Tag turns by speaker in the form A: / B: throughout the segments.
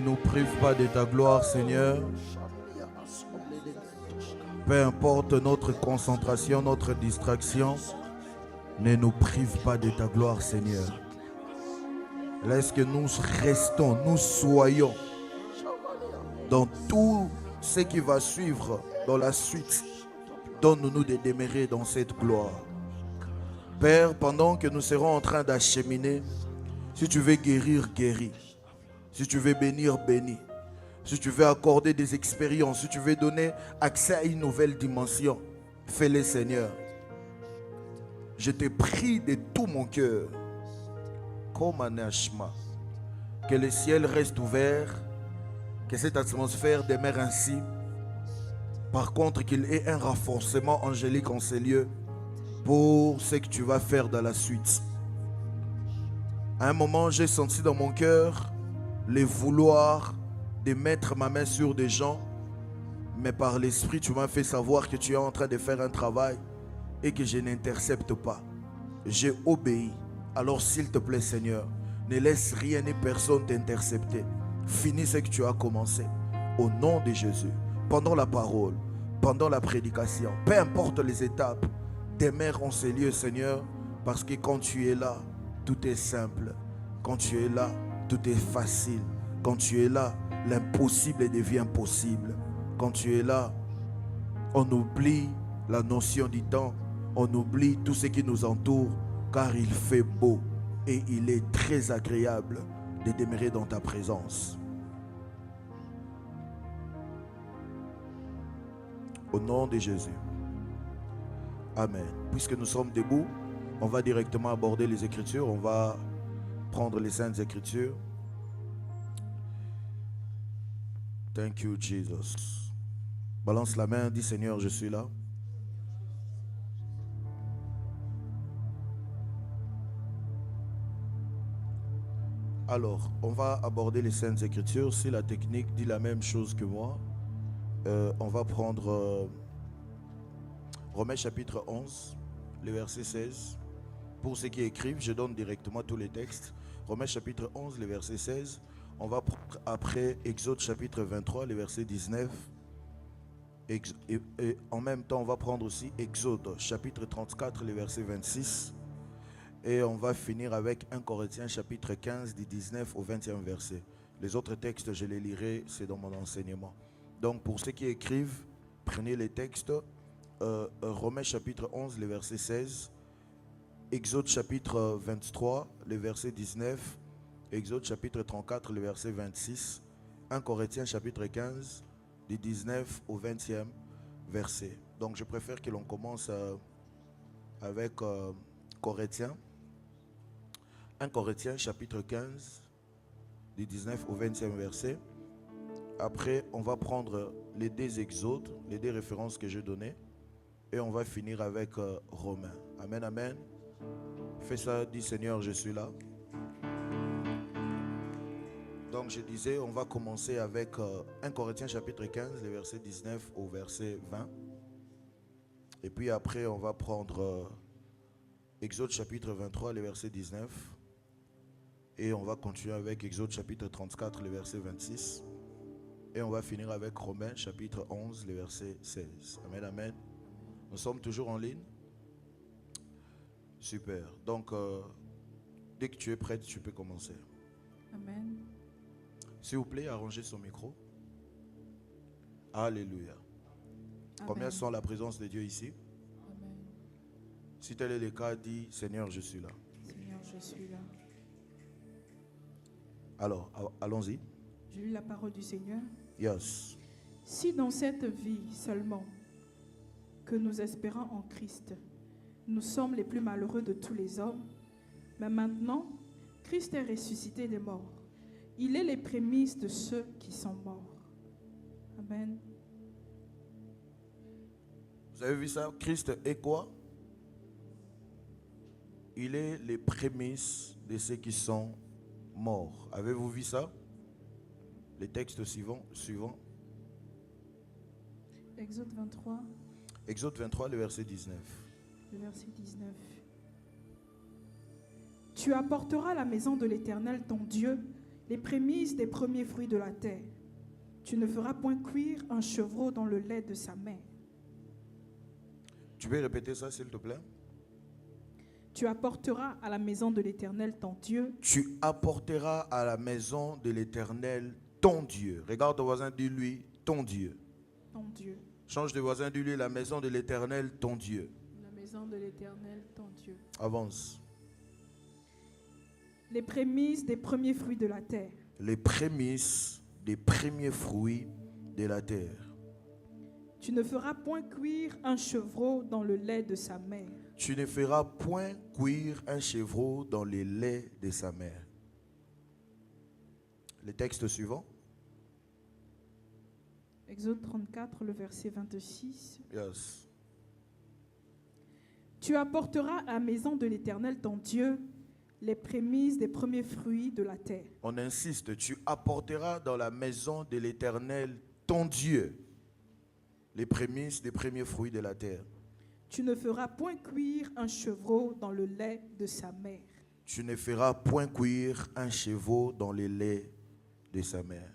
A: Ne nous prive pas de ta gloire, Seigneur. Peu importe notre concentration, notre distraction, ne nous prive pas de ta gloire, Seigneur. Laisse que nous restons, nous soyons dans tout ce qui va suivre, dans la suite. Donne-nous de demeurer dans cette gloire. Père, pendant que nous serons en train d'acheminer, si tu veux guérir, guéris. Si tu veux bénir, bénis. Si tu veux accorder des expériences, si tu veux donner accès à une nouvelle dimension, fais-le, Seigneur. Je te prie de tout mon cœur, comme un ashma, que le ciel reste ouvert, que cette atmosphère demeure ainsi. Par contre, qu'il y ait un renforcement angélique en ces lieux pour ce que tu vas faire dans la suite. À un moment, j'ai senti dans mon cœur le vouloir de mettre ma main sur des gens, mais par l'esprit, tu m'as fait savoir que tu es en train de faire un travail et que je n'intercepte pas. J'ai obéi. Alors s'il te plaît, Seigneur, ne laisse rien ni personne t'intercepter. Finis ce que tu as commencé. Au nom de Jésus, pendant la parole, pendant la prédication, peu importe les étapes, demeure en ces lieux, Seigneur, parce que quand tu es là, tout est simple. Quand tu es là, tout est facile. Quand tu es là, l'impossible devient possible. Quand tu es là, on oublie la notion du temps. On oublie tout ce qui nous entoure, car il fait beau et il est très agréable de demeurer dans ta présence. Au nom de Jésus. Amen. Puisque nous sommes debout, on va directement aborder les Écritures. On va prendre les Saintes Écritures. Thank you, Jesus. Balance la main, dis Seigneur, je suis là. Alors, on va aborder les Saintes Écritures. Si la technique dit la même chose que moi, on va prendre Romains chapitre 11, le verset 16. Pour ceux qui écrivent, je donne directement tous les textes. Romains chapitre 11, le verset 16. On va prendre après Exode chapitre 23, le verset 19. Et en même temps, on va prendre aussi Exode chapitre 34, le verset 26. Et on va finir avec 1 Corinthiens chapitre 15, du 19 au 20e verset. Les autres textes, je les lirai, c'est dans mon enseignement. Donc pour ceux qui écrivent, prenez les textes. Romains chapitre 11, le verset 16. Exode chapitre 23, le verset 19. Exode chapitre 34, le verset 26. 1 Corinthiens chapitre 15, du 19 au 20e verset. Donc je préfère que l'on commence avec Corinthiens. 1 Corinthiens chapitre 15, du 19 au 20e verset. Après, on va prendre les deux exodes, les deux références que j'ai données. Et on va finir avec Romains. Amen, amen. Fais ça, dis Seigneur, je suis là. Donc je disais, on va commencer avec 1 Corinthiens chapitre 15, le verset 19 au verset 20. Et puis après, on va prendre Exode chapitre 23, le verset 19. Et on va continuer avec Exode chapitre 34, le verset 26. Et on va finir avec Romains chapitre 11, le verset 16. Amen, amen. Nous sommes toujours en ligne. Super. Donc, dès que tu es prête, tu peux commencer.
B: Amen.
A: S'il vous plaît, arrangez son micro. Alléluia.
B: Amen.
A: Combien sont la présence de Dieu ici?
B: Amen.
A: Si tel est le cas, dis Seigneur, je suis là.
B: Seigneur, je suis là.
A: Alors, allons-y.
B: Je lis la parole du Seigneur.
A: Yes.
B: Si dans cette vie seulement que nous espérons en Christ, nous sommes les plus malheureux de tous les hommes, mais maintenant, Christ est ressuscité des morts. Il est les prémices de ceux qui sont morts. Amen.
A: Vous avez vu ça? Christ est quoi? Il est les prémices de ceux qui sont morts. Avez-vous vu ça? Les textes suivants.
B: Exode 23.
A: Exode 23, le verset 19.
B: Le verset 19. Tu apporteras à la maison de l'Éternel ton Dieu les prémices des premiers fruits de la terre. Tu ne feras point cuire un chevreau dans le lait de sa mère.
A: Tu peux répéter ça, s'il te plaît?
B: Tu apporteras à la maison de l'Éternel ton Dieu.
A: Tu apporteras à la maison de l'Éternel ton Dieu. Regarde ton voisin, dis-lui ton Dieu.
B: Ton Dieu.
A: Change de voisin, dis-lui la maison de l'Éternel ton Dieu.
B: La maison de l'Éternel ton Dieu.
A: Avance.
B: Les prémices des premiers fruits de la terre.
A: Les prémices des premiers fruits de la terre.
B: Tu ne feras point cuire un chevreau dans le lait de sa mère.
A: Tu ne feras point cuire un chevreau dans le lait de sa mère. Le texte suivant.
B: Exode 34, le verset 26.
A: Yes.
B: Tu apporteras à la maison de l'Éternel ton Dieu les prémices des premiers fruits de la terre.
A: On insiste, tu apporteras dans la maison de l'Éternel ton Dieu les prémices des premiers fruits de la terre.
B: Tu ne feras point cuire un chevreau dans le lait de sa mère.
A: Tu ne feras point cuire un chevreau dans le lait de sa mère.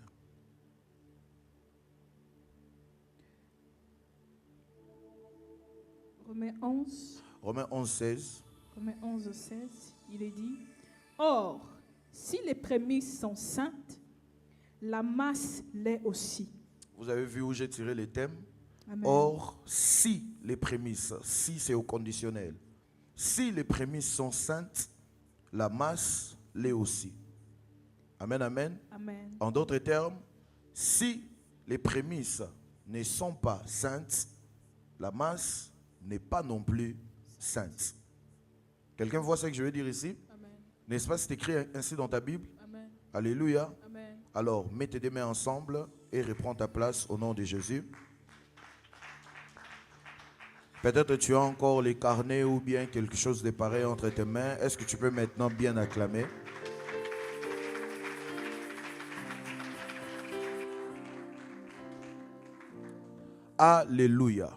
B: Romains 11.
A: Romains 11, 16.
B: Romains 11, 16, il est dit, or, si les prémices sont saintes, la masse l'est aussi.
A: Vous avez vu où j'ai tiré les thèmes?
B: Amen.
A: Or, si les prémices, si c'est au conditionnel, si les prémices sont saintes, la masse l'est aussi. Amen, amen.
B: Amen.
A: En d'autres termes, si les prémices ne sont pas saintes, la masse n'est pas non plus sainte. Quelqu'un voit ce que je veux dire ici?
B: Amen.
A: N'est-ce pas, c'est écrit ainsi dans ta Bible?
B: Amen.
A: Alléluia.
B: Amen.
A: Alors, mets tes deux mains ensemble et reprends ta place au nom de Jésus. Peut-être tu as encore les carnets ou bien quelque chose de pareil entre tes mains. Est-ce que tu peux maintenant bien acclamer? Alléluia.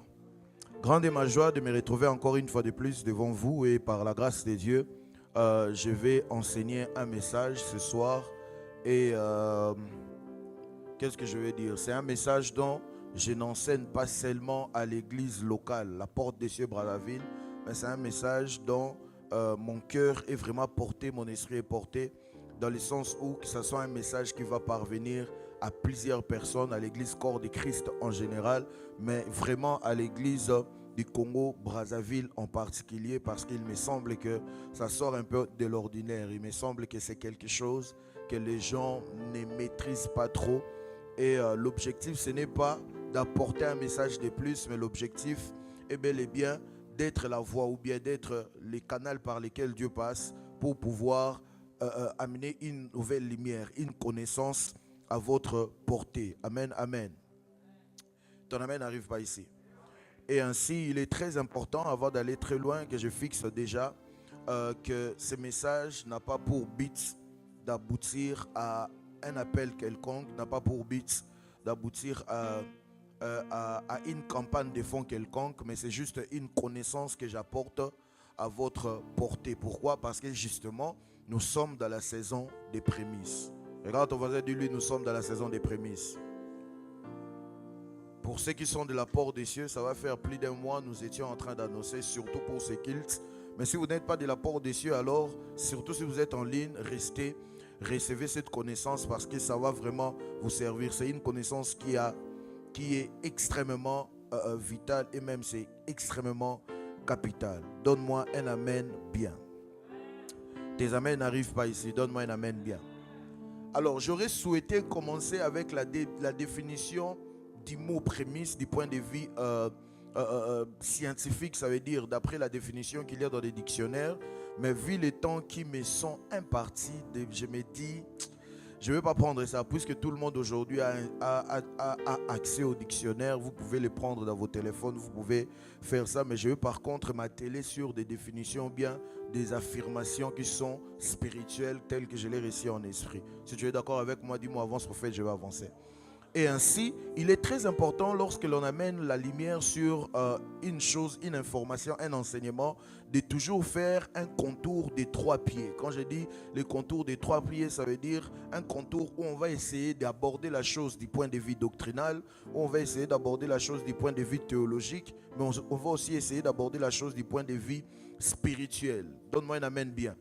A: Grande est ma joie de me retrouver encore une fois de plus devant vous et par la grâce de Dieu, je vais enseigner un message ce soir et qu'est-ce que je vais dire? C'est un message dont je n'enseigne pas seulement à l'église locale, la Porte des Cieux Brazzaville, mais c'est un message dont mon cœur est vraiment porté, mon esprit est porté, dans le sens où que ce soit un message qui va parvenir à plusieurs personnes, à l'église Corps de Christ en général, mais vraiment à l'église du Congo, Brazzaville en particulier, parce qu'il me semble que ça sort un peu de l'ordinaire. Il me semble que c'est quelque chose que les gens ne maîtrisent pas trop. Et l'objectif, ce n'est pas d'apporter un message de plus, mais l'objectif est bel et bien d'être la voix ou bien d'être les canaux par lesquels Dieu passe pour pouvoir amener une nouvelle lumière, une connaissance à votre portée. Amen, amen. Ton amen n'arrive pas ici. Et ainsi, il est très important, avant d'aller très loin, que je fixe déjà que ce message n'a pas pour but d'aboutir à un appel quelconque, n'a pas pour but d'aboutir à une campagne de fonds quelconque, mais c'est juste une connaissance que j'apporte à votre portée. Pourquoi? Parce que justement, nous sommes dans la saison des prémices. Regarde ton voisin, dis-lui, nous sommes dans la saison des prémices. Pour ceux qui sont de la Porte des Cieux, ça va faire plus d'un mois, nous étions en train d'annoncer, surtout pour ces cultes. Mais si vous n'êtes pas de la Porte des Cieux, alors, surtout si vous êtes en ligne, restez, recevez cette connaissance parce que ça va vraiment vous servir. C'est une connaissance qui est extrêmement vitale et même c'est extrêmement capital. Donne-moi un amen bien. Tes amens n'arrivent pas ici, donne-moi un amen bien. Alors, j'aurais souhaité commencer avec la définition du mot prémisse du point de vue scientifique, ça veut dire d'après la définition qu'il y a dans les dictionnaires. Mais vu les temps qui me sont impartis, je me dis, je ne vais pas prendre ça, puisque tout le monde aujourd'hui a accès au dictionnaire. Vous pouvez les prendre dans vos téléphones, vous pouvez faire ça. Mais je vais par contre m'atteler sur des définitions bien, des affirmations qui sont spirituelles telles que je les reçues en esprit. Si tu es d'accord avec moi, dis-moi avance prophète, je vais avancer. Et ainsi, il est très important lorsque l'on amène la lumière sur une chose, une information, un enseignement, de toujours faire un contour des 3 pieds. Quand je dis le contour des 3 pieds, ça veut dire un contour où on va essayer d'aborder la chose du point de vue doctrinal, où on va essayer d'aborder la chose du point de vue théologique, mais on va aussi essayer d'aborder la chose du point de vue spirituel. Donne-moi un amen bien.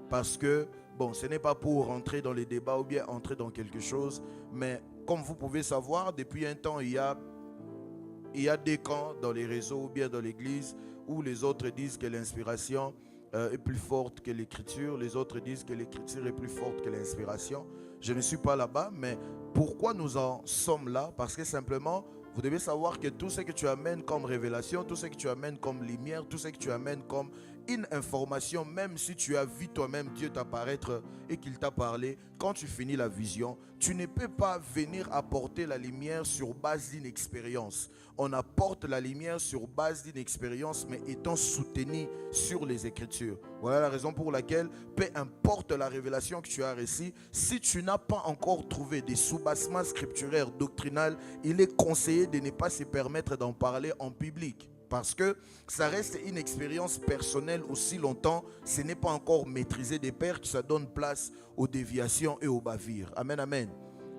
A: Parce que, bon, ce n'est pas pour entrer dans les débats ou bien entrer dans quelque chose, mais comme vous pouvez savoir, depuis un temps, il y a des camps dans les réseaux ou bien dans l'église où les autres disent que l'inspiration est plus forte que l'écriture, les autres disent que l'écriture est plus forte que l'inspiration. Je ne suis pas là-bas, mais pourquoi nous en sommes là? Parce que simplement, vous devez savoir que tout ce que tu amènes comme révélation, tout ce que tu amènes comme lumière, tout ce que tu amènes comme une information, même si tu as vu toi-même Dieu t'apparaître et qu'il t'a parlé, quand tu finis la vision, tu ne peux pas venir apporter la lumière sur base d'une expérience. On apporte la lumière sur base d'une expérience, mais étant soutenu sur les Écritures. Voilà la raison pour laquelle, peu importe la révélation que tu as reçue, si tu n'as pas encore trouvé des soubassements scripturaires doctrinaux, il est conseillé de ne pas se permettre d'en parler en public. Parce que ça reste une expérience personnelle aussi longtemps, ce n'est pas encore maîtrisé des pères, que ça donne place aux déviations et aux bavures. Amen, amen.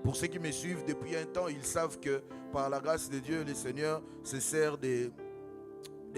A: Pour ceux qui me suivent depuis un temps, ils savent que par la grâce de Dieu, le Seigneur se sert de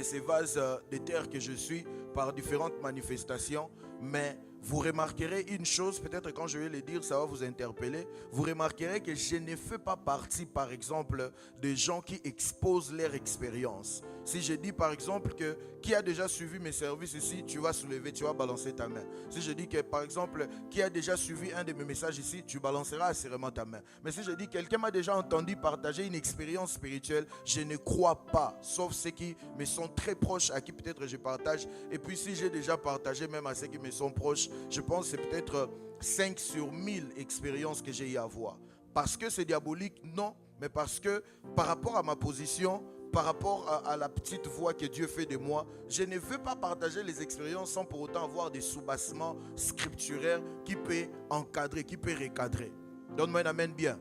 A: ces vases de terre que je suis par différentes manifestations. Mais vous remarquerez une chose, peut-être quand je vais le dire, ça va vous interpeller. Vous remarquerez que je ne fais pas partie, par exemple, des gens qui exposent leur expérience. Si je dis, par exemple, que qui a déjà suivi mes services ici, tu vas soulever, tu vas balancer ta main. Si je dis que, par exemple, qui a déjà suivi un de mes messages ici, tu balanceras assurément ta main. Mais si je dis, quelqu'un m'a déjà entendu partager une expérience spirituelle, je ne crois pas, sauf ceux qui me sont très proches, à qui peut-être je partage. Et puis si j'ai déjà partagé, même à ceux qui me sont proches, je pense que c'est peut-être 5 sur 1000 expériences que j'ai eu à voir. Parce que c'est diabolique? Non, mais parce que par rapport à ma position, par rapport à la petite voix que Dieu fait de moi, je ne veux pas partager les expériences sans pour autant avoir des soubassements scripturaires qui peuvent encadrer, qui peuvent recadrer. Donne-moi un amen bien.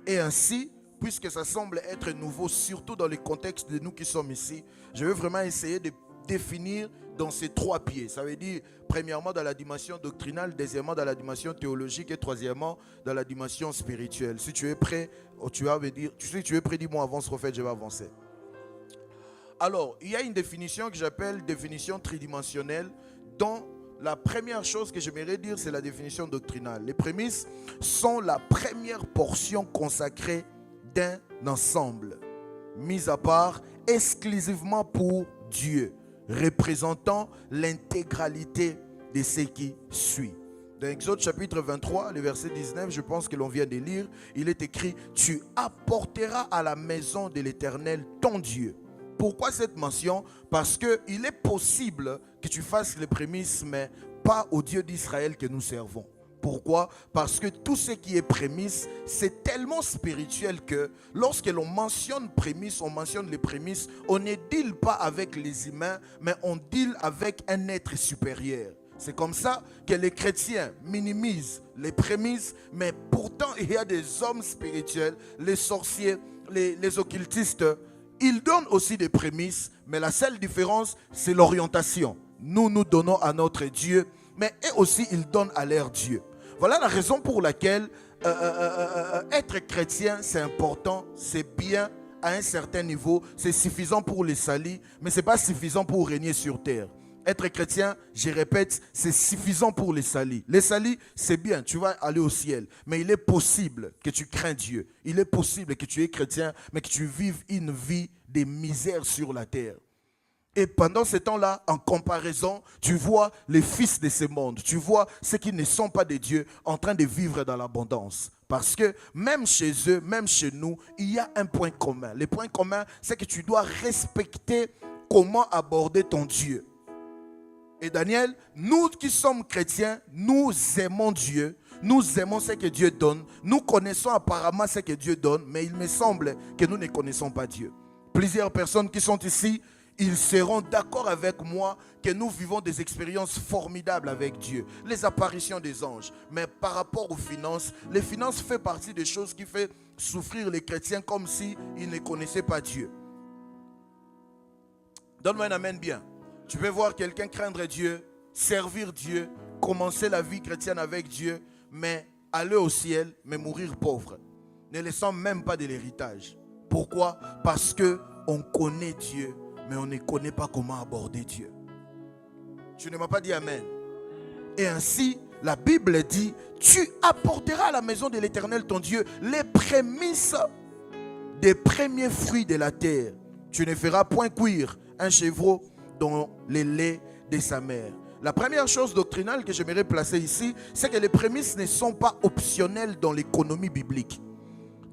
A: Et ainsi, puisque ça semble être nouveau, surtout dans le contexte de nous qui sommes ici, je veux vraiment essayer de définir dans ces 3 pieds. Ça veut dire, premièrement, dans la dimension doctrinale, deuxièmement, dans la dimension théologique et troisièmement, dans la dimension spirituelle. Si tu es prêt, tu vas me dire, tu sais, tu es prêt, dis-moi, avance, refait, je vais avancer. Alors, il y a une définition que j'appelle définition tridimensionnelle, dont la première chose que j'aimerais dire, c'est la définition doctrinale. Les prémices sont la première portion consacrée d'un ensemble, mis à part exclusivement pour Dieu, représentant l'intégralité de ce qui suit. Dans Exode chapitre 23, le verset 19, je pense que l'on vient de lire, il est écrit « Tu apporteras à la maison de l'Éternel ton Dieu ». Pourquoi cette mention? Parce qu'il est possible que tu fasses les prémices, mais pas au Dieu d'Israël que nous servons. Pourquoi? Parce que tout ce qui est prémisse, c'est tellement spirituel que lorsque l'on mentionne prémisse, on mentionne les prémices, on ne deal pas avec les humains, mais on deal avec un être supérieur. C'est comme ça que les chrétiens minimisent les prémices, mais pourtant il y a des hommes spirituels, les sorciers, les occultistes. Ils donnent aussi des prémices, mais la seule différence, c'est l'orientation. Nous donnons à notre Dieu, mais eux aussi, ils donnent à leur Dieu. Voilà la raison pour laquelle être chrétien, c'est important, c'est bien à un certain niveau, c'est suffisant pour les salis, mais ce n'est pas suffisant pour régner sur terre. Être chrétien, je répète, c'est suffisant pour les salis. Les salis, c'est bien, tu vas aller au ciel. Mais il est possible que tu crains Dieu. Il est possible que tu es chrétien, mais que tu vives une vie de misère sur la terre. Et pendant ce temps-là, en comparaison, tu vois les fils de ce monde. Tu vois ceux qui ne sont pas de Dieu en train de vivre dans l'abondance. Parce que même chez eux, même chez nous, il y a un point commun. Le point commun, c'est que tu dois respecter comment aborder ton Dieu. Et Daniel, nous qui sommes chrétiens, nous aimons Dieu, nous aimons ce que Dieu donne, nous connaissons apparemment ce que Dieu donne, mais il me semble que nous ne connaissons pas Dieu. Plusieurs personnes qui sont ici, ils seront d'accord avec moi que nous vivons des expériences formidables avec Dieu. Les apparitions des anges. Mais par rapport aux finances, les finances font partie des choses qui font souffrir les chrétiens comme s'ils ne connaissaient pas Dieu. Donne-moi un amen bien. Tu peux voir quelqu'un craindre Dieu, servir Dieu, commencer la vie chrétienne avec Dieu, mais aller au ciel, mais mourir pauvre, ne laissant même pas de l'héritage. Pourquoi? Parce qu'on connaît Dieu, mais on ne connaît pas comment aborder Dieu. Tu ne m'as pas dit amen. Et ainsi, la Bible dit, tu apporteras à la maison de l'Éternel ton Dieu les prémices des premiers fruits de la terre. Tu ne feras point cuire un chevreau dans les laits de sa mère. La première chose doctrinale que j'aimerais placer ici, c'est que les prémices ne sont pas optionnelles dans l'économie biblique.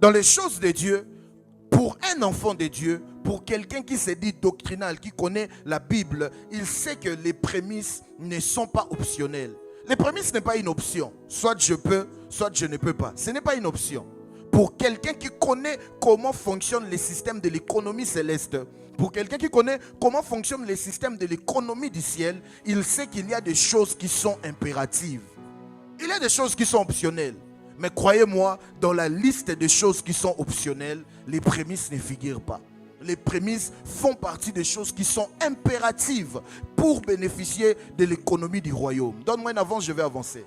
A: Dans les choses de Dieu, pour un enfant de Dieu, pour quelqu'un qui se dit doctrinal, qui connaît la Bible, il sait que les prémices ne sont pas optionnelles. Les prémices n'est pas une option. Soit je peux, soit je ne peux pas. Ce n'est pas une option. Pour quelqu'un qui connaît comment fonctionne le système de l'économie céleste, pour quelqu'un qui connaît comment fonctionne le système de l'économie du ciel, il sait qu'il y a des choses qui sont impératives. Il y a des choses qui sont optionnelles. Mais croyez-moi, dans la liste des choses qui sont optionnelles, les prémices ne figurent pas. Les prémices font partie des choses qui sont impératives pour bénéficier de l'économie du royaume. Donne-moi une avance, je vais avancer.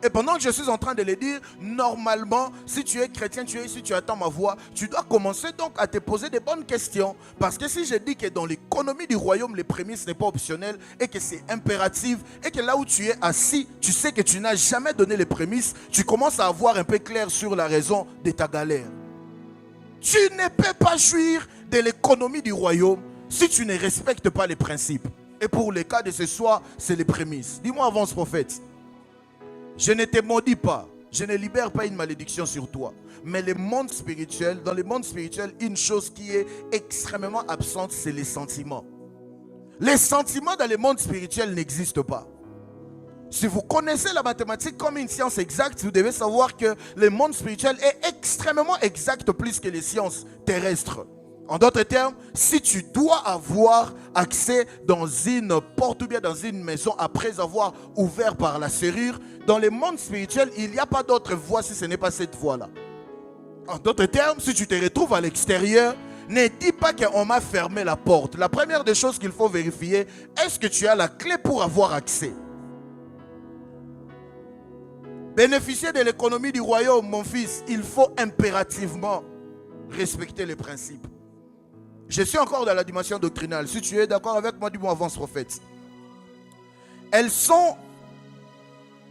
A: Et pendant que je suis en train de le dire, normalement, si tu es chrétien, tu es ici, tu attends ma voix, tu dois commencer donc à te poser des bonnes questions. Parce que si je dis que dans l'économie du royaume, les prémices n'est pas optionnel et que c'est impératif et que là où tu es assis, tu sais que tu n'as jamais donné les prémices, tu commences à avoir un peu clair sur la raison de ta galère. Tu ne peux pas jouir de l'économie du royaume si tu ne respectes pas les principes. Et pour le cas de ce soir, c'est les prémices. Dis-moi avance, prophète. Je ne te maudis pas, je ne libère pas une malédiction sur toi. Mais le monde spirituel, dans le monde spirituel, une chose qui est extrêmement absente, c'est les sentiments. Les sentiments dans le monde spirituel n'existent pas. Si vous connaissez la mathématique comme une science exacte, vous devez savoir que le monde spirituel est extrêmement exact plus que les sciences terrestres. En d'autres termes, si tu dois avoir accès dans une porte ou bien dans une maison après avoir ouvert par la serrure, dans le monde spirituel, il n'y a pas d'autre voie si ce n'est pas cette voie-là. En d'autres termes, si tu te retrouves à l'extérieur, ne dis pas qu'on m'a fermé la porte. La première des choses qu'il faut vérifier, est-ce que tu as la clé pour avoir accès? Bénéficier de l'économie du royaume, mon fils, il faut impérativement respecter les principes. Je suis encore dans la dimension doctrinale. Si tu es d'accord avec moi, dis-moi avance, prophète. Elles sont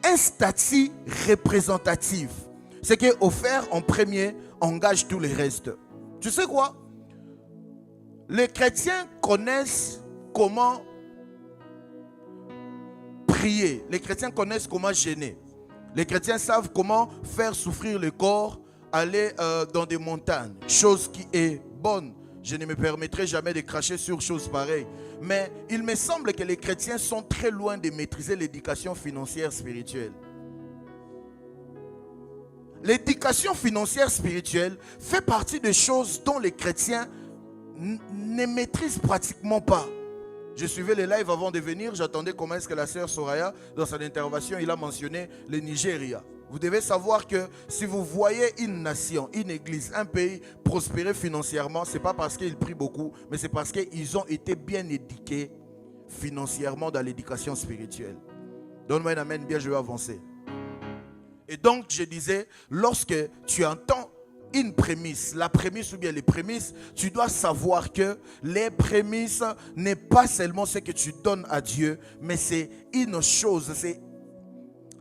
A: un statut représentatif. Ce qui est offert en premier engage tout le reste. Tu sais quoi? Les chrétiens connaissent comment prier. Les chrétiens connaissent comment jeûner. Les chrétiens savent comment faire souffrir le corps, aller dans des montagnes. Chose qui est bonne. Je ne me permettrai jamais de cracher sur choses pareilles. Mais il me semble que les chrétiens sont très loin de maîtriser l'éducation financière spirituelle. L'éducation financière spirituelle fait partie des choses dont les chrétiens ne maîtrisent pratiquement pas. Je suivais les lives avant de venir, j'attendais comment est-ce que la sœur Soraya, dans son intervention, il a mentionné le Nigeria. Vous devez savoir que si vous voyez une nation, une église, un pays prospérer financièrement, ce n'est pas parce qu'ils prient beaucoup, mais c'est parce qu'ils ont été bien éduqués financièrement dans l'éducation spirituelle. Donne-moi un amen, bien je vais avancer. Et donc je disais, lorsque tu entends une prémisse, la prémisse ou bien les prémices, tu dois savoir que les prémices n'est pas seulement ce que tu donnes à Dieu, mais c'est une chose,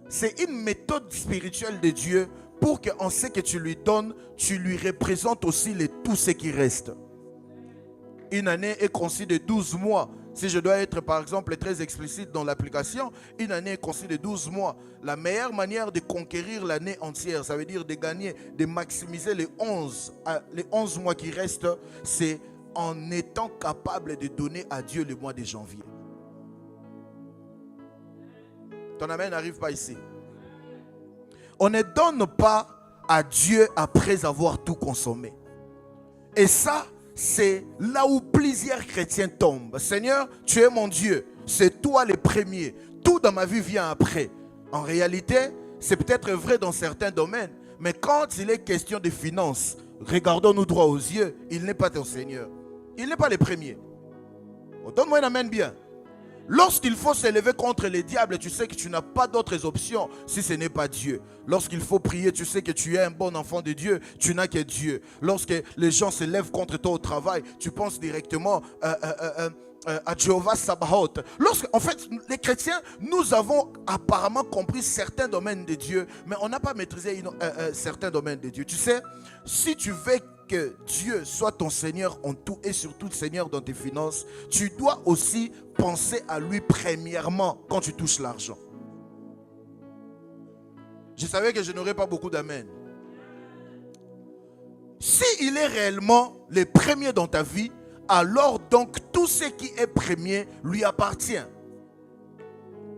A: c'est une méthode spirituelle de Dieu pour qu'en ce que tu lui donnes, tu lui représentes aussi tout ce qui reste. Une année est conçue de 12 mois. Si je dois être par exemple très explicite dans l'application, une année est conçue de 12 mois. La meilleure manière de conquérir l'année entière, ça veut dire de gagner, de maximiser les 11 mois qui restent, c'est en étant capable de donner à Dieu le mois de janvier. Ton amen n'arrive pas ici. On ne donne pas à Dieu après avoir tout consommé. Et ça, c'est là où plusieurs chrétiens tombent. Seigneur, tu es mon Dieu. C'est toi le premier. Tout dans ma vie vient après. En réalité, c'est peut-être vrai dans certains domaines. Mais quand il est question de finances, regardons-nous droit aux yeux, il n'est pas ton Seigneur. Il n'est pas le premier. Oh, donne-moi un amen bien. Lorsqu'il faut s'élever contre les diables, tu sais que tu n'as pas d'autres options si ce n'est pas Dieu. Lorsqu'il faut prier, tu sais que tu es un bon enfant de Dieu, tu n'as que Dieu. Lorsque les gens se lèvent contre toi au travail, tu penses directement à Jéhovah Sabaoth. En fait, les chrétiens, nous avons apparemment compris certains domaines de Dieu, mais on n'a pas maîtrisé certains domaines de Dieu. Tu sais, si tu veux que Dieu soit ton Seigneur en tout et surtout Seigneur dans tes finances, tu dois aussi penser à lui premièrement quand tu touches l'argent. Je savais que je n'aurais pas beaucoup d'amen. S'il est réellement le premier dans ta vie, alors donc tout ce qui est premier lui appartient.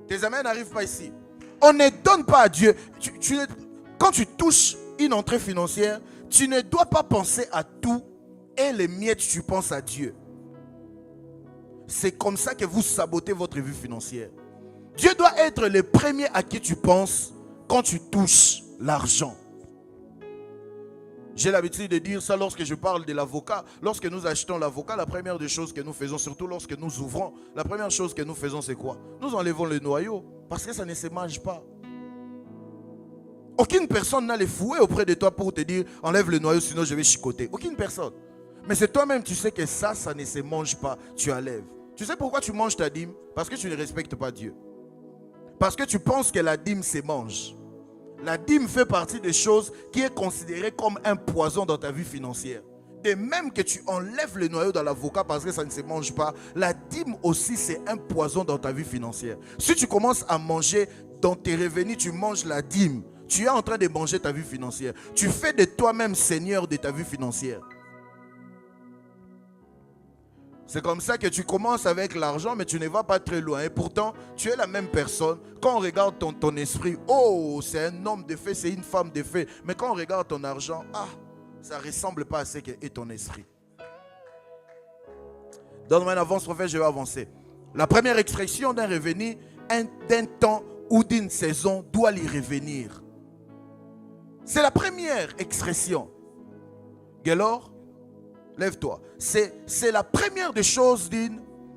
A: Tes amens n'arrivent pas ici. On ne donne pas à Dieu. Quand tu touches une entrée financière, tu ne dois pas penser à tout et les miettes, tu penses à Dieu. C'est comme ça que vous sabotez votre vie financière. Dieu doit être le premier à qui tu penses quand tu touches l'argent. J'ai l'habitude de dire ça lorsque je parle de l'avocat. Lorsque nous achetons l'avocat, la première des choses que nous faisons, surtout lorsque nous ouvrons, la première chose que nous faisons, c'est quoi? Nous enlevons le noyau parce que ça ne se mange pas. Aucune personne n'a les fouets auprès de toi pour te dire enlève le noyau sinon je vais chicoter. Aucune personne. Mais c'est toi-même, tu sais que ça ne se mange pas. Tu enlèves. Tu sais pourquoi tu manges ta dîme? Parce que tu ne respectes pas Dieu. Parce que tu penses que la dîme se mange. La dîme fait partie des choses qui est considérée comme un poison dans ta vie financière. De même que tu enlèves le noyau dans l'avocat parce que ça ne se mange pas, la dîme aussi c'est un poison dans ta vie financière. Si tu commences à manger dans tes revenus, tu manges la dîme. Tu es en train de manger ta vie financière. Tu fais de toi-même Seigneur de ta vie financière. C'est comme ça que tu commences avec l'argent, mais tu ne vas pas très loin. Et pourtant, tu es la même personne. Quand on regarde ton esprit, oh, c'est un homme de fait, c'est une femme de fait. Mais quand on regarde ton argent, ça ne ressemble pas à ce qu'est ton esprit. Donne-moi une avance, prophète, je vais avancer. La première expression d'un revenu, d'un temps ou d'une saison, doit lui revenir. C'est la première expression. Gelor, lève-toi. C'est la première des choses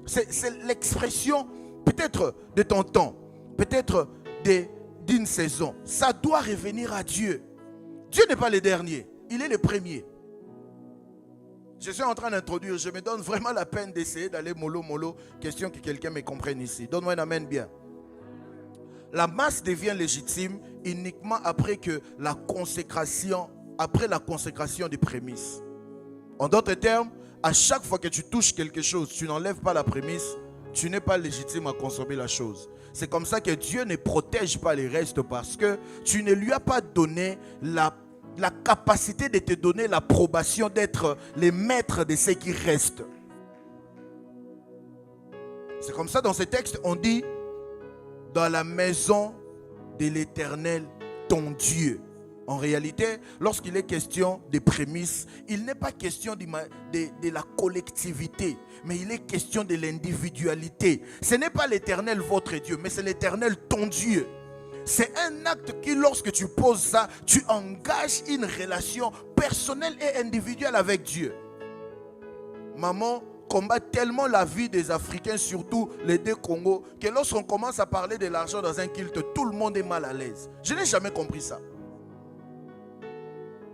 A: c'est l'expression peut-être de ton temps, peut-être d'une saison. Ça doit revenir à Dieu. Dieu n'est pas le dernier, il est le premier. Je suis en train d'introduire, je me donne vraiment la peine d'essayer d'aller mollo. Question que quelqu'un me comprenne ici. Donne-moi un amen bien. La masse devient légitime uniquement après la consécration des prémices. En d'autres termes, à chaque fois que tu touches quelque chose, tu n'enlèves pas la prémisse, tu n'es pas légitime à consommer la chose. C'est comme ça que Dieu ne protège pas les restes parce que tu ne lui as pas donné la capacité de te donner l'approbation d'être le maître de ce qui reste. C'est comme ça dans ce texte, on dit dans la maison de l'Éternel, ton Dieu. En réalité, lorsqu'il est question des prémices, il n'est pas question de la collectivité, mais il est question de l'individualité. Ce n'est pas l'Éternel votre Dieu, mais c'est l'Éternel ton Dieu. C'est un acte qui, lorsque tu poses ça, tu engages une relation personnelle et individuelle avec Dieu. Maman combat tellement la vie des Africains, surtout les deux Congos, que lorsqu'on commence à parler de l'argent dans un culte, tout le monde est mal à l'aise. Je n'ai jamais compris ça.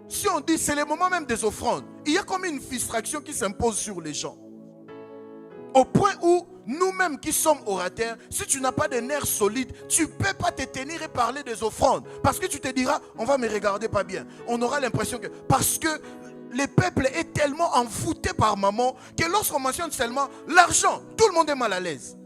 A: Si on dit c'est le moment même des offrandes, il y a comme une frustration qui s'impose sur les gens. Au point où nous-mêmes qui sommes orateurs, si tu n'as pas de nerfs solides, tu ne peux pas te tenir et parler des offrandes. Parce que tu te diras, on va me regarder pas bien. On aura l'impression que... Parce que le peuple est tellement envoûté par maman que lorsqu'on mentionne seulement l'argent, tout le monde est mal à l'aise.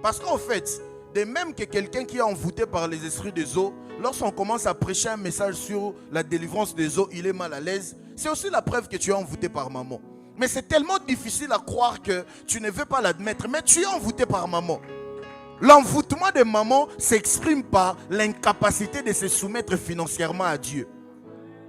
A: Parce qu'en fait, de même que quelqu'un qui est envoûté par les esprits des eaux, lorsqu'on commence à prêcher un message sur la délivrance des eaux, il est mal à l'aise. C'est aussi la preuve que tu es envoûté par maman. Mais c'est tellement difficile à croire que tu ne veux pas l'admettre. Mais tu es envoûté par maman. L'envoûtement de maman s'exprime par l'incapacité de se soumettre financièrement à Dieu.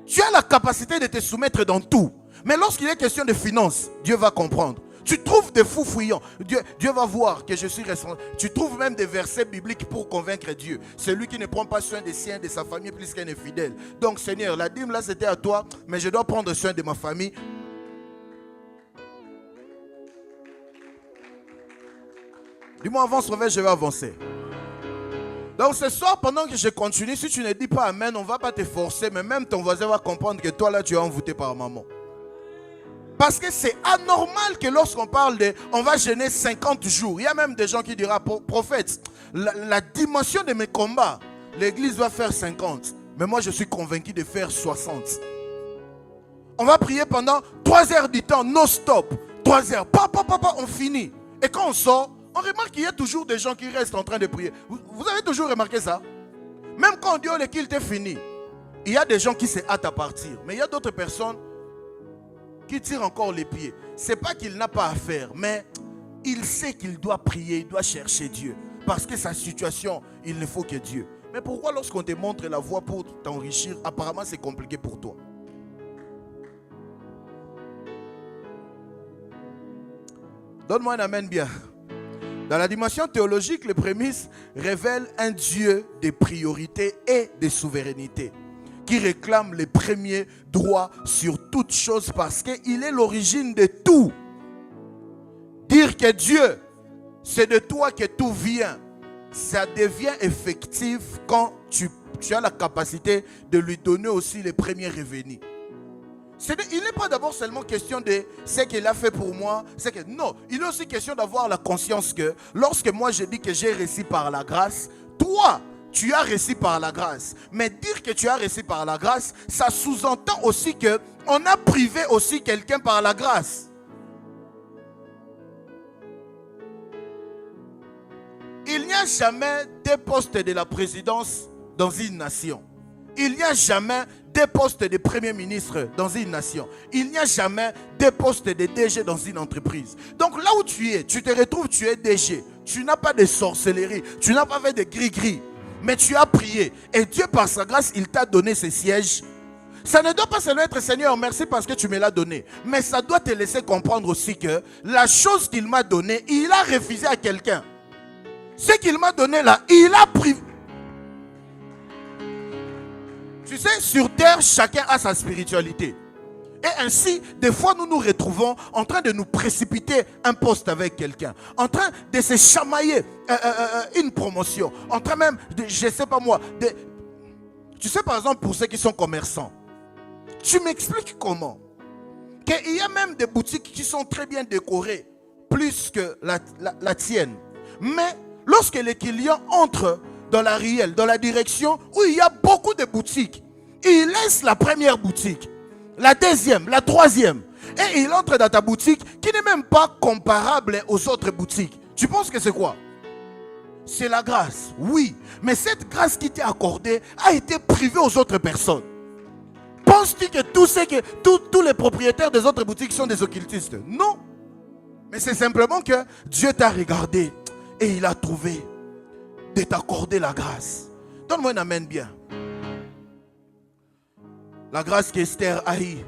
A: Tu as la capacité de te soumettre dans tout. Mais lorsqu'il est question de finances, Dieu va comprendre. Tu trouves des fous fouillants. Dieu va voir que je suis responsable. Tu trouves même des versets bibliques pour convaincre Dieu. Celui qui ne prend pas soin des siens, de sa famille, plus qu'un infidèle. Donc Seigneur, la dîme là c'était à toi, mais je dois prendre soin de ma famille. Dis-moi, avance, reviens, je vais avancer. Donc ce soir, pendant que je continue, si tu ne dis pas Amen, on ne va pas te forcer, mais même ton voisin va comprendre que toi là, tu es envoûté par maman. Parce que c'est anormal que lorsqu'on parle de on va jeûner 50 jours, il y a même des gens qui diront, prophète, la dimension de mes combats, l'église va faire 50, mais moi je suis convaincu de faire 60. On va prier pendant 3 heures du temps, non stop. 3 heures, on finit. Et quand on sort, on remarque qu'il y a toujours des gens qui restent en train de prier. Vous avez toujours remarqué ça? Même quand on dit oh, le culte est fini, il y a des gens qui se hâtent à partir. Mais il y a d'autres personnes qui tirent encore les pieds. Ce n'est pas qu'il n'a pas à faire, mais il sait qu'il doit prier, il doit chercher Dieu. Parce que sa situation, il ne faut que Dieu. Mais pourquoi lorsqu'on te montre la voie pour t'enrichir, apparemment c'est compliqué pour toi? Donne-moi un amen bien. Dans la dimension théologique, les prémices révèlent un Dieu de priorité et de souveraineté qui réclame les premiers droits sur toute chose parce qu'il est l'origine de tout. Dire que Dieu, c'est de toi que tout vient, ça devient effectif quand tu as la capacité de lui donner aussi les premiers revenus. Il n'est pas d'abord seulement question de ce qu'il a fait pour moi. Non, il est aussi question d'avoir la conscience que lorsque moi je dis que j'ai réussi par la grâce, toi, tu as réussi par la grâce. Mais dire que tu as réussi par la grâce, ça sous-entend aussi qu'on a privé aussi quelqu'un par la grâce. Il n'y a jamais des postes de la présidence dans une nation. Il n'y a jamais des postes de premier ministre dans une nation. Il n'y a jamais des postes de DG dans une entreprise. Donc là où tu es, tu te retrouves, tu es DG. Tu n'as pas de sorcellerie, tu n'as pas fait de gris-gris. Mais tu as prié. Et Dieu, par sa grâce, il t'a donné ce siège. Ça ne doit pas seulement être Seigneur, merci parce que tu me l'as donné. Mais ça doit te laisser comprendre aussi que la chose qu'il m'a donnée, il a refusé à quelqu'un. Ce qu'il m'a donné là, il a pris. Tu sais, sur terre, chacun a sa spiritualité. Et ainsi, des fois, nous nous retrouvons en train de nous précipiter un poste avec quelqu'un. En train de se chamailler une promotion. En train même, je ne sais pas moi. Tu sais, par exemple, pour ceux qui sont commerçants. Tu m'expliques comment? Qu'il y a même des boutiques qui sont très bien décorées. Plus que la tienne. Mais, lorsque les clients entrent dans la ruelle, dans la direction où il y a beaucoup de boutiques. Il laisse la première boutique, la deuxième, la troisième. Et il entre dans ta boutique qui n'est même pas comparable aux autres boutiques. Tu penses que c'est quoi? C'est la grâce, oui. Mais cette grâce qui t'est accordée a été privée aux autres personnes. Penses-tu que tous les propriétaires des autres boutiques sont des occultistes? Non. Mais c'est simplement que Dieu t'a regardé et il a trouvé de t'accorder la grâce. Donne-moi un amen bien. La grâce qu'Esther a eue,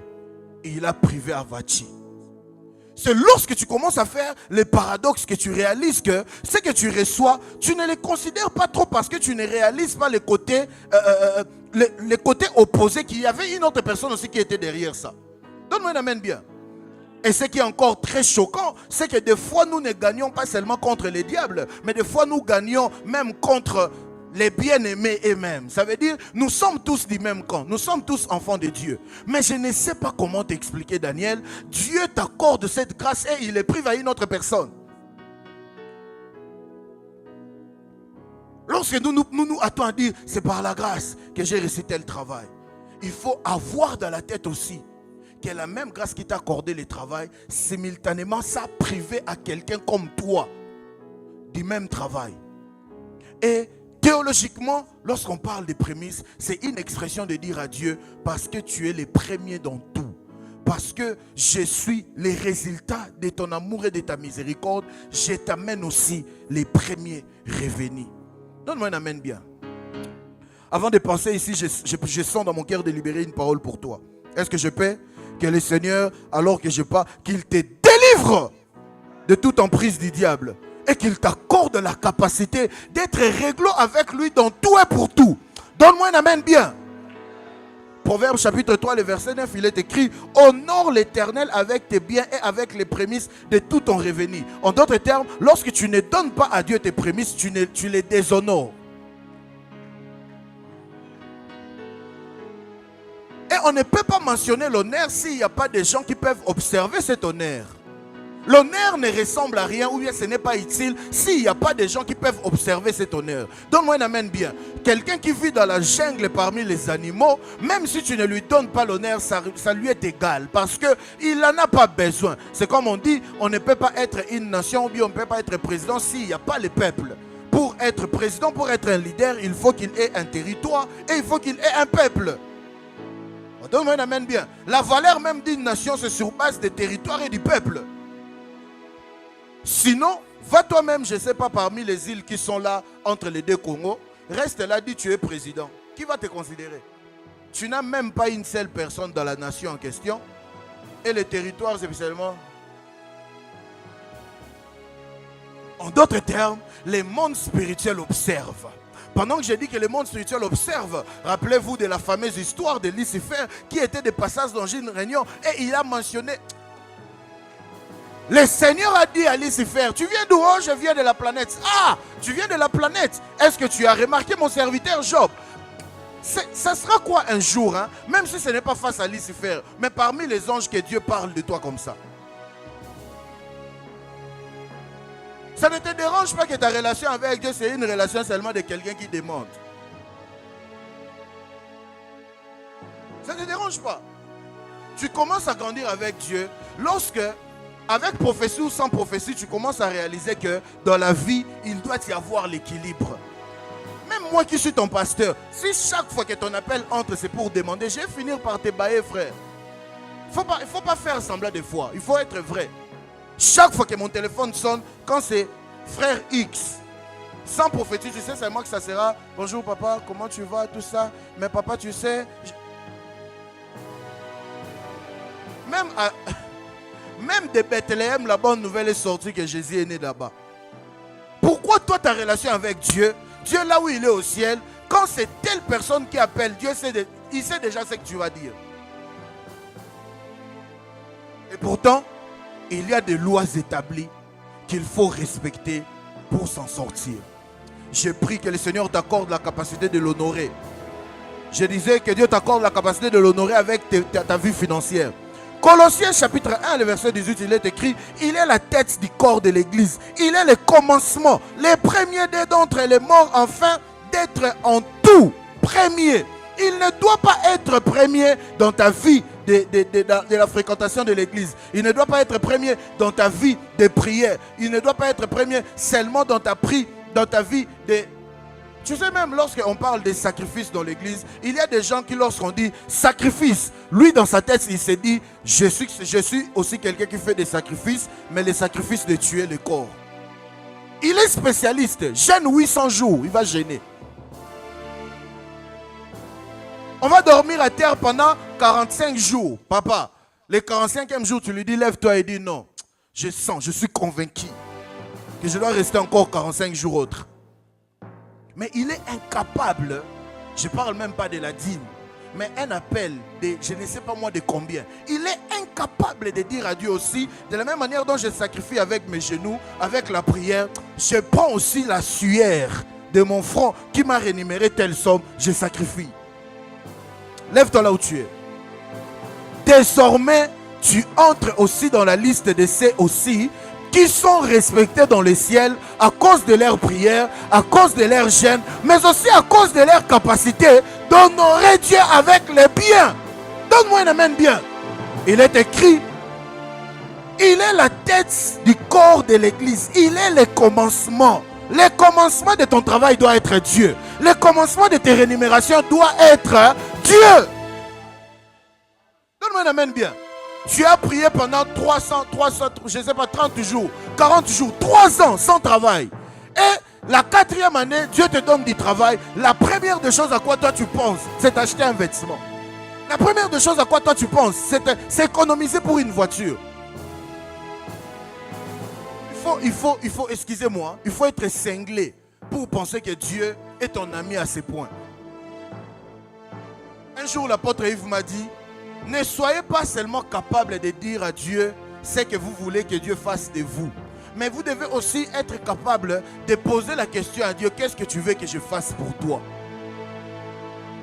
A: il a privé Avachi. C'est lorsque tu commences à faire les paradoxes que tu réalises que ce que tu reçois, tu ne les considères pas trop parce que tu ne réalises pas les côtés opposés, qu'il y avait une autre personne aussi qui était derrière ça. Donne-moi un amen bien. Et ce qui est encore très choquant, c'est que des fois nous ne gagnons pas seulement contre les diables, mais des fois nous gagnons même contre les bien-aimés eux-mêmes. Ça veut dire, nous sommes tous du même camp. Nous sommes tous enfants de Dieu. Mais je ne sais pas comment t'expliquer, Daniel. Dieu t'accorde cette grâce et il est privé à une autre personne. Lorsque nous attendons à dire, c'est par la grâce que j'ai réussi tel travail. Il faut avoir dans la tête aussi que la même grâce qui t'a accordé le travail, simultanément, ça a privé à quelqu'un comme toi du même travail. Et théologiquement, lorsqu'on parle des prémices, c'est une expression de dire à Dieu, parce que tu es le premier dans tout, parce que je suis les résultats de ton amour et de ta miséricorde, je t'amène aussi les premiers revenus. Donne-moi un amen bien. Avant de penser ici, je sens dans mon cœur de libérer une parole pour toi. Est-ce que je peux? Que le Seigneur, alors que je pars, qu'il te délivre de toute emprise du diable et qu'il t'accorde la capacité d'être réglo avec lui dans tout et pour tout. Donne-moi un amen bien. Proverbe chapitre 3, le verset 9, il est écrit: honore l'Éternel avec tes biens et avec les prémices de tout ton revenu. En d'autres termes, lorsque tu ne donnes pas à Dieu tes prémices, tu les déshonores. Et on ne peut pas mentionner l'honneur s'il n'y a pas des gens qui peuvent observer cet honneur. L'honneur ne ressemble à rien, ou bien ce n'est pas utile s'il n'y a pas des gens qui peuvent observer cet honneur. Donne-moi un amen bien. Quelqu'un qui vit dans la jungle parmi les animaux, même si tu ne lui donnes pas l'honneur, ça lui est égal, parce qu'il n'en a pas besoin. C'est comme on dit, on ne peut pas être une nation, ou bien on ne peut pas être président s'il n'y a pas le peuple. Pour être président, pour être un leader, il faut qu'il ait un territoire et il faut qu'il ait un peuple. Donne-moi un amen bien. La valeur même d'une nation, c'est sur base des territoires et du peuple. Sinon, va toi-même, je ne sais pas, parmi les îles qui sont là, entre les deux Congos, reste là, dis tu es président. Qui va te considérer? Tu n'as même pas une seule personne dans la nation en question. Et les territoires, spécialement. En d'autres termes, les mondes spirituels observent. Pendant que j'ai dit que le monde spirituel observe, rappelez-vous de la fameuse histoire de Lucifer qui était de passage dans une réunion et il a mentionné. Le Seigneur a dit à Lucifer: tu viens d'où? Oh, je viens de la planète. Ah, tu viens de la planète. Est-ce que tu as remarqué mon serviteur Job? Ça sera quoi un jour, hein? Même si ce n'est pas face à Lucifer, mais parmi les anges que Dieu parle de toi comme ça. Ça ne te dérange pas que ta relation avec Dieu, c'est une relation seulement de quelqu'un qui demande. Ça ne te dérange pas. Tu commences à grandir avec Dieu lorsque, avec prophétie ou sans prophétie, tu commences à réaliser que dans la vie, il doit y avoir l'équilibre. Même moi qui suis ton pasteur, si chaque fois que ton appel entre, c'est pour demander, je vais finir par te bailler, frère. Il ne faut pas faire semblant de foi. Il faut être vrai. Chaque fois que mon téléphone sonne, quand c'est frère X, sans prophétie, tu sais seulement que ça sera: bonjour papa, comment tu vas, tout ça. Mais papa, tu sais, même de Bethléem, la bonne nouvelle est sortie que Jésus est né là-bas. Pourquoi toi, ta relation avec Dieu, Dieu là où il est au ciel, quand c'est telle personne qui appelle, Dieu il sait déjà ce que tu vas dire. Et pourtant, il y a des lois établies qu'il faut respecter pour s'en sortir. Je prie que le Seigneur t'accorde la capacité de l'honorer. Je disais que Dieu t'accorde la capacité de l'honorer avec ta vie financière. Colossiens chapitre 1, le verset 18, il est écrit: il est la tête du corps de l'église. Il est le commencement, les premiers d'entre les morts, afin d'être en tout premier. Il ne doit pas être premier dans ta vie de la fréquentation de l'église. Il ne doit pas être premier dans ta vie de prière. Il ne doit pas être premier seulement dans ta vie de... Tu sais, même lorsqu'on parle des sacrifices dans l'église, il y a des gens qui, lorsqu'on dit sacrifice, lui dans sa tête, il se dit: je suis aussi quelqu'un qui fait des sacrifices, mais les sacrifices de tuer le corps. Il est spécialiste. Jeûne 800 jours, il va jeûner. On va dormir à terre pendant 45 jours. Papa, le 45e jour, tu lui dis: lève-toi, et dis: non, je suis convaincu que je dois rester encore 45 jours autres. Mais il est incapable, je ne parle même pas de la dîme, mais un appel de je ne sais pas moi de combien. Il est incapable de dire à Dieu aussi: de la même manière dont je sacrifie avec mes genoux, avec la prière, je prends aussi la sueur de mon front qui m'a rémunéré telle somme, je sacrifie. Lève-toi là où tu es. Désormais, tu entres aussi dans la liste de ceux aussi qui sont respectés dans le ciel à cause de leur prière, à cause de leur jeûne, mais aussi à cause de leur capacité d'honorer Dieu avec les biens. Donne-moi un amen bien. Il est écrit: il est la tête du corps de l'église. Il est le commencement. Le commencement de ton travail doit être Dieu. Le commencement de tes rémunérations doit être Dieu. Donne-moi un amen bien. Tu as prié pendant 300, je ne sais pas, 30 jours, 40 jours, 3 ans sans travail. Et La 4e année, Dieu te donne du travail. La première des choses à quoi toi tu penses, c'est acheter un vêtement. La première des choses à quoi toi tu penses, c'est économiser pour une voiture. Excusez-moi, il faut être cinglé pour penser que Dieu est ton ami à ce point. Un jour, l'apôtre Yves m'a dit, ne soyez pas seulement capable de dire à Dieu ce que vous voulez que Dieu fasse de vous, mais vous devez aussi être capable de poser la question à Dieu, qu'est-ce que tu veux que je fasse pour toi?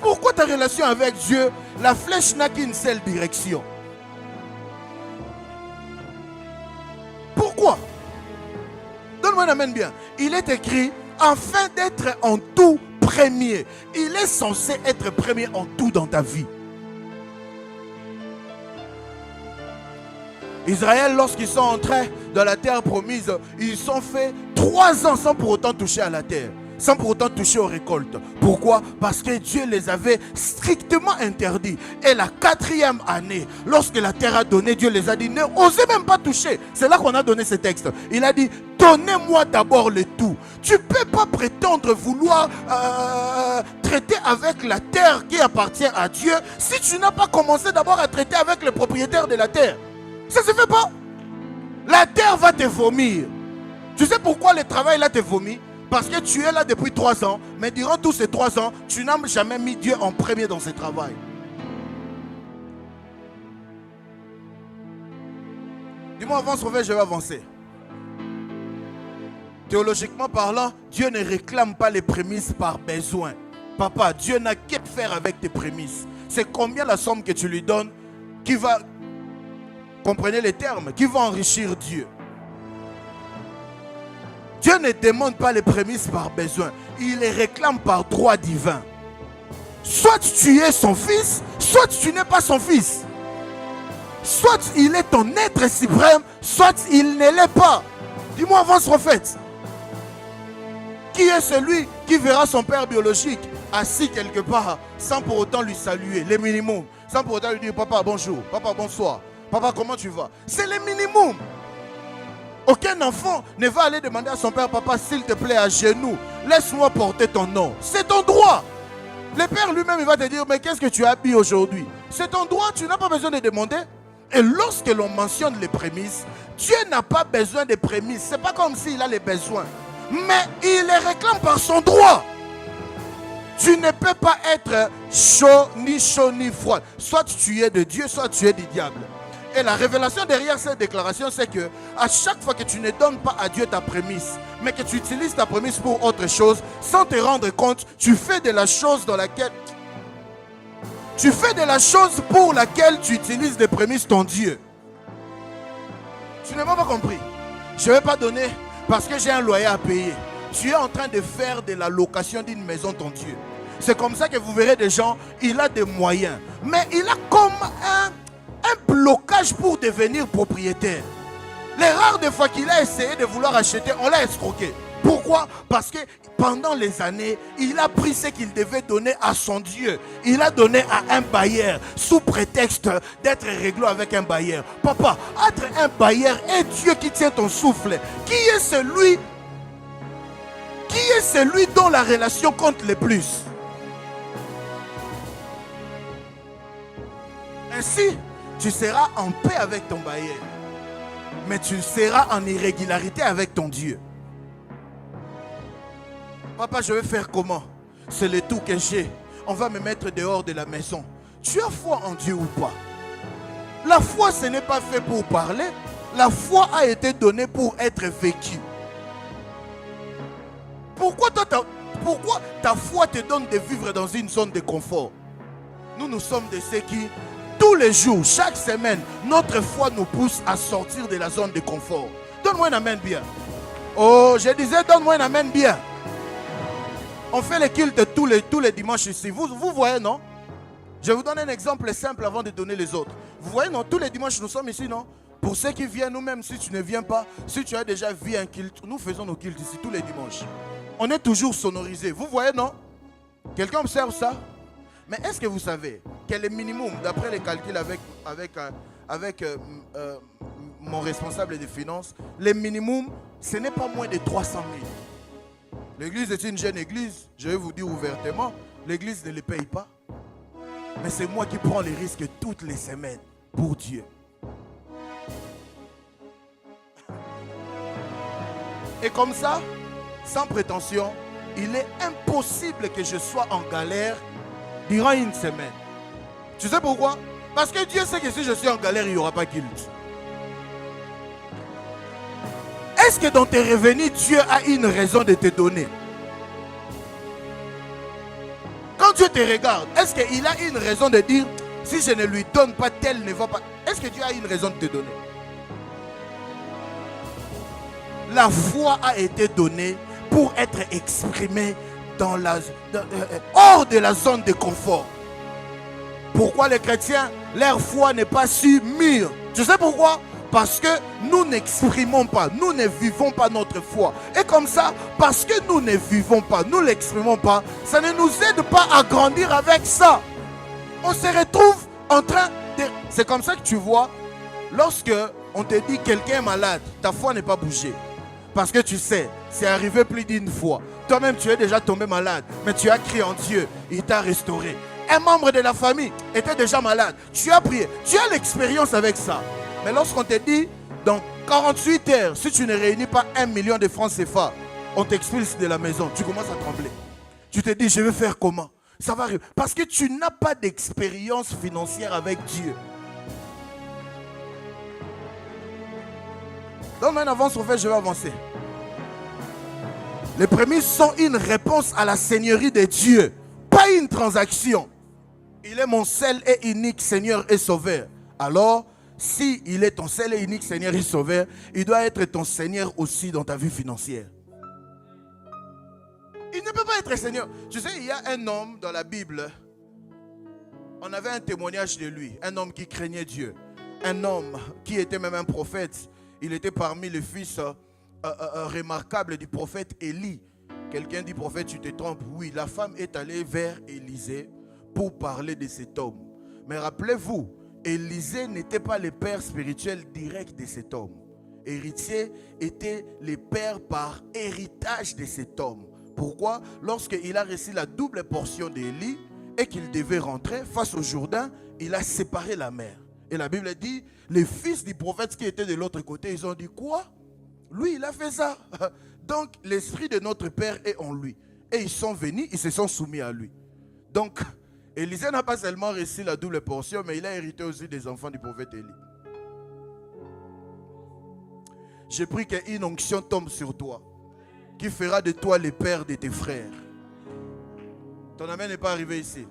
A: Pourquoi ta relation avec Dieu, la flèche n'a qu'une seule direction? Pourquoi? Donne-moi un amen bien. Il est écrit, afin d'être en tout premier. Il est censé être premier en tout dans ta vie. Israël, lorsqu'ils sont entrés dans la terre promise, ils sont fait 3 ans sans pour autant toucher à la terre, sans pour autant toucher aux récoltes. Pourquoi? Parce que Dieu les avait strictement interdits. Et la 4e année, lorsque la terre a donné, Dieu les a dit, ne osez même pas toucher. C'est là qu'on a donné ce texte. Il a dit, donnez-moi d'abord le tout. Tu ne peux pas prétendre vouloir traiter avec la terre qui appartient à Dieu si tu n'as pas commencé d'abord à traiter avec le propriétaire de la terre. Ça ne se fait pas. La terre va te vomir. Tu sais pourquoi le travail là te vomit? Parce que tu es là depuis 3 ans, mais durant tous ces 3 ans, tu n'as jamais mis Dieu en premier dans ce travail. Dis-moi, avance, je vais avancer. Théologiquement parlant, Dieu ne réclame pas les prémices par besoin. Papa, Dieu n'a qu'à faire avec tes prémices. C'est combien la somme que tu lui donnes qui va, comprenez les termes, qui va enrichir Dieu. Dieu ne demande pas les prémices par besoin. Il les réclame par droit divin. Soit tu es son fils, soit tu n'es pas son fils. Soit il est ton être suprême, soit il ne l'est pas. Dis-moi, avance, prophète. Qui est celui qui verra son père biologique assis quelque part sans pour autant lui saluer, le minimum, sans pour autant lui dire papa bonjour, papa bonsoir, papa comment tu vas? C'est le minimum. Aucun enfant ne va aller demander à son père, papa s'il te plaît à genoux, laisse-moi porter ton nom. C'est ton droit. Le père lui-même il va te dire, mais qu'est-ce que tu as habillé aujourd'hui? C'est ton droit, tu n'as pas besoin de demander. Et lorsque l'on mentionne les prémices, Dieu n'a pas besoin de prémices. Ce n'est pas comme s'il a les besoins. Mais il les réclame par son droit. Tu ne peux pas être chaud ni froid. Soit tu es de Dieu, soit tu es du diable. Et la révélation derrière cette déclaration, c'est que à chaque fois que tu ne donnes pas à Dieu ta prémisse, mais que tu utilises ta prémisse pour autre chose, sans te rendre compte, tu fais de la chose dans laquelle... Tu fais de la chose pour laquelle tu utilises des prémices ton Dieu. Tu n'as pas compris. Je ne vais pas donner parce que j'ai un loyer à payer. Tu es en train de faire de la location d'une maison ton Dieu. C'est comme ça que vous verrez des gens, il a des moyens. Mais il a comme un blocage pour devenir propriétaire. Les rares des fois qu'il a essayé de vouloir acheter, on l'a escroqué. Pourquoi? Parce que pendant les années, il a pris ce qu'il devait donner à son Dieu. Il a donné à un bailleur sous prétexte d'être réglo avec un bailleur. Papa, être un bailleur est Dieu qui tient ton souffle. Qui est celui dont la relation compte le plus? Ainsi, tu seras en paix avec ton bailleur. Mais tu seras en irrégularité avec ton Dieu. Papa, je vais faire comment? C'est le tout que j'ai. On va me mettre dehors de la maison. Tu as foi en Dieu ou pas? La foi, ce n'est pas fait pour parler. La foi a été donnée pour être vécue. Pourquoi ta foi te donne de vivre dans une zone de confort? Nous sommes de ceux qui, tous les jours, chaque semaine, notre foi nous pousse à sortir de la zone de confort. Donne-moi un amen bien. Oh, je disais, donne-moi un amen bien. On fait les cultes tous les dimanches ici. Vous voyez, non? Je vous donne un exemple simple avant de donner les autres. Vous voyez, non? Tous les dimanches, nous sommes ici, non? Pour ceux qui viennent, nous-mêmes, si tu ne viens pas, si tu as déjà vu un culte, nous faisons nos cultes ici tous les dimanches. On est toujours sonorisé. Vous voyez, non? Quelqu'un observe ça? Mais est-ce que vous savez que le minimum, d'après les calculs avec mon responsable des finances, le minimum, ce n'est pas moins de 300 000. L'église est une jeune église. Je vais vous dire ouvertement, l'église ne les paye pas. Mais c'est moi qui prends les risques toutes les semaines pour Dieu. Et comme ça, sans prétention, il est impossible que je sois en galère durant une semaine. Tu sais pourquoi? Parce que Dieu sait que si je suis en galère, il n'y aura pas culte. Est-ce que dans tes revenus, Dieu a une raison de te donner? Quand Dieu te regarde, est-ce qu'il a une raison de dire, si je ne lui donne pas, tel ne va pas? Est-ce que Dieu a une raison de te donner? La foi a été donnée pour être exprimée hors de la zone de confort. Pourquoi les chrétiens, leur foi n'est pas si mûre? Tu sais pourquoi? Parce que nous n'exprimons pas, nous ne vivons pas notre foi. Et comme ça, parce que nous ne vivons pas, nous ne l'exprimons pas, ça ne nous aide pas à grandir avec ça. On se retrouve en train de... C'est comme ça que tu vois, lorsque on te dit quelqu'un est malade, ta foi n'est pas bougée. Parce que tu sais, c'est arrivé plus d'une fois. Toi-même, tu es déjà tombé malade, mais tu as crié en Dieu, il t'a restauré. Un membre de la famille était déjà malade, tu as prié, tu as l'expérience avec ça. Mais lorsqu'on te dit, dans 48 heures, si tu ne réunis pas 1 million de francs CFA, on t'expulse de la maison, tu commences à trembler. Tu te dis, je vais faire comment? Ça va arriver. Parce que tu n'as pas d'expérience financière avec Dieu. Donne-moi une avance, je vais avancer. Les prémices sont une réponse à la seigneurie de Dieu, pas une transaction. Il est mon seul et unique Seigneur et Sauveur. Alors, si il est ton seul et unique Seigneur et Sauveur, il doit être ton Seigneur aussi dans ta vie financière. Il ne peut pas être Seigneur. Tu sais, il y a un homme dans la Bible, on avait un témoignage de lui, un homme qui craignait Dieu, un homme qui était même un prophète. Il était parmi les fils remarquables du prophète Élie. Quelqu'un dit, prophète, tu te trompes. Oui, la femme est allée vers Élisée pour parler de cet homme. Mais rappelez-vous, Élisée n'était pas le père spirituel direct de cet homme. Héritier était le père par héritage de cet homme. Pourquoi? Lorsqu'il a reçu la double portion d'Élie et qu'il devait rentrer face au Jourdain, il a séparé la mer. Et la Bible dit, les fils du prophète qui étaient de l'autre côté, ils ont dit quoi? Lui, il a fait ça. Donc, l'esprit de notre Père est en lui. Et ils sont venus, ils se sont soumis à lui. Donc, Élisée n'a pas seulement reçu la double portion, mais il a hérité aussi des enfants du prophète Élie. Je prie qu'une onction tombe sur toi, qui fera de toi le père de tes frères. Ton amen n'est pas arrivé ici.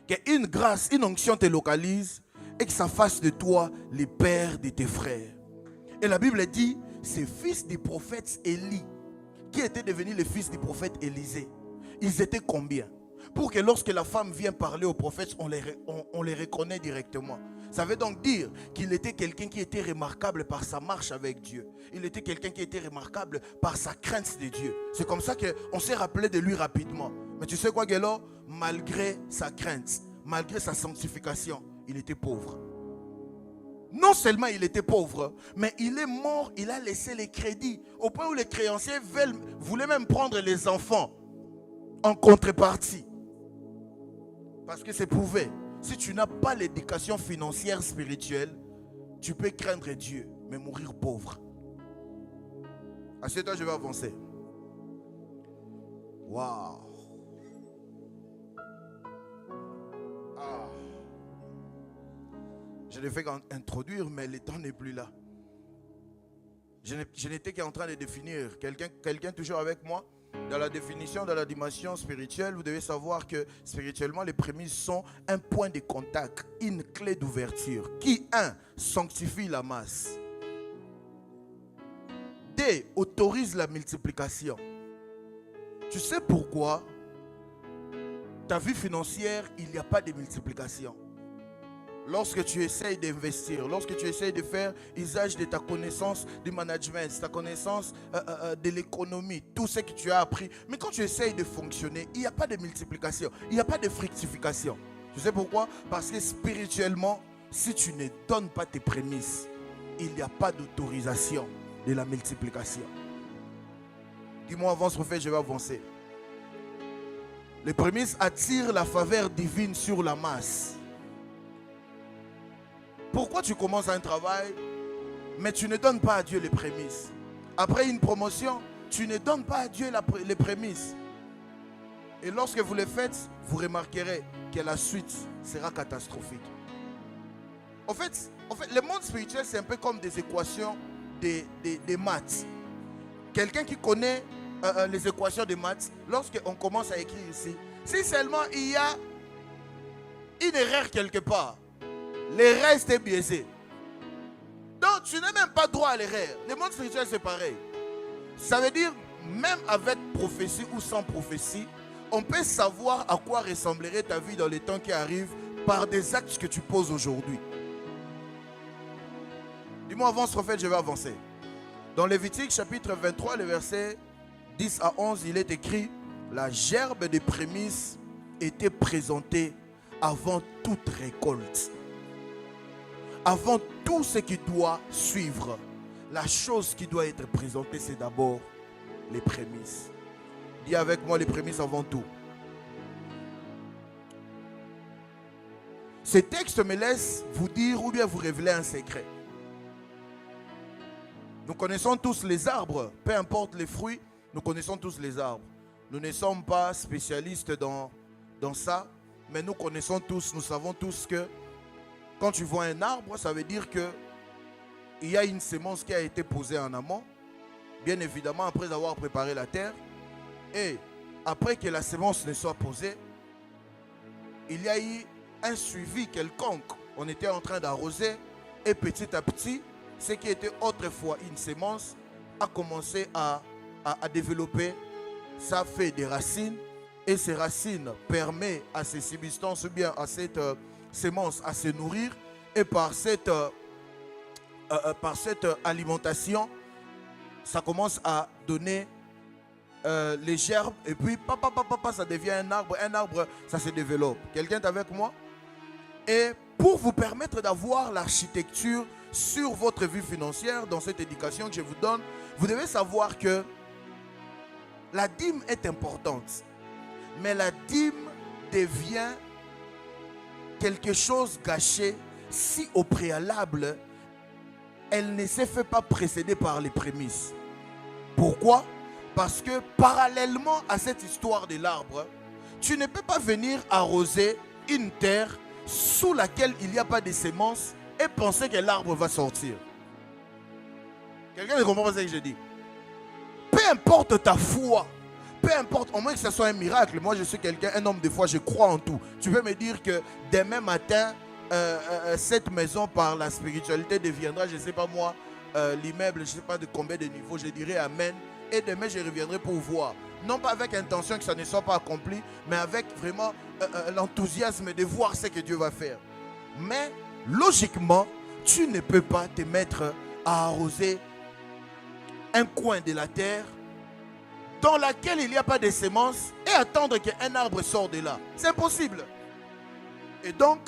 A: Qu'une grâce, une onction te localise et que ça fasse de toi le père de tes frères. Et la Bible dit, ces fils du prophète Élie, qui étaient devenus les fils du prophète Élisée, ils étaient combien? Pour que lorsque la femme vient parler au prophète, on les reconnaît directement. Ça veut donc dire qu'il était quelqu'un qui était remarquable par sa marche avec Dieu. Il était quelqu'un qui était remarquable par sa crainte de Dieu. C'est comme ça qu'on s'est rappelé de lui rapidement. Mais tu sais quoi, Guélo? Malgré sa crainte, malgré sa sanctification, il était pauvre. Non seulement il était pauvre, mais il est mort, il a laissé les crédits. Au point où les créanciers voulaient même prendre les enfants en contrepartie. Parce que c'est prouvé. Si tu n'as pas l'éducation financière spirituelle, tu peux craindre Dieu, mais mourir pauvre. Assieds-toi, je vais avancer. Waouh. Ah. Je ne fais qu'introduire, mais le temps n'est plus là. Je n'étais qu'en train de définir. Quelqu'un toujours avec moi? Dans la définition de la dimension spirituelle, vous devez savoir que spirituellement, les prémices sont un point de contact, une clé d'ouverture qui, 1, sanctifie la masse. 2, autorise la multiplication. Tu sais pourquoi ta vie financière, il n'y a pas de multiplication? Lorsque tu essayes d'investir, lorsque tu essayes de faire usage de ta connaissance du management, ta connaissance de l'économie, tout ce que tu as appris, mais quand tu essayes de fonctionner, il n'y a pas de multiplication, il n'y a pas de fructification. Tu sais pourquoi? Parce que spirituellement, si tu ne donnes pas tes prémices, il n'y a pas d'autorisation de la multiplication. Dis-moi, avance prophète, je vais avancer. Les prémices attirent la faveur divine sur la masse. Pourquoi tu commences un travail, mais tu ne donnes pas à Dieu les prémices? Après une promotion, tu ne donnes pas à Dieu les prémices. Et lorsque vous les faites, vous remarquerez que la suite sera catastrophique. En fait, le monde spirituel, c'est un peu comme des équations des maths. Quelqu'un qui connaît les équations des maths, lorsqu'on commence à écrire ici, si seulement il y a une erreur quelque part, le reste est biaisé. Donc tu n'as même pas droit à l'erreur. Le monde spirituel, c'est pareil. Ça veut dire, même avec prophétie ou sans prophétie, on peut savoir à quoi ressemblerait ta vie dans les temps qui arrivent par des actes que tu poses aujourd'hui. Dis-moi, avance prophète, je vais avancer. Dans Lévitique chapitre 23, le verset 10 à 11, il est écrit: la gerbe des prémices était présentée avant toute récolte. Avant tout ce qui doit suivre, la chose qui doit être présentée, c'est d'abord les prémices. Dis avec moi, les prémices avant tout. Ce texte me laisse vous dire ou bien vous révéler un secret. Nous connaissons tous les arbres, peu importe les fruits, nous connaissons tous les arbres. Nous ne sommes pas spécialistes dans ça, mais nous connaissons tous, nous savons tous que quand tu vois un arbre, ça veut dire que il y a une semence qui a été posée en amont, bien évidemment après avoir préparé la terre. Et après que la semence ne soit posée, il y a eu un suivi quelconque. On était en train d'arroser et petit à petit, ce qui était autrefois une semence a commencé à développer. Ça fait des racines et ces racines permettent à ces substances ou bien à cette semence à se nourrir, et par cette alimentation, ça commence à donner les gerbes, et puis ça devient un arbre, ça se développe. Quelqu'un est avec moi? Et pour vous permettre d'avoir l'architecture sur votre vie financière, dans cette éducation que je vous donne, vous devez savoir que la dîme est importante, mais la dîme devient quelque chose gâché si au préalable elle ne s'est fait pas précéder par les prémices. Pourquoi? Parce que parallèlement à cette histoire de l'arbre, tu ne peux pas venir arroser une terre sous laquelle il n'y a pas de semences et penser que l'arbre va sortir. Quelqu'un ne comprend pas ce que je dis? Peu importe ta foi, peu importe, au moins que ce soit un miracle. Moi, je suis quelqu'un, un homme de foi, je crois en tout. Tu peux me dire que demain matin, cette maison par la spiritualité deviendra, je ne sais pas moi, l'immeuble, je ne sais pas de combien de niveaux, je dirais amen. Et demain, je reviendrai pour voir. Non pas avec intention que ça ne soit pas accompli, mais avec vraiment l'enthousiasme de voir ce que Dieu va faire. Mais logiquement, tu ne peux pas te mettre à arroser un coin de la terre dans laquelle il n'y a pas de semences et attendre qu'un arbre sorte de là. C'est impossible. Et donc,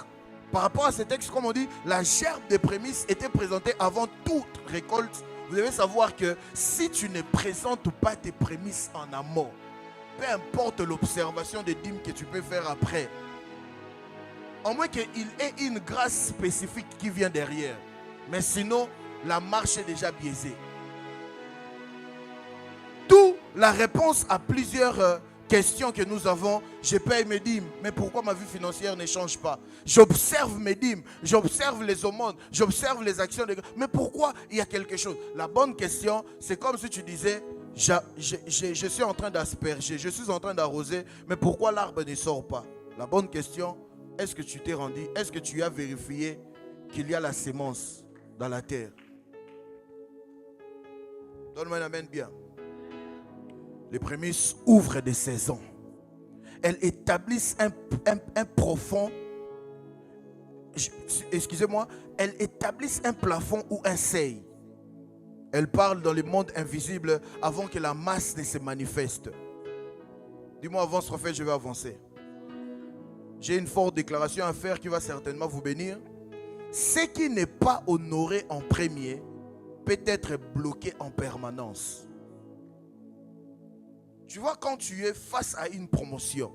A: par rapport à ce texte, comme on dit, la gerbe des prémices était présentée avant toute récolte. Vous devez savoir que si tu ne présentes pas tes prémices en amont, peu importe l'observation des dîmes que tu peux faire après, au moins qu'il ait une grâce spécifique qui vient derrière. Mais sinon, la marche est déjà biaisée. D'où la réponse à plusieurs questions que nous avons. Je paye mes dîmes, mais pourquoi ma vie financière ne change pas? J'observe mes dîmes, j'observe les aumônes, j'observe les actions, mais pourquoi il y a quelque chose? La bonne question, c'est comme si tu disais, je suis en train d'asperger, je suis en train d'arroser, mais pourquoi l'arbre ne sort pas? La bonne question, est-ce que tu t'es rendu, est-ce que tu as vérifié qu'il y a la semence dans la terre? Donne-moi un amen bien. Les prémices ouvrent des saisons. Elles établissent un profond, excusez-moi, elles établissent un plafond ou un seuil. Elles parlent dans le monde invisible avant que la masse ne se manifeste. Dis-moi, avance prophète, je vais avancer. J'ai une forte déclaration à faire qui va certainement vous bénir. Ce qui n'est pas honoré en premier peut être bloqué en permanence. Tu vois, quand tu es face à une promotion,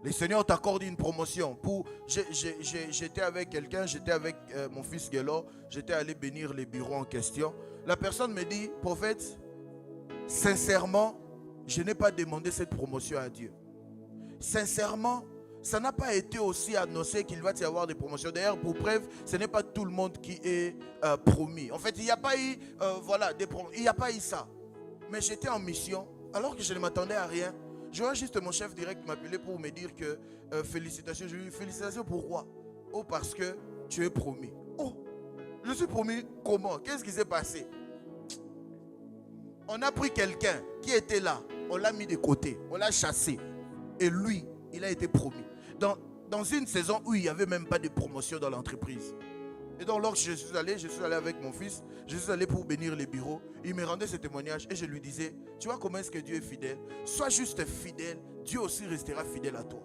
A: le Seigneur t'accorde une promotion. J'étais avec quelqu'un, j'étais avec mon fils Guélo, j'étais allé bénir les bureaux en question. La personne me dit, prophète, sincèrement, je n'ai pas demandé cette promotion à Dieu. Sincèrement, ça n'a pas été aussi annoncé qu'il va y avoir des promotions. D'ailleurs, pour preuve, ce n'est pas tout le monde qui est promis. En fait, il n'y a pas eu, il n'y a pas eu ça. Mais j'étais en mission, alors que je ne m'attendais à rien. Je vois juste mon chef direct m'appeler pour me dire que félicitations. Je lui dis, félicitations pourquoi? Oh, parce que tu es promis. Oh, je suis promis comment? Qu'est-ce qui s'est passé? On a pris quelqu'un qui était là, on l'a mis de côté, on l'a chassé. Et lui, il a été promis. Dans une saison où il n'y avait même pas de promotion dans l'entreprise. Et donc, lorsque je suis allé avec mon fils, je suis allé pour bénir les bureaux. Il me rendait ce témoignage et je lui disais, tu vois comment est-ce que Dieu est fidèle? Sois juste fidèle, Dieu aussi restera fidèle à toi.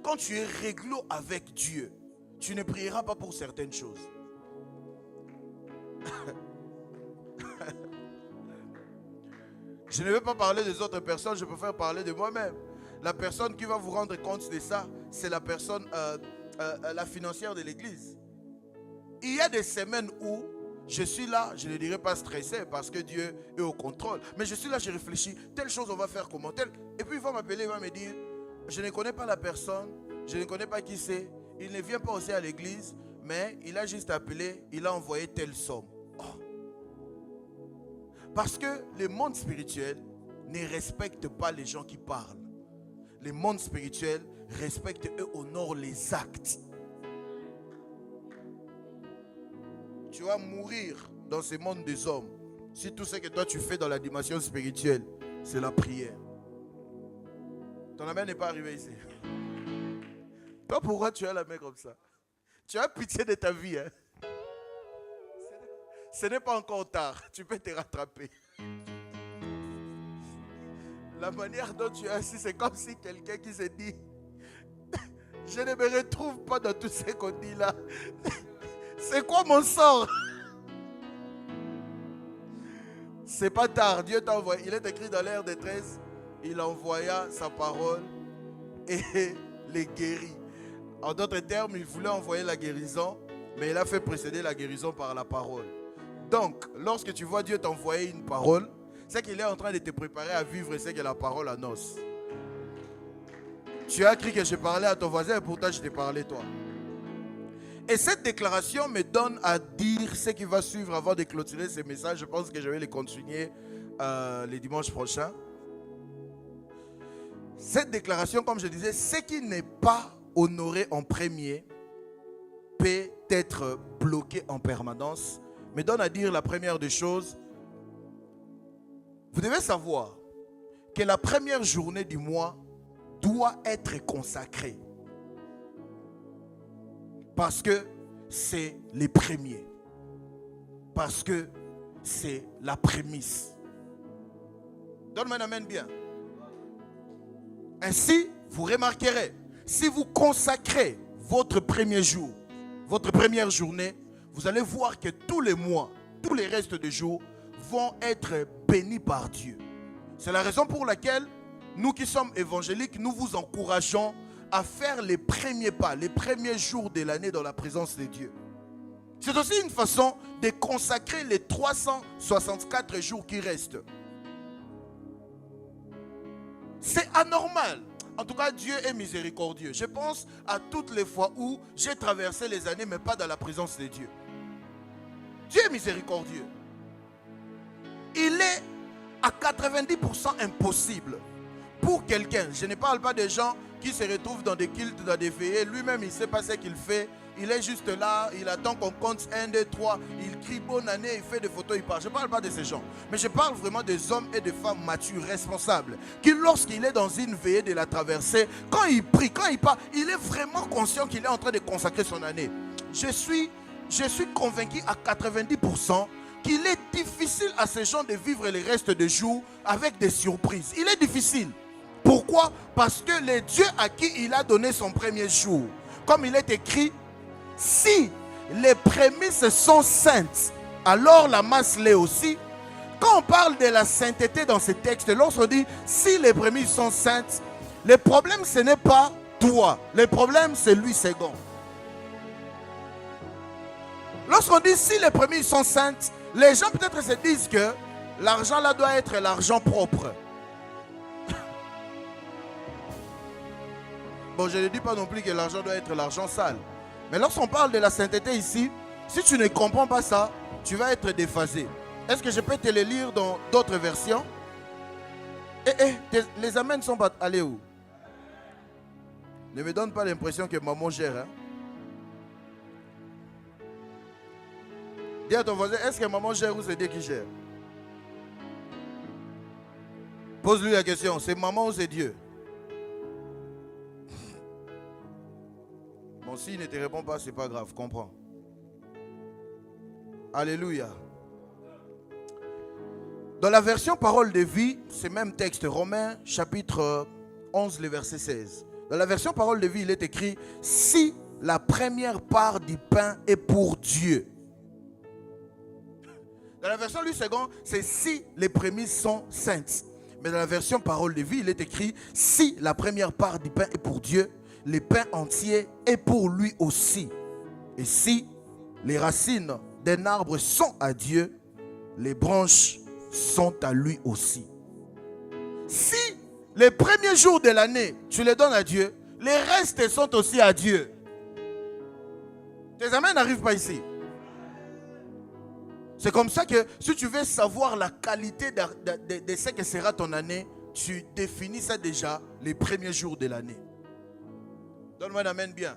A: Quand tu es réglo avec Dieu, tu ne prieras pas pour certaines choses. Je ne vais pas parler des autres personnes, je préfère parler de moi-même. La personne qui va vous rendre compte de ça, c'est la personne, la financière de l'église. Il y a des semaines où je suis là, je ne dirais pas stressé parce que Dieu est au contrôle. Mais je suis là, je réfléchis, telle chose on va faire comment, telle. Et puis il va m'appeler, il va me dire, je ne connais pas la personne, je ne connais pas qui c'est, il ne vient pas aussi à l'église, mais il a juste appelé, il a envoyé telle somme. Oh. Parce que le monde spirituel ne respecte pas les gens qui parlent. Le monde spirituel respecte et honore les actes. Tu vas mourir dans ce monde des hommes si tout ce que toi tu fais dans la dimension spirituelle, c'est la prière. Ton amen n'est pas arrivé ici. Toi, pourquoi tu as la main comme ça? Tu as pitié de ta vie. Hein? Ce n'est pas encore tard. Tu peux te rattraper. La manière dont tu es assis, c'est comme si quelqu'un qui se dit je ne me retrouve pas dans tout ce qu'on dit là. C'est quoi mon sort? C'est pas tard. Dieu t'a envoyé. Il est écrit dans l'ère détresse. Il envoya sa parole et les guérit. En d'autres termes, il voulait envoyer la guérison, mais il a fait précéder la guérison par la parole. Donc, lorsque tu vois Dieu t'envoyer une parole, c'est qu'il est en train de te préparer à vivre ce que la parole annonce. Tu as cru que je parlais à ton voisin et pourtant je t'ai parlé toi. Et cette déclaration me donne à dire ce qui va suivre avant de clôturer ce message. Je pense que je vais les continuer les dimanches prochains. Cette déclaration, comme je disais, ce qui n'est pas honoré en premier peut être bloqué en permanence. Me donne à dire la première des choses. Vous devez savoir que la première journée du mois doit être consacrée. Parce que c'est les premiers. Parce que c'est la prémisse. Donne-moi un amen bien. Ainsi, vous remarquerez, si vous consacrez votre premier jour, votre première journée, vous allez voir que tous les mois, tous les restes de jours vont être bénis par Dieu. C'est la raison pour laquelle nous qui sommes évangéliques, nous vous encourageons à faire les premiers pas, les premiers jours de l'année dans la présence de Dieu. C'est aussi une façon de consacrer les 364 jours qui restent. C'est anormal. En tout cas, Dieu est miséricordieux. Je pense à toutes les fois où j'ai traversé les années, mais pas dans la présence de Dieu. Dieu est miséricordieux. Il est à 90% impossible pour quelqu'un. Je ne parle pas des gens qui se retrouvent dans des cultes, dans des veillées. Lui-même, il ne sait pas ce qu'il fait. Il est juste là, il attend qu'on compte 1, 2, 3. Il crie bonne année, il fait des photos, il part. Je ne parle pas de ces gens. Mais je parle vraiment des hommes et des femmes matures, responsables. Qui, lorsqu'il est dans une veillée de la traversée, quand il prie, quand il part, il est vraiment conscient qu'il est en train de consacrer son année. Je suis convaincu à 90% qu'il est difficile à ces gens de vivre les restes des jours avec des surprises. Il est difficile. Pourquoi? Parce que le Dieu à qui il a donné son premier jour, comme il est écrit, si les prémices sont saintes, alors la masse l'est aussi, Quand on parle de la sainteté dans ces textes, lorsqu'on dit si les prémices sont saintes, le problème ce n'est pas toi, le problème c'est lui second. Lorsqu'on dit si les prémices sont saintes, les gens peut-être se disent que l'argent là doit être l'argent propre. Bon, je ne dis pas non plus que l'argent doit être l'argent sale. Mais lorsqu'on parle de la sainteté ici, si tu ne comprends pas ça, tu vas être déphasé. Est-ce que je peux te le lire dans d'autres versions? Les amens ne sont pas allés où? Ne me donne pas l'impression que maman gère. Hein? Dis à ton voisin, est-ce que maman gère ou c'est Dieu qui gère? Pose-lui la question, c'est maman ou c'est Dieu? Bon, s'il ne te répond pas, c'est pas grave, comprends. Alléluia. Dans la version parole de vie, c'est même texte, Romains chapitre 11, le verset 16. Dans la version parole de vie, il est écrit, si la première part du pain est pour Dieu. Dans la version lui second, c'est si les prémices sont saintes. Mais dans la version parole de vie, il est écrit, si la première part du pain est pour Dieu, le pain entier est pour lui aussi. Et si les racines d'un arbre sont à Dieu, les branches sont à lui aussi. Si les premiers jours de l'année, tu les donnes à Dieu, les restes sont aussi à Dieu. Tes amens n'arrivent pas ici. C'est comme ça que si tu veux savoir la qualité de ce que sera ton année, tu définis ça déjà les premiers jours de l'année. Donne-moi un amen bien.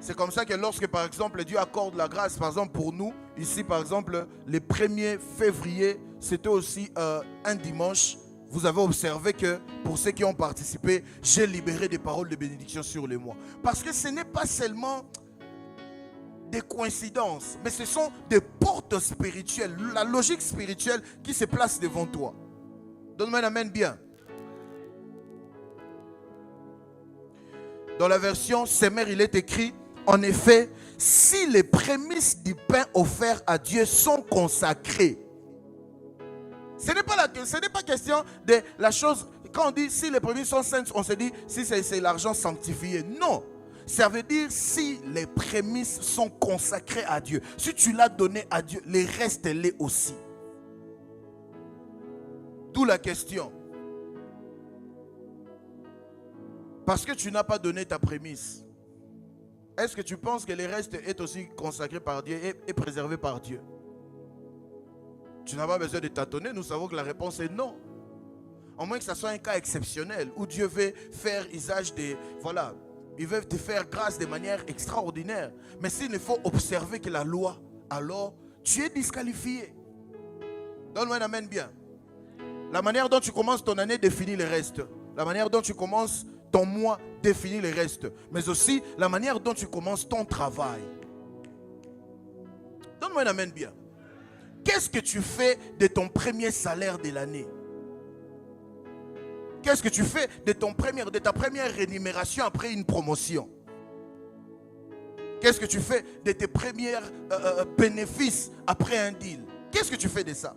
A: C'est comme ça que lorsque par exemple Dieu accorde la grâce, par exemple pour nous, ici par exemple le 1er février, c'était aussi un dimanche. Vous avez observé que pour ceux qui ont participé, j'ai libéré des paroles de bénédiction sur les mois. Parce que ce n'est pas seulement des coïncidences, mais ce sont des portes spirituelles, la logique spirituelle qui se place devant toi. Donne-moi un amen bien. Dans la version Semeur, il est écrit, en effet, si les prémices du pain offert à Dieu sont consacrées. Ce n'est pas question de la chose, quand on dit si les prémices sont saintes, on se dit si c'est l'argent sanctifié. Non. Ça veut dire si les prémices sont consacrées à Dieu. Si tu l'as donné à Dieu, les restes l'est aussi. D'où la question. Parce que tu n'as pas donné ta prémisse. Est-ce que tu penses que les restes est aussi consacré par Dieu et préservé par Dieu? Tu n'as pas besoin de tâtonner. Nous savons que la réponse est non. À moins que ce soit un cas exceptionnel où Dieu veut faire usage de... Voilà. Il veut te faire grâce de manière extraordinaire. Mais s'il ne faut observer que la loi, alors tu es disqualifié. Donne-moi un amen bien. La manière dont tu commences ton année définit le reste. La manière dont tu commences ton mois définit le reste. Mais aussi la manière dont tu commences ton travail. Donne-moi un amen bien. Qu'est-ce que tu fais de ton premier salaire de l'année? Qu'est-ce que tu fais de ta première rémunération après une promotion? Qu'est-ce que tu fais de tes premiers bénéfices après un deal? Qu'est-ce que tu fais de ça?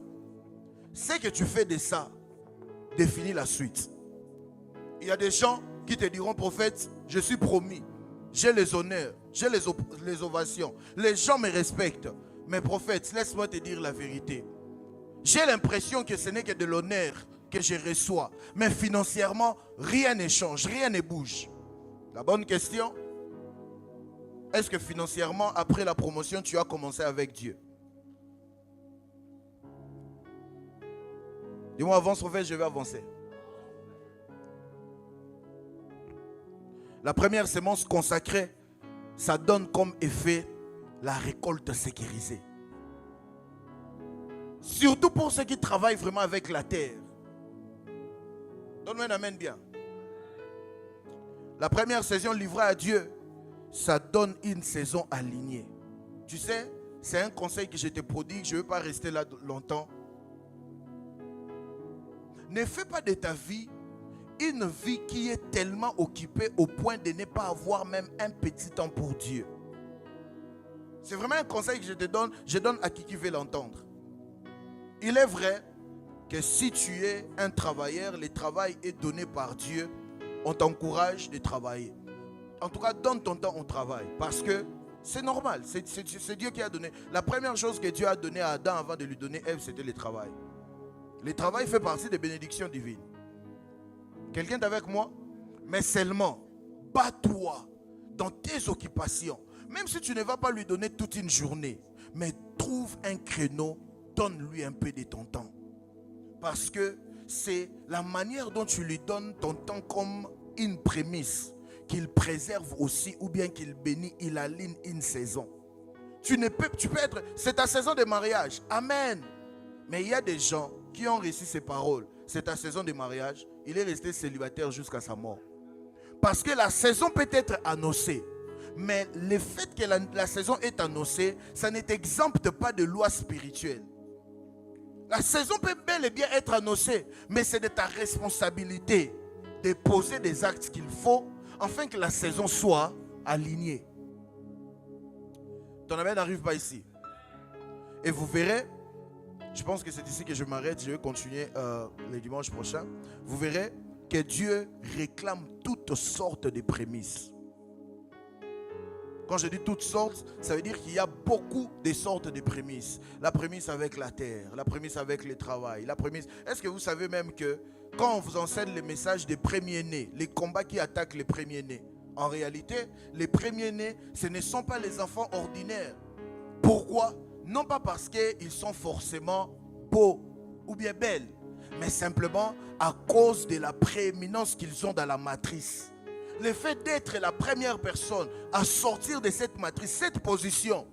A: Ce que tu fais de ça définit la suite. Il y a des gens qui te diront, prophète, je suis promis. J'ai les honneurs, j'ai les ovations. Les gens me respectent. Mais prophète, laisse-moi te dire la vérité. J'ai l'impression que ce n'est que de l'honneur que je reçois. Mais financièrement, rien ne change, rien ne bouge. La bonne question, est-ce que financièrement, après la promotion, tu as commencé avec Dieu? Dis-moi, avance, prophète, je vais avancer. La première semence consacrée, ça donne comme effet la récolte sécurisée. Surtout pour ceux qui travaillent vraiment avec la terre. Donne-moi un amen bien. La première saison livrée à Dieu, ça donne une saison alignée. Tu sais, c'est un conseil que je te prodigue, je ne veux pas rester là longtemps. Ne fais pas de ta vie une vie qui est tellement occupée au point de ne pas avoir même un petit temps pour Dieu. C'est vraiment un conseil que je te donne, je donne à qui veut l'entendre. Il est vrai, que si tu es un travailleur, le travail est donné par Dieu. On t'encourage de travailler. En tout cas, donne ton temps au travail. Parce que c'est normal. C'est Dieu qui a donné. La première chose que Dieu a donnée à Adam avant de lui donner Ève, c'était le travail. Le travail fait partie des bénédictions divines. Quelqu'un est avec moi? Mais seulement, bats-toi dans tes occupations. Même si tu ne vas pas lui donner toute une journée, mais trouve un créneau, donne-lui un peu de ton temps. Parce que c'est la manière dont tu lui donnes ton temps comme une prémisse qu'il préserve aussi, ou bien qu'il bénit, il aligne une saison. Tu peux être, c'est ta saison de mariage. Amen. Mais il y a des gens qui ont reçu ces paroles. C'est ta saison de mariage. Il est resté célibataire jusqu'à sa mort. Parce que la saison peut être annoncée. Mais le fait que la saison est annoncée, ça ne t'exempte pas de loi spirituelle. La saison peut bel et bien être annoncée, mais c'est de ta responsabilité de poser des actes qu'il faut afin que la saison soit alignée. Ton amen n'arrive pas ici. Et vous verrez, je pense que c'est ici que je m'arrête, je vais continuer le dimanche prochain. Vous verrez que Dieu réclame toutes sortes de prémices. Quand je dis toutes sortes, ça veut dire qu'il y a beaucoup de sortes de prémices. La prémisse avec la terre, la prémisse avec le travail, la prémisse... Est-ce que vous savez même que quand on vous enseigne le message des premiers-nés, les combats qui attaquent les premiers-nés, en réalité, les premiers-nés, ce ne sont pas les enfants ordinaires. Pourquoi? Non pas parce qu'ils sont forcément beaux ou bien belles, mais simplement à cause de la prééminence qu'ils ont dans la matrice. Le fait d'être la première personne à sortir de cette matrice, cette position,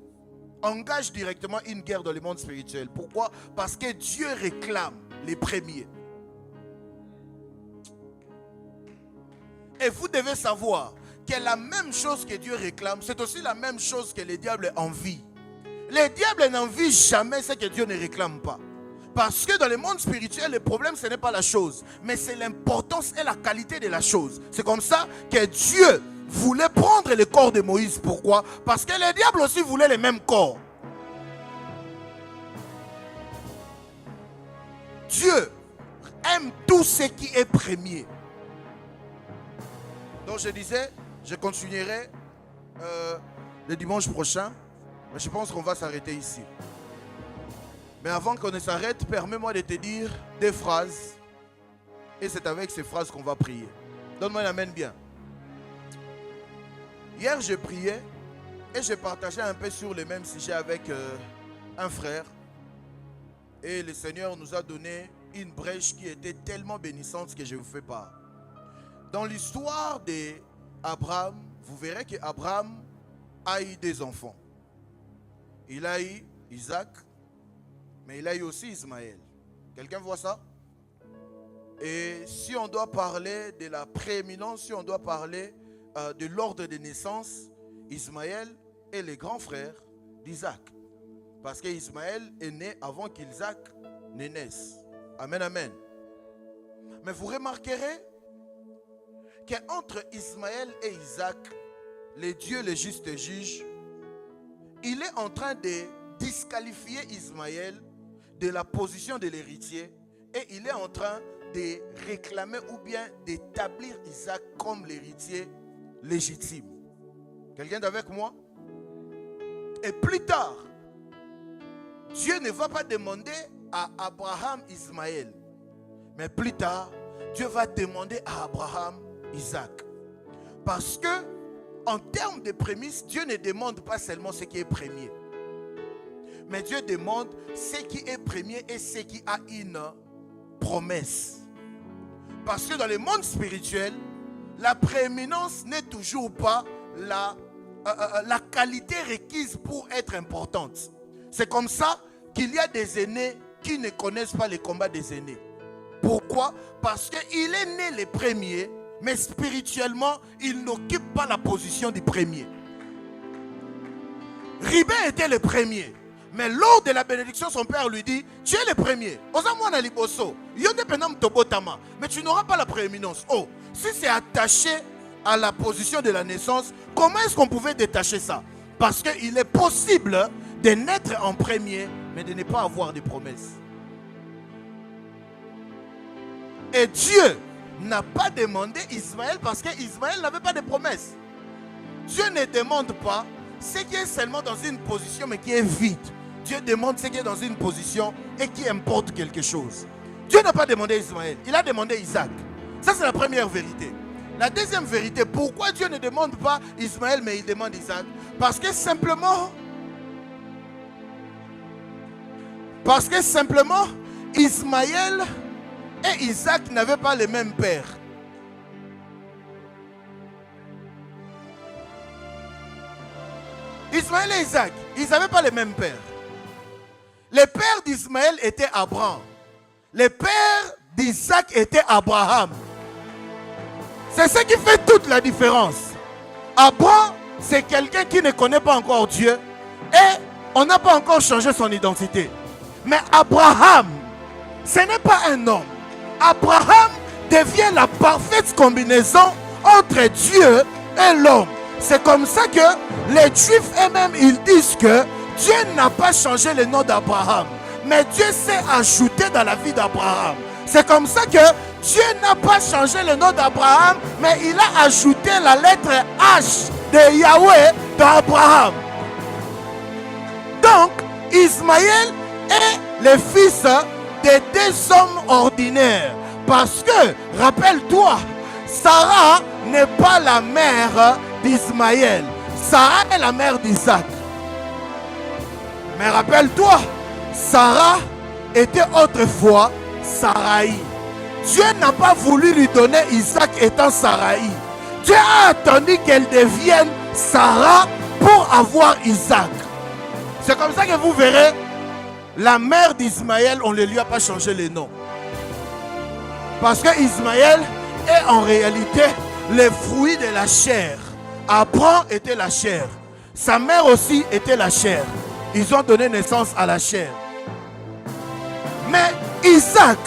A: engage directement une guerre dans le monde spirituel. Pourquoi? Parce que Dieu réclame les premiers. Et vous devez savoir que la même chose que Dieu réclame, c'est aussi la même chose que le diable envie. Le diable n'envie jamais ce que Dieu ne réclame pas. Parce que dans le monde spirituel, le problème, ce n'est pas la chose, mais c'est l'importance et la qualité de la chose. C'est comme ça que Dieu voulait prendre le corps de Moïse. Pourquoi? Parce que le diable aussi voulait le même corps. Dieu aime tout ce qui est premier. Donc je disais, je continuerai le dimanche prochain, mais je pense qu'on va s'arrêter ici. Mais avant qu'on ne s'arrête, permets-moi de te dire des phrases. Et c'est avec ces phrases qu'on va prier. Donne-moi un amen bien. Hier, je priais et je partageais un peu sur le même sujet avec un frère. Et le Seigneur nous a donné une brèche qui était tellement bénissante que je vous fais part. Dans l'histoire d'Abraham, vous verrez qu'Abraham a eu des enfants. Il a eu Isaac, mais il a eu aussi Ismaël. Quelqu'un voit ça? Et si on doit parler de la prééminence, si on doit parler de l'ordre de naissance, Ismaël est le grand frère d'Isaac. Parce qu'Ismaël est né avant qu'Isaac ne naisse. Amen, amen. Mais vous remarquerez qu'entre Ismaël et Isaac, le Dieu, le juste juge, il est en train de disqualifier Ismaël de la position de l'héritier et il est en train de réclamer ou bien d'établir Isaac comme l'héritier légitime. Quelqu'un est avec moi? Et plus tard, Dieu ne va pas demander à Abraham Ismaël, mais plus tard, Dieu va demander à Abraham Isaac. Parce que en termes de prémices, Dieu ne demande pas seulement ce qui est premier, mais Dieu demande ce qui est premier et ce qui a une promesse. Parce que dans le monde spirituel, la prééminence n'est toujours pas la qualité requise pour être importante. C'est comme ça qu'il y a des aînés qui ne connaissent pas les combats des aînés. Pourquoi? Parce qu'il est né le premier, mais spirituellement, il n'occupe pas la position du premier. Ribé était le premier. Mais lors de la bénédiction, son père lui dit, tu es le premier. Mais tu n'auras pas la prééminence. Oh, si c'est attaché à la position de la naissance, comment est-ce qu'on pouvait détacher ça? Parce qu'il est possible de naître en premier, mais de ne pas avoir de promesses. Et Dieu n'a pas demandé Ismaël parce qu'Ismaël n'avait pas de promesse. Dieu ne demande pas ce qui est seulement dans une position mais qui est vide. Dieu demande ce qui est dans une position et qui importe quelque chose. Dieu n'a pas demandé Ismaël, il a demandé Isaac. Ça c'est la première vérité. La deuxième vérité, pourquoi Dieu ne demande pas Ismaël mais il demande Isaac? Parce que simplement Ismaël et Isaac n'avaient pas le même père. Ismaël et Isaac, ils n'avaient pas le même père. Le père d'Ismaël était Abraham. Le père d'Isaac était Abraham. C'est ce qui fait toute la différence. Abraham, c'est quelqu'un qui ne connaît pas encore Dieu et on n'a pas encore changé son identité. Mais Abraham, ce n'est pas un homme. Abraham devient la parfaite combinaison entre Dieu et l'homme. C'est comme ça que les Juifs eux-mêmes, ils disent que Dieu n'a pas changé le nom d'Abraham, mais Dieu s'est ajouté dans la vie d'Abraham. C'est comme ça que Dieu n'a pas changé le nom d'Abraham, mais il a ajouté la lettre H de Yahweh dans Abraham. Donc, Ismaël est le fils de deux hommes ordinaires. Parce que, rappelle-toi, Sarah n'est pas la mère d'Ismaël. Sarah est la mère d'Isaac. Mais rappelle-toi, Sarah était autrefois Saraï. Dieu n'a pas voulu lui donner Isaac étant Saraï. Dieu a attendu qu'elle devienne Sarah pour avoir Isaac. C'est comme ça que vous verrez, la mère d'Ismaël, on ne lui a pas changé le nom. Parce que Ismaël est en réalité le fruit de la chair. Abraham était la chair. Sa mère aussi était la chair. Ils ont donné naissance à la chair. Mais Isaac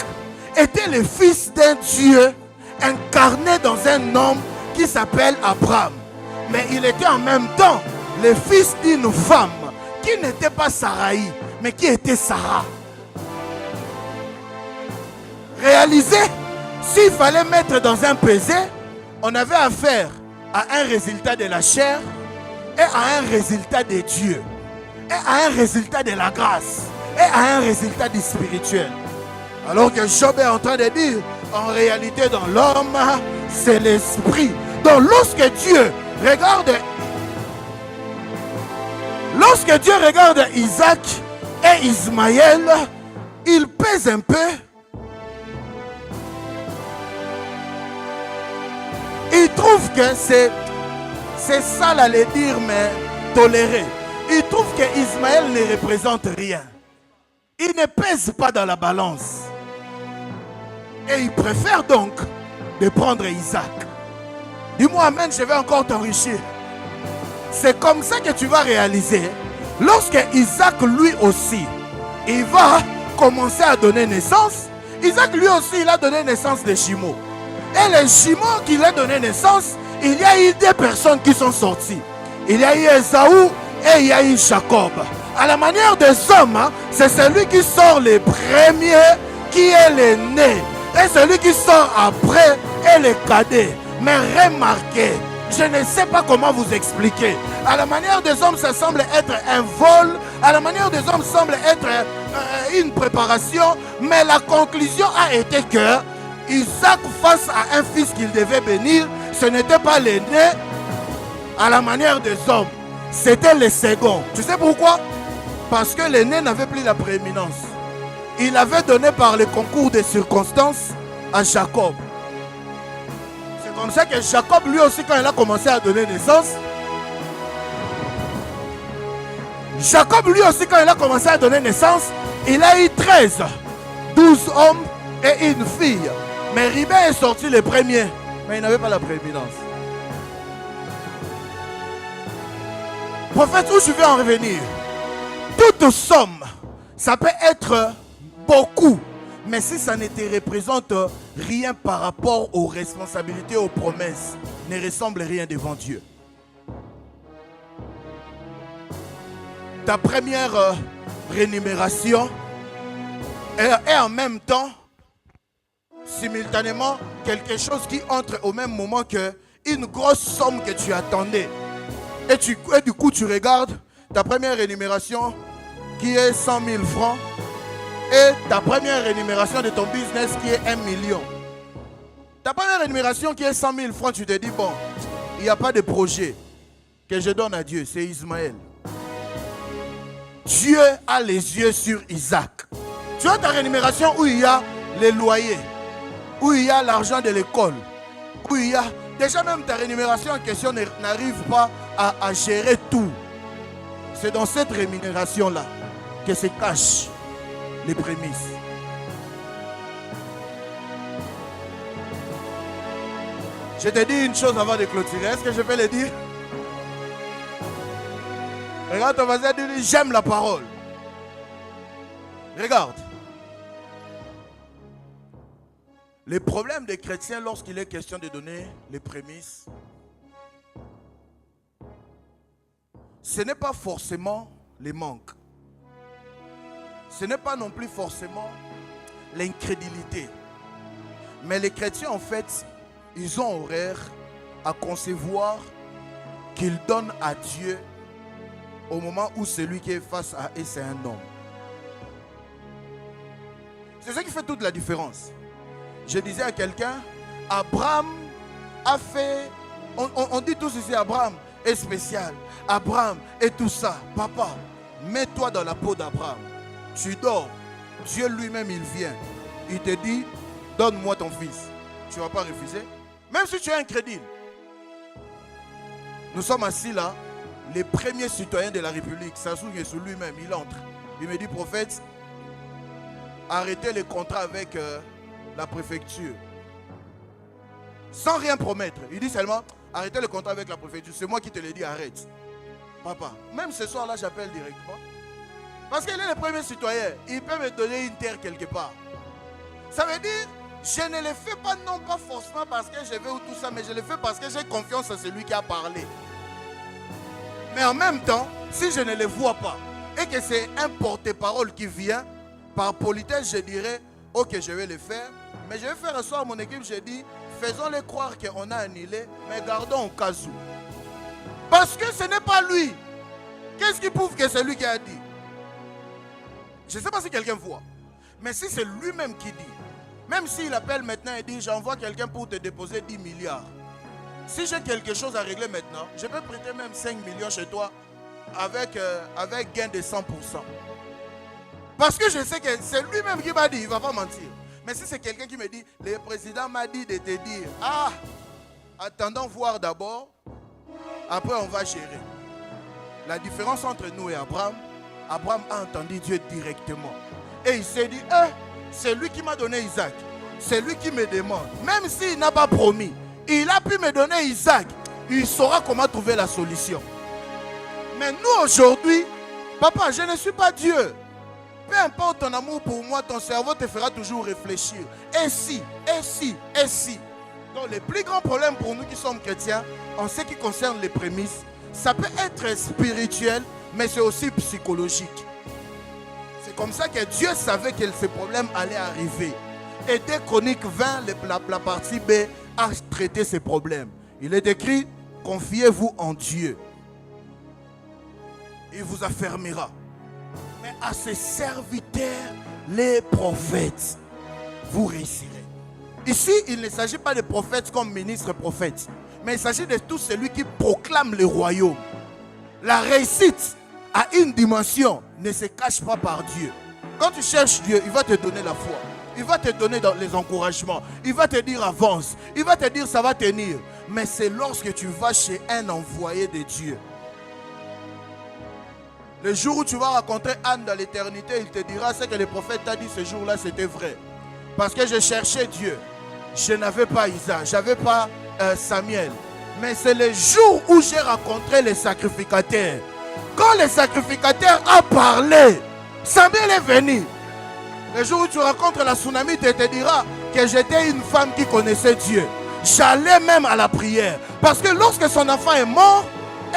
A: était le fils d'un Dieu incarné dans un homme qui s'appelle Abraham. Mais il était en même temps le fils d'une femme qui n'était pas Saraï, mais qui était Sarah. Réalisez, s'il fallait mettre dans un pesé, on avait affaire à un résultat de la chair et à un résultat de Dieu et à un résultat de la grâce et à un résultat du spirituel. Alors que Job est en train de dire, en réalité dans l'homme, c'est l'esprit. Donc lorsque Dieu regarde Isaac et Ismaël, il pèse un peu. Il trouve que c'est sale à le dire, mais toléré. Il trouve que Ismaël ne représente rien. Il ne pèse pas dans la balance. Et il préfère donc de prendre Isaac. Dis-moi amen, je vais encore t'enrichir. C'est comme ça que tu vas réaliser. Lorsque Isaac lui aussi, il va commencer à donner naissance. Isaac lui aussi, il a donné naissance des jumeaux. Et les jumeaux qu'il a donné naissance, il y a eu des personnes qui sont sorties. Il y a eu Esaü et il y a eu Jacob. À la manière des hommes, c'est celui qui sort le premier qui est l'aîné. Et celui qui sort après est le cadet. Mais remarquez, je ne sais pas comment vous expliquer. À la manière des hommes, ça semble être un vol. À la manière des hommes, ça semble être une préparation. Mais la conclusion a été que Isaac, face à un fils qu'il devait bénir, ce n'était pas l'aîné à la manière des hommes. C'était le second. Tu sais pourquoi? Parce que l'aîné n'avait plus la prééminence. Il avait donné par le concours des circonstances à Jacob. C'est comme ça que Jacob, lui aussi, quand il a commencé à donner naissance, il a eu 12 hommes et une fille. Mais Ribé est sorti le premier, mais il n'avait pas la prééminence. Prophète, où je vais en revenir? Toute somme, ça peut être beaucoup, mais si ça ne te représente rien par rapport aux responsabilités, aux promesses, ne ressemble rien devant Dieu. Ta première rémunération est en même temps simultanément quelque chose qui entre au même moment que une grosse somme que tu attendais. Et du coup, tu regardes ta première rémunération qui est 100 000 francs et ta première rémunération de ton business qui est 1 million. Ta première rémunération qui est 100 000 francs, tu te dis, bon, il n'y a pas de projet que je donne à Dieu, c'est Ismaël. Dieu a les yeux sur Isaac. Tu as ta rémunération où il y a les loyers, où il y a l'argent de l'école, où il y a... Déjà même ta rémunération en question n'arrive pas à gérer tout. C'est dans cette rémunération-là que se cachent les prémices. Je te dis une chose avant de clôturer. Est-ce que je peux le dire? Regarde ton voisin et dis, j'aime la parole. Regarde. Les problèmes des chrétiens lorsqu'il est question de donner les prémices, ce n'est pas forcément les manques. Ce n'est pas non plus forcément l'incrédulité. Mais les chrétiens, en fait, ils ont horreur à concevoir qu'ils donnent à Dieu au moment où celui qui est face à eux, c'est un homme. C'est ça qui fait toute la différence. Je disais à quelqu'un, Abraham a fait... On dit tous ici, Abraham est spécial. Abraham est tout ça. Papa, mets-toi dans la peau d'Abraham. Tu dors. Dieu lui-même, il vient. Il te dit, donne-moi ton fils. Tu ne vas pas refuser. Même si tu es incrédule. Nous sommes assis là. Les premiers citoyens de la République, Sassou Nguesso lui-même, il entre. Il me dit, prophète, arrêtez les contrats avec la préfecture. Sans rien promettre. Il dit seulement, arrêtez le contrat avec la préfecture. C'est moi qui te l'ai dit, arrête. Papa, même ce soir-là, j'appelle directement. Parce qu'il est le premier citoyen. Il peut me donner une terre quelque part. Ça veut dire, je ne le fais pas, non pas forcément parce que je veux ou tout ça, mais je le fais parce que j'ai confiance en celui qui a parlé. Mais en même temps, si je ne le vois pas et que c'est un porte-parole qui vient, par politesse, je dirais, ok, je vais le faire. Mais je vais faire un soir à mon équipe, je dis, faisons-les croire qu'on a annulé, mais gardons au cas où. Parce que ce n'est pas lui. Qu'est-ce qui prouve que c'est lui qui a dit? Je ne sais pas si quelqu'un voit. Mais si c'est lui-même qui dit, même s'il appelle maintenant et dit, j'envoie quelqu'un pour te déposer 10 milliards. Si j'ai quelque chose à régler maintenant, je peux prêter même 5 millions chez toi avec gain de 100%. Parce que je sais que c'est lui-même qui m'a dit, il ne va pas mentir. Mais si c'est quelqu'un qui me dit, le président m'a dit de te dire, ah, attendons voir d'abord, après on va gérer. La différence entre nous et Abraham, Abraham a entendu Dieu directement. Et il s'est dit, c'est lui qui m'a donné Isaac. C'est lui qui me demande. Même s'il n'a pas promis, il a pu me donner Isaac. Il saura comment trouver la solution. Mais nous aujourd'hui, papa, je ne suis pas Dieu. Peu importe ton amour pour moi, ton cerveau te fera toujours réfléchir. Et si, et si, et si. Donc le plus grand problème pour nous qui sommes chrétiens, en ce qui concerne les prémices, ça peut être spirituel, mais c'est aussi psychologique. C'est comme ça que Dieu savait que ce problème allait arriver. Et dès Chronique 20, la partie B a traité ces problèmes. Il est écrit, confiez-vous en Dieu. Il vous affermira. Mais à ses serviteurs, les prophètes, vous réussirez. Ici, il ne s'agit pas de prophètes comme ministres-prophètes, mais il s'agit de tout celui qui proclame le royaume. La réussite à une dimension ne se cache pas par Dieu. Quand tu cherches Dieu, il va te donner la foi. Il va te donner les encouragements. Il va te dire avance. Il va te dire ça va tenir. Mais c'est lorsque tu vas chez un envoyé de Dieu. Le jour où tu vas rencontrer Anne dans l'éternité, il te dira ce que le prophète t'a dit ce jour-là, c'était vrai. Parce que je cherchais Dieu. Je n'avais pas Isaac, je n'avais pas Samuel. Mais c'est le jour où j'ai rencontré les sacrificateurs. Quand le sacrificateur a parlé, Samuel est venu. Le jour où tu rencontres la tsunami, tu te diras que j'étais une femme qui connaissait Dieu. J'allais même à la prière. Parce que lorsque son enfant est mort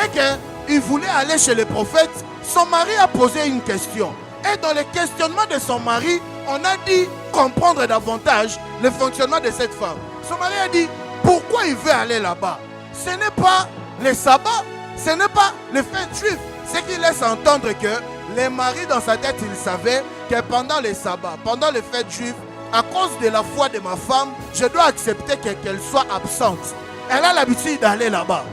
A: et qu'il voulait aller chez le prophète, son mari a posé une question. Et dans le questionnement de son mari, on a dit comprendre davantage le fonctionnement de cette femme. Son mari a dit, pourquoi il veut aller là-bas? Ce n'est pas le sabbat, ce n'est pas les fêtes juives. Ce qui laisse entendre que les maris dans sa tête, il savait que pendant les sabbats, pendant les fêtes juives, à cause de la foi de ma femme, je dois accepter qu'elle soit absente. Elle a l'habitude d'aller là-bas.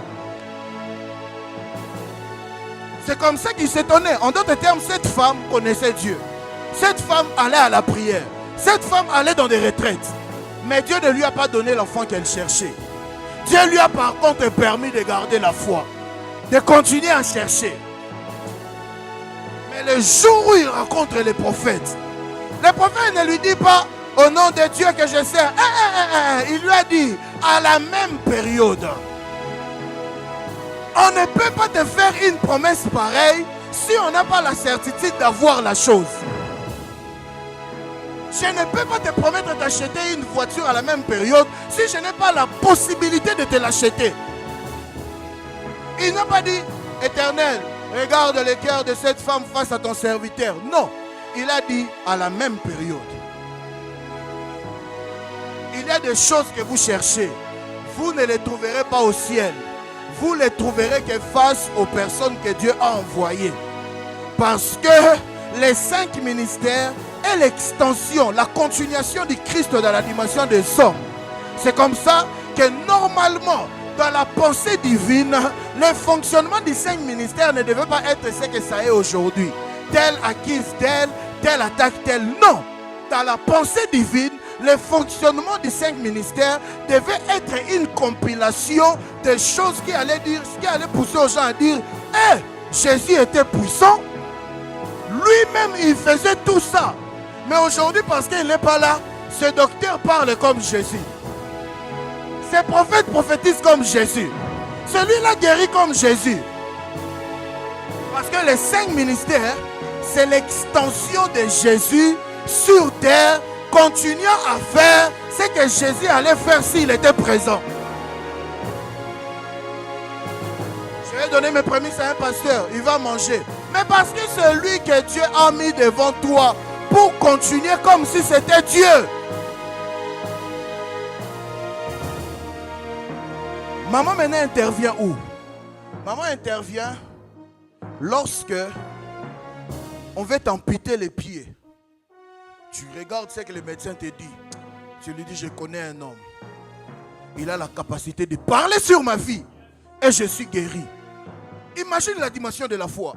A: C'est comme ça qu'il s'étonnait. En d'autres termes, cette femme connaissait Dieu. Cette femme allait à la prière. Cette femme allait dans des retraites. Mais Dieu ne lui a pas donné l'enfant qu'elle cherchait. Dieu lui a par contre permis de garder la foi, de continuer à chercher. Mais le jour où il rencontre les prophètes ne lui dit pas au nom de Dieu que je sers. Il lui a dit à la même période. On ne peut pas te faire une promesse pareille si on n'a pas la certitude d'avoir la chose. Je ne peux pas te promettre d'acheter une voiture à la même période si je n'ai pas la possibilité de te l'acheter. Il n'a pas dit, Éternel, regarde le cœur de cette femme face à ton serviteur. Non, il a dit à la même période. Il y a des choses que vous cherchez. Vous ne les trouverez pas au ciel. Vous les trouverez que face aux personnes que Dieu a envoyées. Parce que les 5 ministères est l'extension, la continuation du Christ dans la dimension des hommes. C'est comme ça que normalement, dans la pensée divine, le fonctionnement des 5 ministères ne devait pas être ce que ça est aujourd'hui. Tel acquise tel, tel attaque tel. Non. Dans la pensée divine, le fonctionnement des 5 ministères devait être une compilation des choses qui allaient dire, qui allaient pousser aux gens à dire, Jésus était puissant. Lui-même, il faisait tout ça. Mais aujourd'hui, parce qu'il n'est pas là, ce docteur parle comme Jésus. Ces prophètes prophétisent comme Jésus. Celui-là guérit comme Jésus. Parce que les 5 ministères, c'est l'extension de Jésus sur terre, continuant à faire ce que Jésus allait faire s'il était présent. Je vais donner mes prémices à un pasteur, il va manger. Mais parce que celui que Dieu a mis devant toi pour continuer comme si c'était Dieu. Maman maintenant intervient où? Maman intervient lorsque on veut t'amputer les pieds. Tu regardes ce que le médecin te dit. Tu lui dis, je connais un homme. Il a la capacité de parler sur ma vie. Et je suis guéri. Imagine la dimension de la foi.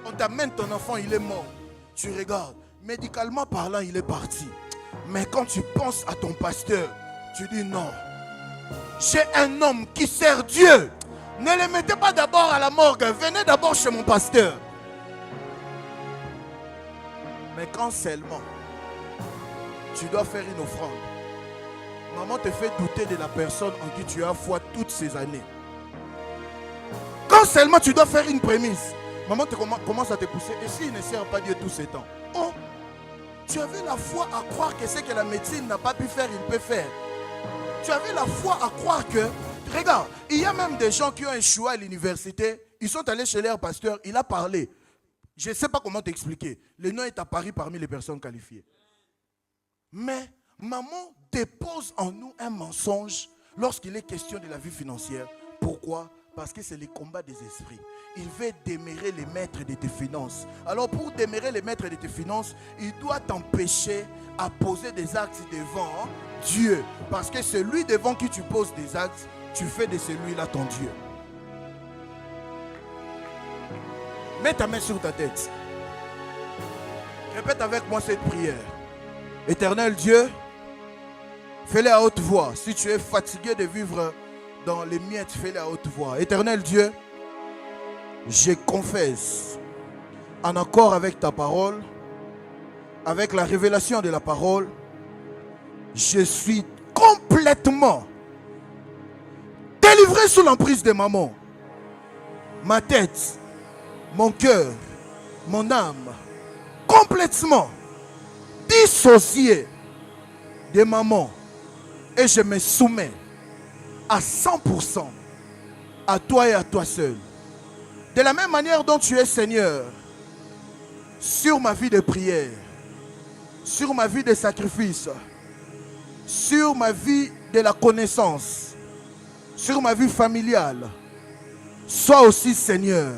A: On t'amène ton enfant, il est mort. Tu regardes. Médicalement parlant, il est parti. Mais quand tu penses à ton pasteur, tu dis non. J'ai un homme qui sert Dieu. Ne le mettez pas d'abord à la morgue. Venez d'abord chez mon pasteur. Mais quand seulement tu dois faire une offrande, maman te fait douter de la personne en qui tu as foi toutes ces années. Quand seulement tu dois faire une prémisse, maman commence à te pousser. Et s'il ne sert pas Dieu tous ces temps? Oh, tu avais la foi à croire que ce que la médecine n'a pas pu faire, il peut faire. Tu avais la foi à croire que... Regarde, il y a même des gens qui ont échoué à l'université. Ils sont allés chez leur pasteur, il a parlé. Je ne sais pas comment t'expliquer. Le nom est apparu parmi les personnes qualifiées. Mais maman dépose en nous un mensonge lorsqu'il est question de la vie financière. Pourquoi? Parce que c'est le combat des esprits. Il veut démérer les maîtres de tes finances. Alors pour démérer les maîtres de tes finances, il doit t'empêcher à poser des actes devant Dieu. Parce que celui devant qui tu poses des actes, tu fais de celui-là ton Dieu. Mets ta main sur ta tête. Répète avec moi cette prière. Éternel Dieu, fais-le à haute voix. Si tu es fatigué de vivre dans les miettes, fais-le à haute voix. Éternel Dieu, je confesse en accord avec ta parole, avec la révélation de la parole, je suis complètement délivré sous l'emprise de maman. Ma tête, mon cœur, mon âme, complètement dissocié de maman. Et je me soumets à 100% à toi et à toi seul. De la même manière dont tu es Seigneur sur ma vie de prière, sur ma vie de sacrifice, sur ma vie de la connaissance, sur ma vie familiale. Sois aussi, Seigneur,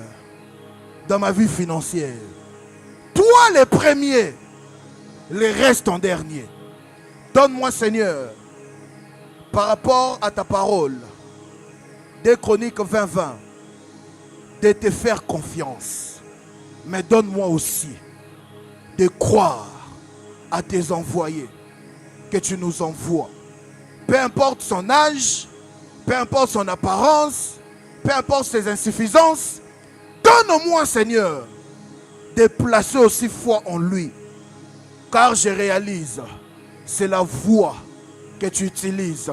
A: dans ma vie financière. Toi le premier, le reste en dernier. Donne-moi, Seigneur, par rapport à ta parole, des Chroniques 20:20, de te faire confiance. Mais donne-moi aussi de croire à tes envoyés que tu nous envoies. Peu importe son âge, peu importe son apparence, peu importe ses insuffisances, donne-moi, Seigneur, de placer aussi foi en lui. Car je réalise, c'est la voie que tu utilises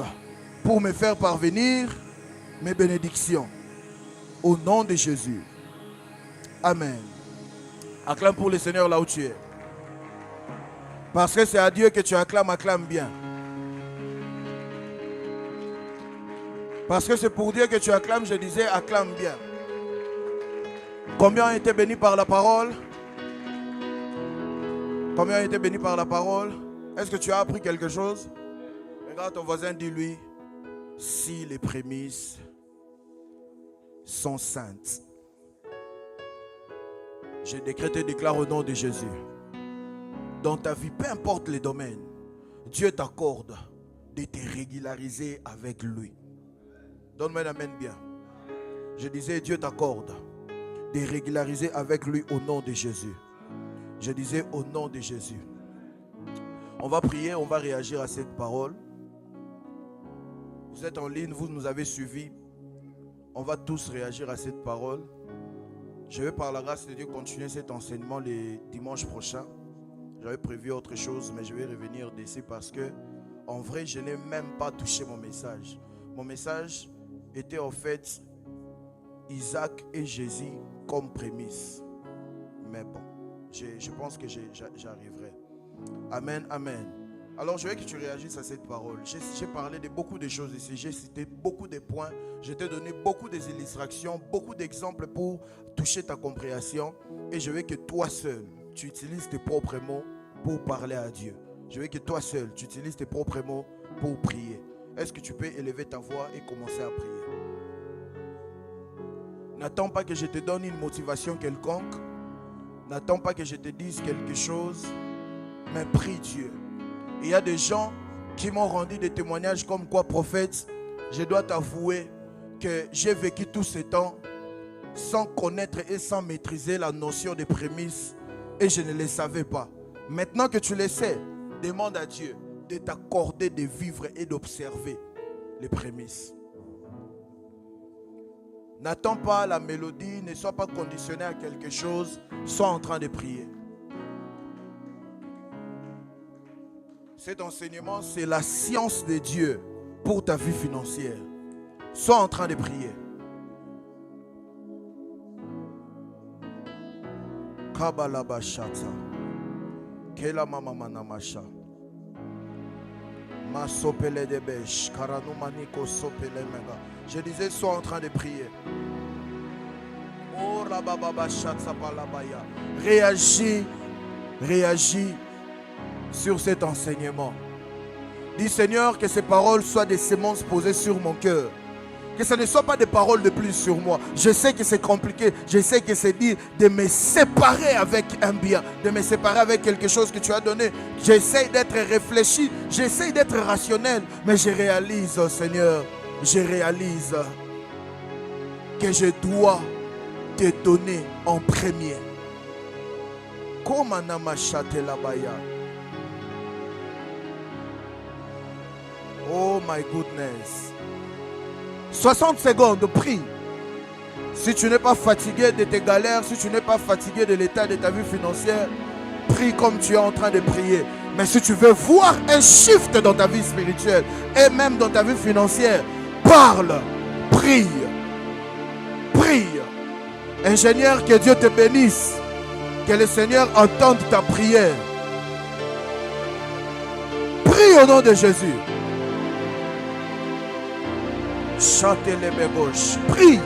A: pour me faire parvenir mes bénédictions. Au nom de Jésus. Amen. Acclame pour le Seigneur là où tu es. Parce que c'est à Dieu que tu acclames, acclame bien. Parce que c'est pour Dieu que tu acclames, je disais, acclame bien. Combien ont été bénis par la parole? Combien ont été bénis par la parole? Est-ce que tu as appris quelque chose? Regarde ton voisin, dis-lui, si les prémices sont saintes. Je décrète et déclare au nom de Jésus. Dans ta vie, peu importe les domaines, Dieu t'accorde de te régulariser avec lui. Donne-moi un amen bien. Je disais, Dieu t'accorde de régulariser avec lui au nom de Jésus. Je disais, au nom de Jésus. On va prier, on va réagir à cette parole. Vous êtes en ligne, vous nous avez suivis. On va tous réagir à cette parole. Je vais par la grâce de Dieu continuer cet enseignement les dimanches prochains. J'avais prévu autre chose, mais je vais revenir dessus parce que, en vrai, je n'ai même pas touché mon message. Mon message était en fait Isaac et Jésus comme prémisse. Mais bon, je pense que j'arriverai. Amen, amen. Alors je veux que tu réagisses à cette parole. J'ai parlé de beaucoup de choses ici. J'ai cité beaucoup de points. Je t'ai donné beaucoup d'illustrations, beaucoup d'exemples pour toucher ta compréhension. Et je veux que toi seul, tu utilises tes propres mots pour parler à Dieu. Je veux que toi seul, tu utilises tes propres mots pour prier. Est-ce que tu peux élever ta voix et commencer à prier? N'attends pas que je te donne une motivation quelconque. N'attends pas que je te dise quelque chose. Mais prie Dieu. Il y a des gens qui m'ont rendu des témoignages comme quoi, prophète, je dois t'avouer que j'ai vécu tout ce temps sans connaître et sans maîtriser la notion des prémices et je ne les savais pas. Maintenant que tu le sais, demande à Dieu de t'accorder de vivre et d'observer les prémices. N'attends pas la mélodie, ne sois pas conditionné à quelque chose, sois en train de prier. Cet enseignement, c'est la science de Dieu pour ta vie financière. Sois en train de prier. Kabalabashata. Kela mama manamasha. Masopele debesh. Karanumaniko sopele mega. Je disais, sois en train de prier. Oh rabababashatsa palabaya. Réagis, réagis sur cet enseignement. Dis Seigneur, que ces paroles soient des semences posées sur mon cœur. Que ce ne soit pas des paroles de plus sur moi. Je sais que c'est compliqué. Je sais que c'est dire de me séparer avec un bien. De me séparer avec quelque chose que tu as donné. J'essaie d'être réfléchi. J'essaie d'être rationnel. Mais je réalise, Seigneur, je réalise que je dois te donner en premier. Comme Anamachatela-baya. Oh my goodness. 60 secondes, prie. Si tu n'es pas fatigué de tes galères, si tu n'es pas fatigué de l'état de ta vie financière, prie comme tu es en train de prier. Mais si tu veux voir un shift dans ta vie spirituelle et même dans ta vie financière, parle, prie, prie. Ingénieur, que Dieu te bénisse. Que le Seigneur entende ta prière. Prie au nom de Jésus. Chantez les bébauches. Prie.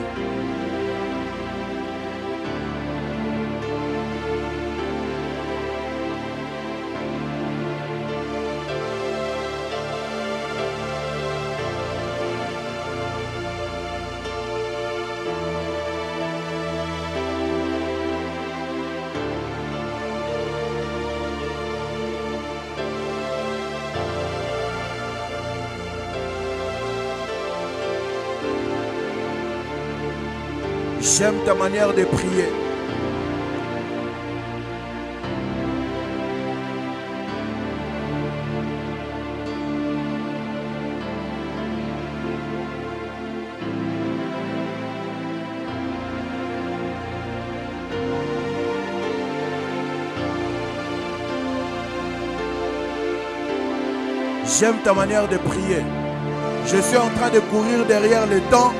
A: J'aime ta manière de prier. J'aime ta manière de prier. Je suis en train de courir derrière le temps,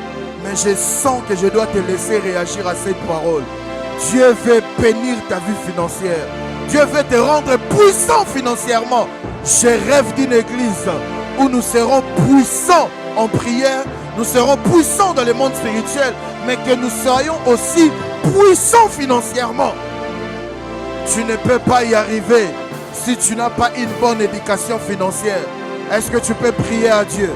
A: mais je sens que je dois te laisser réagir à cette parole. Dieu veut bénir ta vie financière. Dieu veut te rendre puissant financièrement. Je rêve d'une église où nous serons puissants en prière, nous serons puissants dans le monde spirituel, mais que nous soyons aussi puissants financièrement. Tu ne peux pas y arriver si tu n'as pas une bonne éducation financière. Est-ce que tu peux prier à Dieu?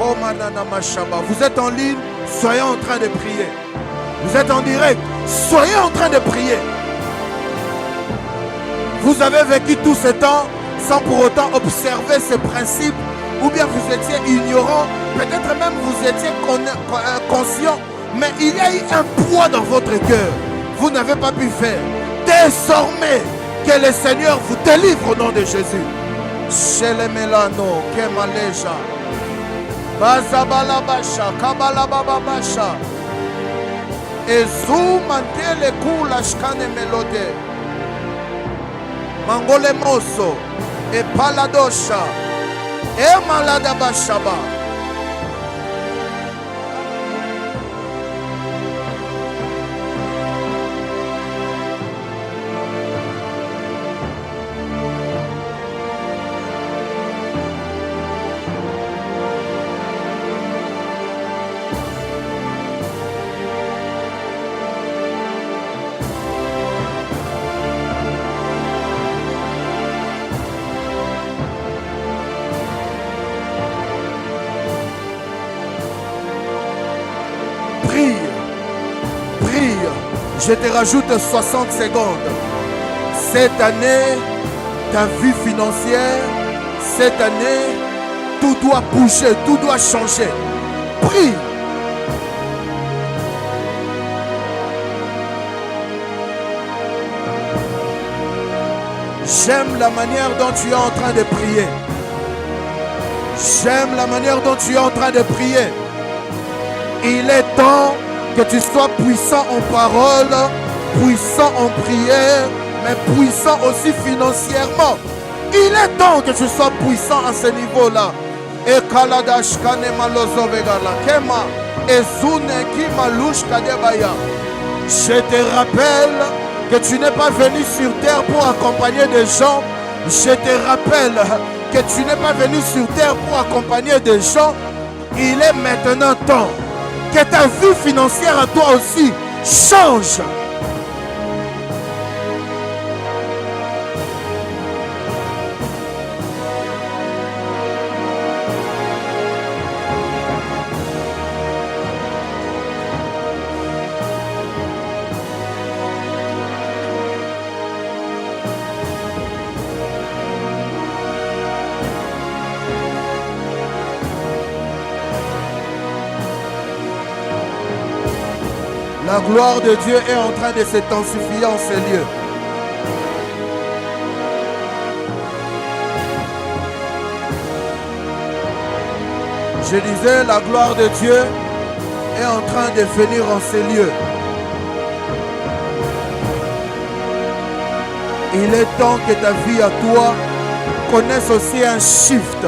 A: Oh my goodness. Vous êtes en ligne, soyez en train de prier. Vous êtes en direct, soyez en train de prier. Vous avez vécu tout ce temps sans pour autant observer ces principes, ou bien vous étiez ignorant, peut-être même vous étiez conscient, mais il y a eu un poids dans votre cœur. Vous n'avez pas pu faire. Désormais, que le Seigneur vous délivre au nom de Jésus. Chez les Mélano, Kemaleja, Bazabalabasha, Kabalababasha, Ezumantele Kula Shkane Melode, Mangole Moso, et Paladosha, et Maladabashaba. Je te rajoute 60 secondes. Cette année, ta vie financière, cette année, tout doit bouger, tout doit changer. Prie. J'aime la manière dont tu es en train de prier. J'aime la manière dont tu es en train de prier. Il est temps que tu sois puissant en parole, puissant en prière, mais puissant aussi financièrement. Il est temps que tu sois puissant à ce niveau-là. Et je te rappelle que tu n'es pas venu sur terre pour accompagner des gens. Je te rappelle que tu n'es pas venu sur terre pour accompagner des gens. Il est maintenant temps que ta vie financière à toi aussi change. La gloire de Dieu est en train de s'intensifier en ces lieux. Je disais, la gloire de Dieu est en train de venir en ces lieux. Il est temps que ta vie à toi connaisse aussi un shift.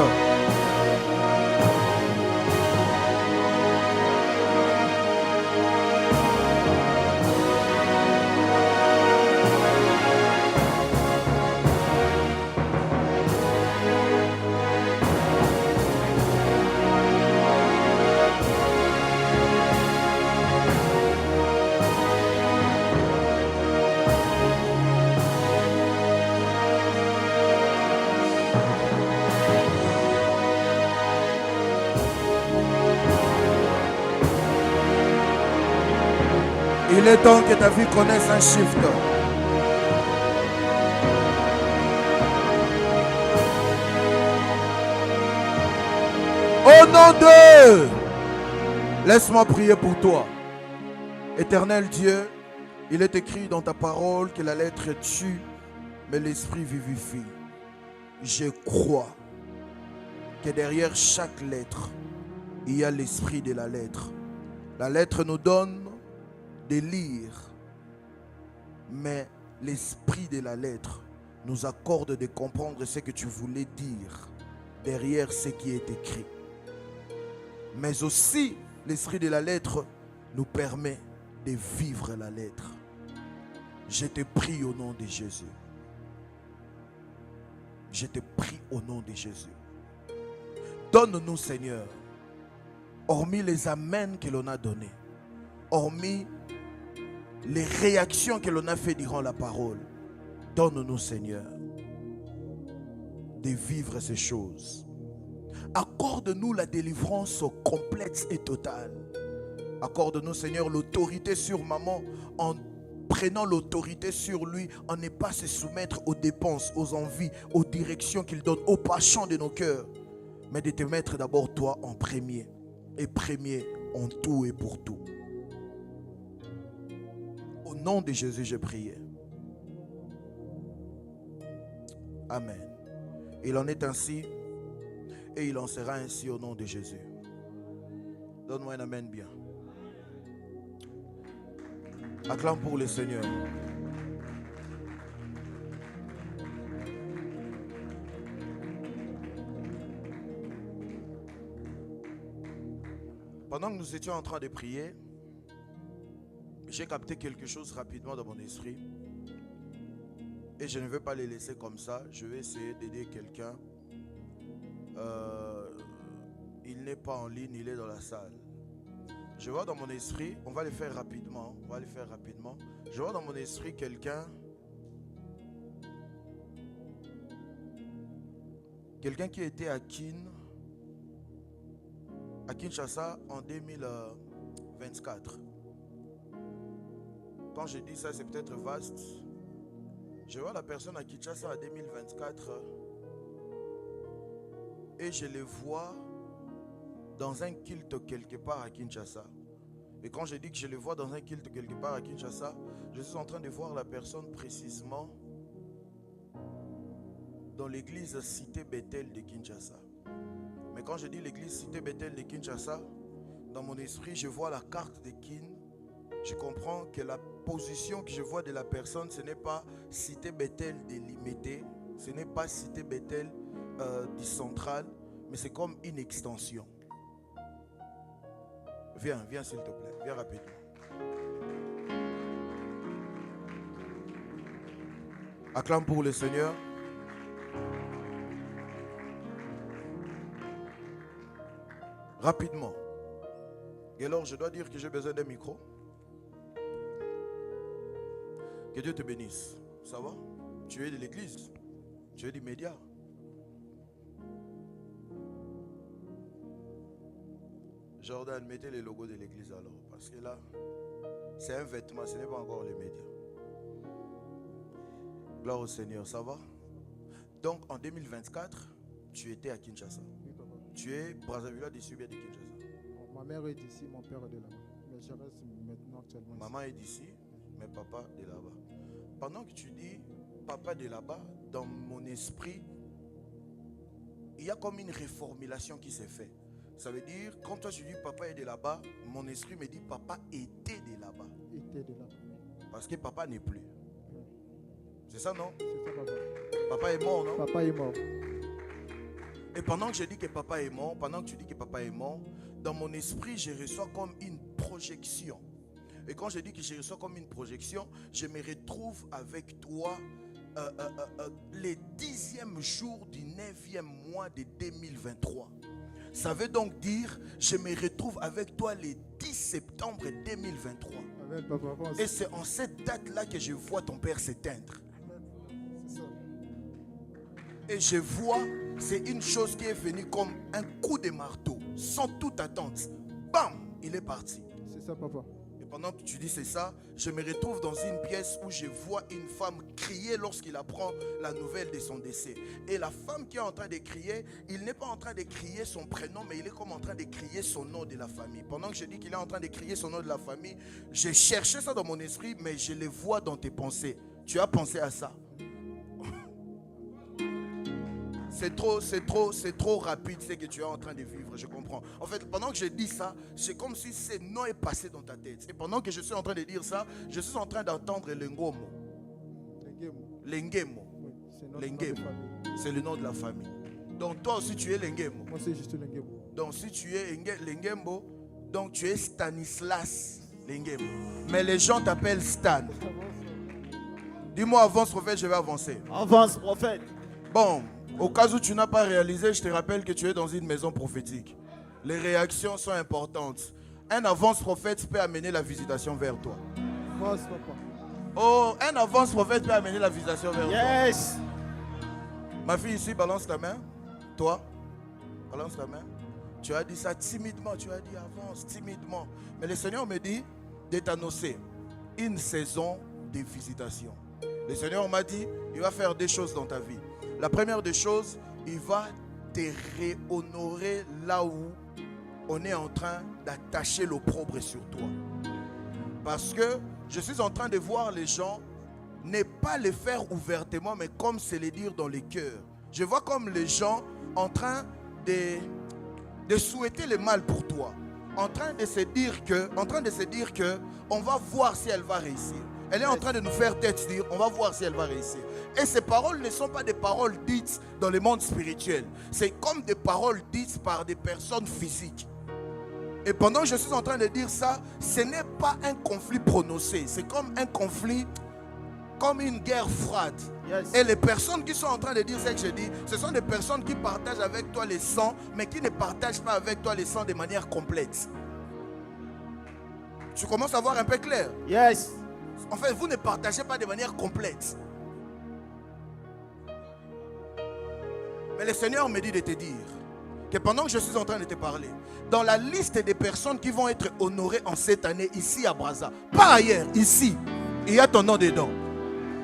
A: Il est temps que ta vie connaisse un shift. Au nom de... Laisse-moi prier pour toi. Éternel Dieu, il est écrit dans ta parole que la lettre tue, mais l'esprit vivifie. Je crois que derrière chaque lettre, il y a l'esprit de la lettre. La lettre nous donne de lire, mais l'esprit de la lettre nous accorde de comprendre ce que tu voulais dire derrière ce qui est écrit. Mais aussi, l'esprit de la lettre nous permet de vivre la lettre. Je te prie au nom de Jésus. Je te prie au nom de Jésus. Donne-nous, Seigneur, hormis les amens que l'on a donnés, hormis les réactions que l'on a fait durant la parole, donne-nous, Seigneur, de vivre ces choses. Accorde-nous la délivrance complète et totale. Accorde-nous, Seigneur, l'autorité sur maman en prenant l'autorité sur lui, en ne pas se soumettre aux dépenses, aux envies, aux directions qu'il donne, aux passions de nos cœurs, mais de te mettre d'abord toi en premier, et premier en tout et pour tout. Au nom de Jésus, j'ai prié. Amen. Il en est ainsi et il en sera ainsi au nom de Jésus. Donne-moi un amen bien. Acclame pour le Seigneur. Pendant que nous étions en train de prier, j'ai capté quelque chose rapidement dans mon esprit. Et je ne veux pas les laisser comme ça. Je vais essayer d'aider quelqu'un. Il n'est pas en ligne, il est dans la salle. Je vois dans mon esprit, on va le faire rapidement. Je vois dans mon esprit quelqu'un qui était à Kinshasa en 2024. Quand je dis ça, c'est peut-être vaste. Je vois la personne à Kinshasa en 2024 et je le vois dans un culte quelque part à Kinshasa. Et quand je dis que je le vois dans un culte quelque part à Kinshasa, je suis en train de voir la personne précisément dans l'église Cité Bethel de Kinshasa. Mais quand je dis l'église Cité Bethel de Kinshasa, dans mon esprit, je vois la carte de Kin. Je comprends que la position que je vois de la personne, ce n'est pas Cité Bethel délimitée, ce n'est pas Cité Bethel du central, mais c'est comme une extension. Viens s'il te plaît, viens rapidement. Acclame pour le Seigneur. Rapidement. Et alors je dois dire que j'ai besoin d'un micro. Que Dieu te bénisse. Ça va? Tu es de l'église. Tu es du média. Jordan, mettez les logos de l'église alors. Parce que là, c'est un vêtement, ce n'est pas encore les médias. Gloire au Seigneur, ça va? Donc en 2024, tu étais à Kinshasa.
C: Oui, papa.
A: Tu es Brazzaville d'ici ou bien de Kinshasa?
C: Ma mère est d'ici, mon père est de là-bas. Mais je reste maintenant actuellement ici.
A: Maman est d'ici, mais papa de là-bas. Pendant que tu dis papa de là-bas, dans mon esprit, il y a comme une reformulation qui s'est faite. Ça veut dire, quand toi tu dis papa est de là-bas, mon esprit me dit papa était de là-bas.
C: Était de là-bas.
A: Parce que papa n'est plus.
C: Oui.
A: C'est ça, non?
C: C'est ça, papa.
A: Papa est mort, non?
C: Papa est mort.
A: Et pendant que je dis que papa est mort, pendant que tu dis que papa est mort, dans mon esprit, je reçois comme une projection. Et quand je dis que je reçois comme une projection, je me retrouve avec toi les 10e jour du 9e mois de 2023. Ça veut donc dire, je me retrouve avec toi le 10 septembre 2023.
C: Amen, papa.
A: Et c'est en cette date-là que je vois ton père s'éteindre.
C: C'est ça.
A: Et je vois, c'est une chose qui est venue comme un coup de marteau, sans toute attente. Bam, il est parti.
C: C'est ça, papa.
A: Et pendant que tu dis c'est ça, je me retrouve dans une pièce où je vois une femme crier lorsqu'il apprend la nouvelle de son décès. Et la femme qui est en train de crier, il n'est pas en train de crier son prénom, mais il est comme en train de crier son nom de la famille. Pendant que je dis qu'il est en train de crier son nom de la famille, j'ai cherché ça dans mon esprit, mais je le vois dans tes pensées. Tu as pensé à ça? C'est trop rapide ce que tu es en train de vivre, je comprends. En fait, pendant que je dis ça, c'est comme si ce nom est passé dans ta tête. Et pendant que je suis en train de dire ça, je suis en train d'entendre Lengomo. Lengemo. C'est le nom de la famille. Donc toi aussi tu es Lengemo.
C: Moi c'est juste Lengemo.
A: Donc si tu es Lengemo, donc tu es Stanislas Lengemo. Mais les gens t'appellent Stan. Dis-moi, avance prophète, je vais avancer.
D: Avance prophète.
A: Bon, au cas où tu n'as pas réalisé, je te rappelle que tu es dans une maison prophétique. Les réactions sont importantes. Un avance prophète peut amener la visitation vers toi.
C: Avance, papa.
A: Oh, un avance prophète peut amener la visitation vers toi.
D: Yes.
A: Ma fille ici, balance ta main. Toi, balance ta main. Tu as dit ça timidement, tu as dit avance timidement. Mais le Seigneur me dit de t'annoncer une saison de visitation. Le Seigneur m'a dit, il va faire des choses dans ta vie. La première des choses, il va te réhonorer là où on est en train d'attacher l'opprobre sur toi. Parce que je suis en train de voir les gens ne pas le faire ouvertement, mais comme c'est le dire dans les cœurs. Je vois comme les gens en train de souhaiter le mal pour toi. En train de se dire que on va voir si elle va réussir. Elle est en train de nous faire tête dire, on va voir si elle va réussir. Et ces paroles ne sont pas des paroles dites dans le monde spirituel. C'est comme des paroles dites par des personnes physiques. Et pendant que je suis en train de dire ça, ce n'est pas un conflit prononcé. C'est comme un conflit, comme une guerre froide.
D: Yes.
A: Et les personnes qui sont en train de dire ce que je dis, ce sont des personnes qui partagent avec toi les sangs, mais qui ne partagent pas avec toi les sangs de manière complète. Tu commences à voir un peu clair?
D: Yes.
A: En fait, vous ne partagez pas de manière complète. Mais le Seigneur me dit de te dire que pendant que je suis en train de te parler, dans la liste des personnes qui vont être honorées en cette année ici à Brazza, pas ailleurs, ici, il y a ton nom dedans.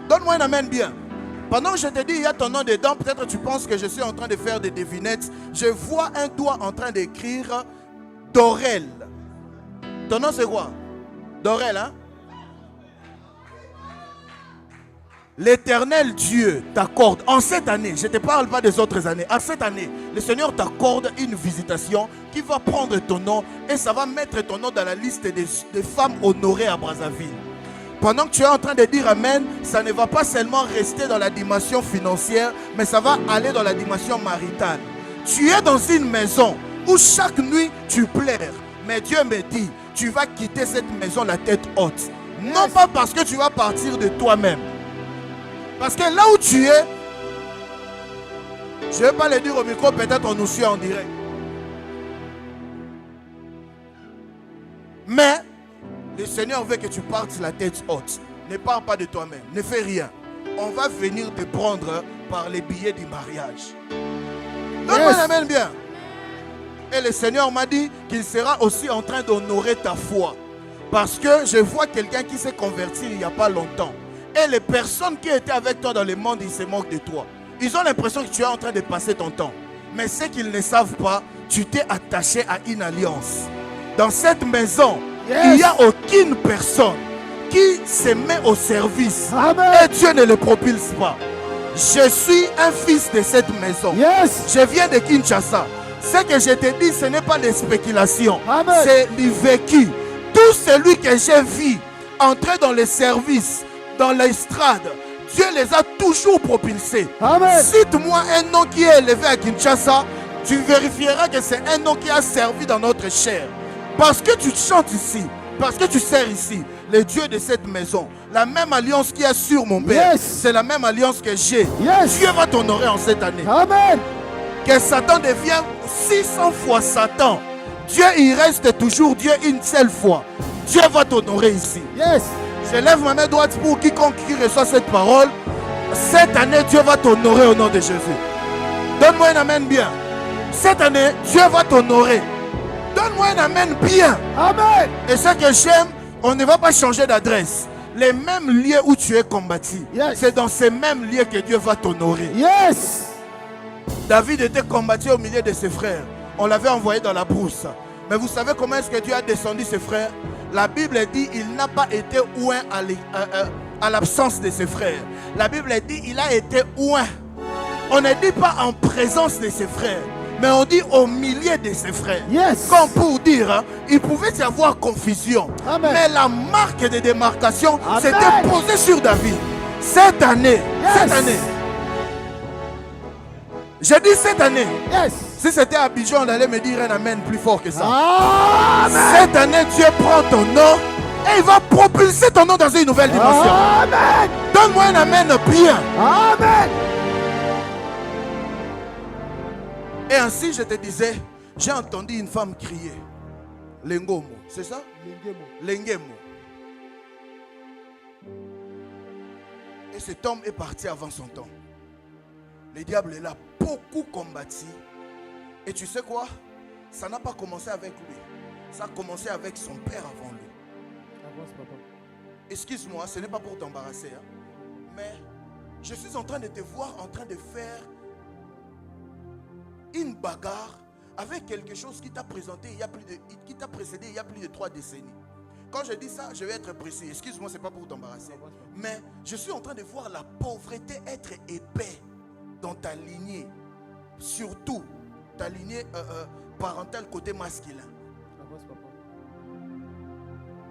A: Donne-moi un amen bien. Pendant que je te dis il y a ton nom dedans, peut-être tu penses que je suis en train de faire des devinettes. Je vois un doigt en train d'écrire Dorel. Ton nom c'est quoi? Dorel, hein? L'éternel Dieu t'accorde en cette année, je ne te parle pas des autres années, en cette année, le Seigneur t'accorde une visitation qui va prendre ton nom et ça va mettre ton nom dans la liste des femmes honorées à Brazzaville. Pendant que tu es en train de dire Amen, ça ne va pas seulement rester dans la dimension financière, mais ça va aller dans la dimension maritale. Tu es dans une maison où chaque nuit tu pleures, mais Dieu me dit, tu vas quitter cette maison la tête haute. Non pas parce que tu vas partir de toi-même. Parce que là où tu es, je ne vais pas le dire au micro, peut-être on nous suit en direct. Mais le Seigneur veut que tu partes la tête haute. Ne pars pas de toi-même, ne fais rien. On va venir te prendre par les billets du mariage. Donne-moi un amen bien. Et le Seigneur m'a dit qu'il sera aussi en train d'honorer ta foi. Parce que je vois quelqu'un qui s'est converti il n'y a pas longtemps. Et les personnes qui étaient avec toi dans le monde, ils se moquent de toi. Ils ont l'impression que tu es en train de passer ton temps. Mais ce qu'ils ne savent pas, tu t'es attaché à une alliance. Dans cette maison, il n'y a aucune personne qui se met au service.
D: Amen.
A: Et Dieu ne le propulse pas. Je suis un fils de cette maison.
D: Yes.
A: Je viens de Kinshasa. Ce que je te dis, ce n'est pas des spéculations.
D: Amen.
A: C'est du vécu. Tout celui que j'ai vu entrer dans les services, dans l'estrade, Dieu les a toujours propulsés.
D: Amen.
A: Cite-moi un nom qui est élevé à Kinshasa, tu vérifieras que c'est un nom qui a servi dans notre chair. Parce que tu chantes ici, parce que tu sers ici, le Dieu de cette maison, la même alliance qui est sur mon père,
D: Yes.
A: c'est la même alliance que j'ai.
D: Yes.
A: Dieu va t'honorer en cette année.
D: Amen.
A: Que Satan devienne 600 fois Satan. Dieu, il reste toujours Dieu une seule fois. Dieu va t'honorer ici.
D: Yes.
A: Je lève ma main droite pour quiconque qui reçoit cette parole. Cette année, Dieu va t'honorer au nom de Jésus. Donne-moi un amen bien. Cette année, Dieu va t'honorer. Donne-moi un amen bien.
D: Amen.
A: Et ce que j'aime, On ne va pas changer d'adresse. Les mêmes lieux où tu es combattu,
C: Yes.
A: c'est dans ces mêmes lieux que Dieu va t'honorer.
C: Yes.
A: David était combattu au milieu de ses frères. On l'avait envoyé dans la brousse. Mais vous savez comment est-ce que Dieu a descendu ses frères? La Bible dit il n'a pas été oint à l'absence de ses frères. La Bible dit il a été oint. On ne dit pas en présence de ses frères, mais on dit au milieu de ses frères.
C: Yes.
A: Comme pour dire, hein, il pouvait y avoir confusion.
C: Amen.
A: Mais la marque de démarcation
C: Amen.
A: s'était posée sur David. Cette année,
C: Yes.
A: j'ai dit cette année.
C: Yes.
A: Si c'était à Abidjan, on allait me dire un amen plus fort que ça.
C: Amen.
A: Cette année, Dieu prend ton nom et il va propulser ton nom dans une nouvelle dimension.
C: Amen.
A: Donne-moi un amen bien.
C: Amen.
A: Et ainsi, je te disais, j'ai entendu une femme crier. Lengomo, c'est ça?
C: Lingemo.
A: Lengemo. Et cet homme est parti avant son temps. Le diable est là, beaucoup combattu. Et tu sais quoi? Ça n'a pas commencé avec lui. Ça a commencé avec son père avant lui.
C: Avance, papa.
A: Excuse-moi, ce n'est pas pour t'embarrasser. Hein, mais je suis en train de te voir en train de faire une bagarre avec quelque chose qui t'a présenté qui t'a précédé il y a plus de 3 décennies. Quand je dis ça, je vais être précis. Excuse-moi, ce n'est pas pour t'embarrasser. Mais je suis en train de voir la pauvreté être épais dans ta lignée. Surtout ta lignée parentale côté masculin.
C: Avance, papa.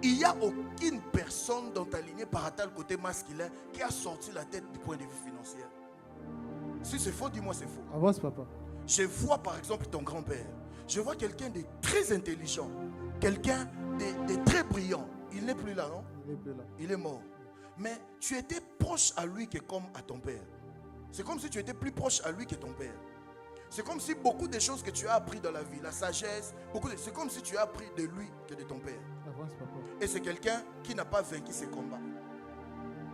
A: Il n'y a aucune personne dans ta lignée parentale côté masculin qui a sorti la tête du point de vue financier. Si c'est faux, dis-moi c'est faux.
C: Avance, papa.
A: Je vois par exemple ton grand-père. Je vois quelqu'un de très intelligent. Quelqu'un de très brillant. Il n'est plus là, non?
C: Il n'est plus là.
A: Il est mort. Mais tu étais proche à lui que comme à ton père. C'est comme si tu étais plus proche à lui que ton père. C'est comme si beaucoup de choses que tu as appris dans la vie, la sagesse, c'est comme si tu as appris de lui que de ton père.
C: Avance, papa.
A: Et c'est quelqu'un qui n'a pas vaincu ses combats.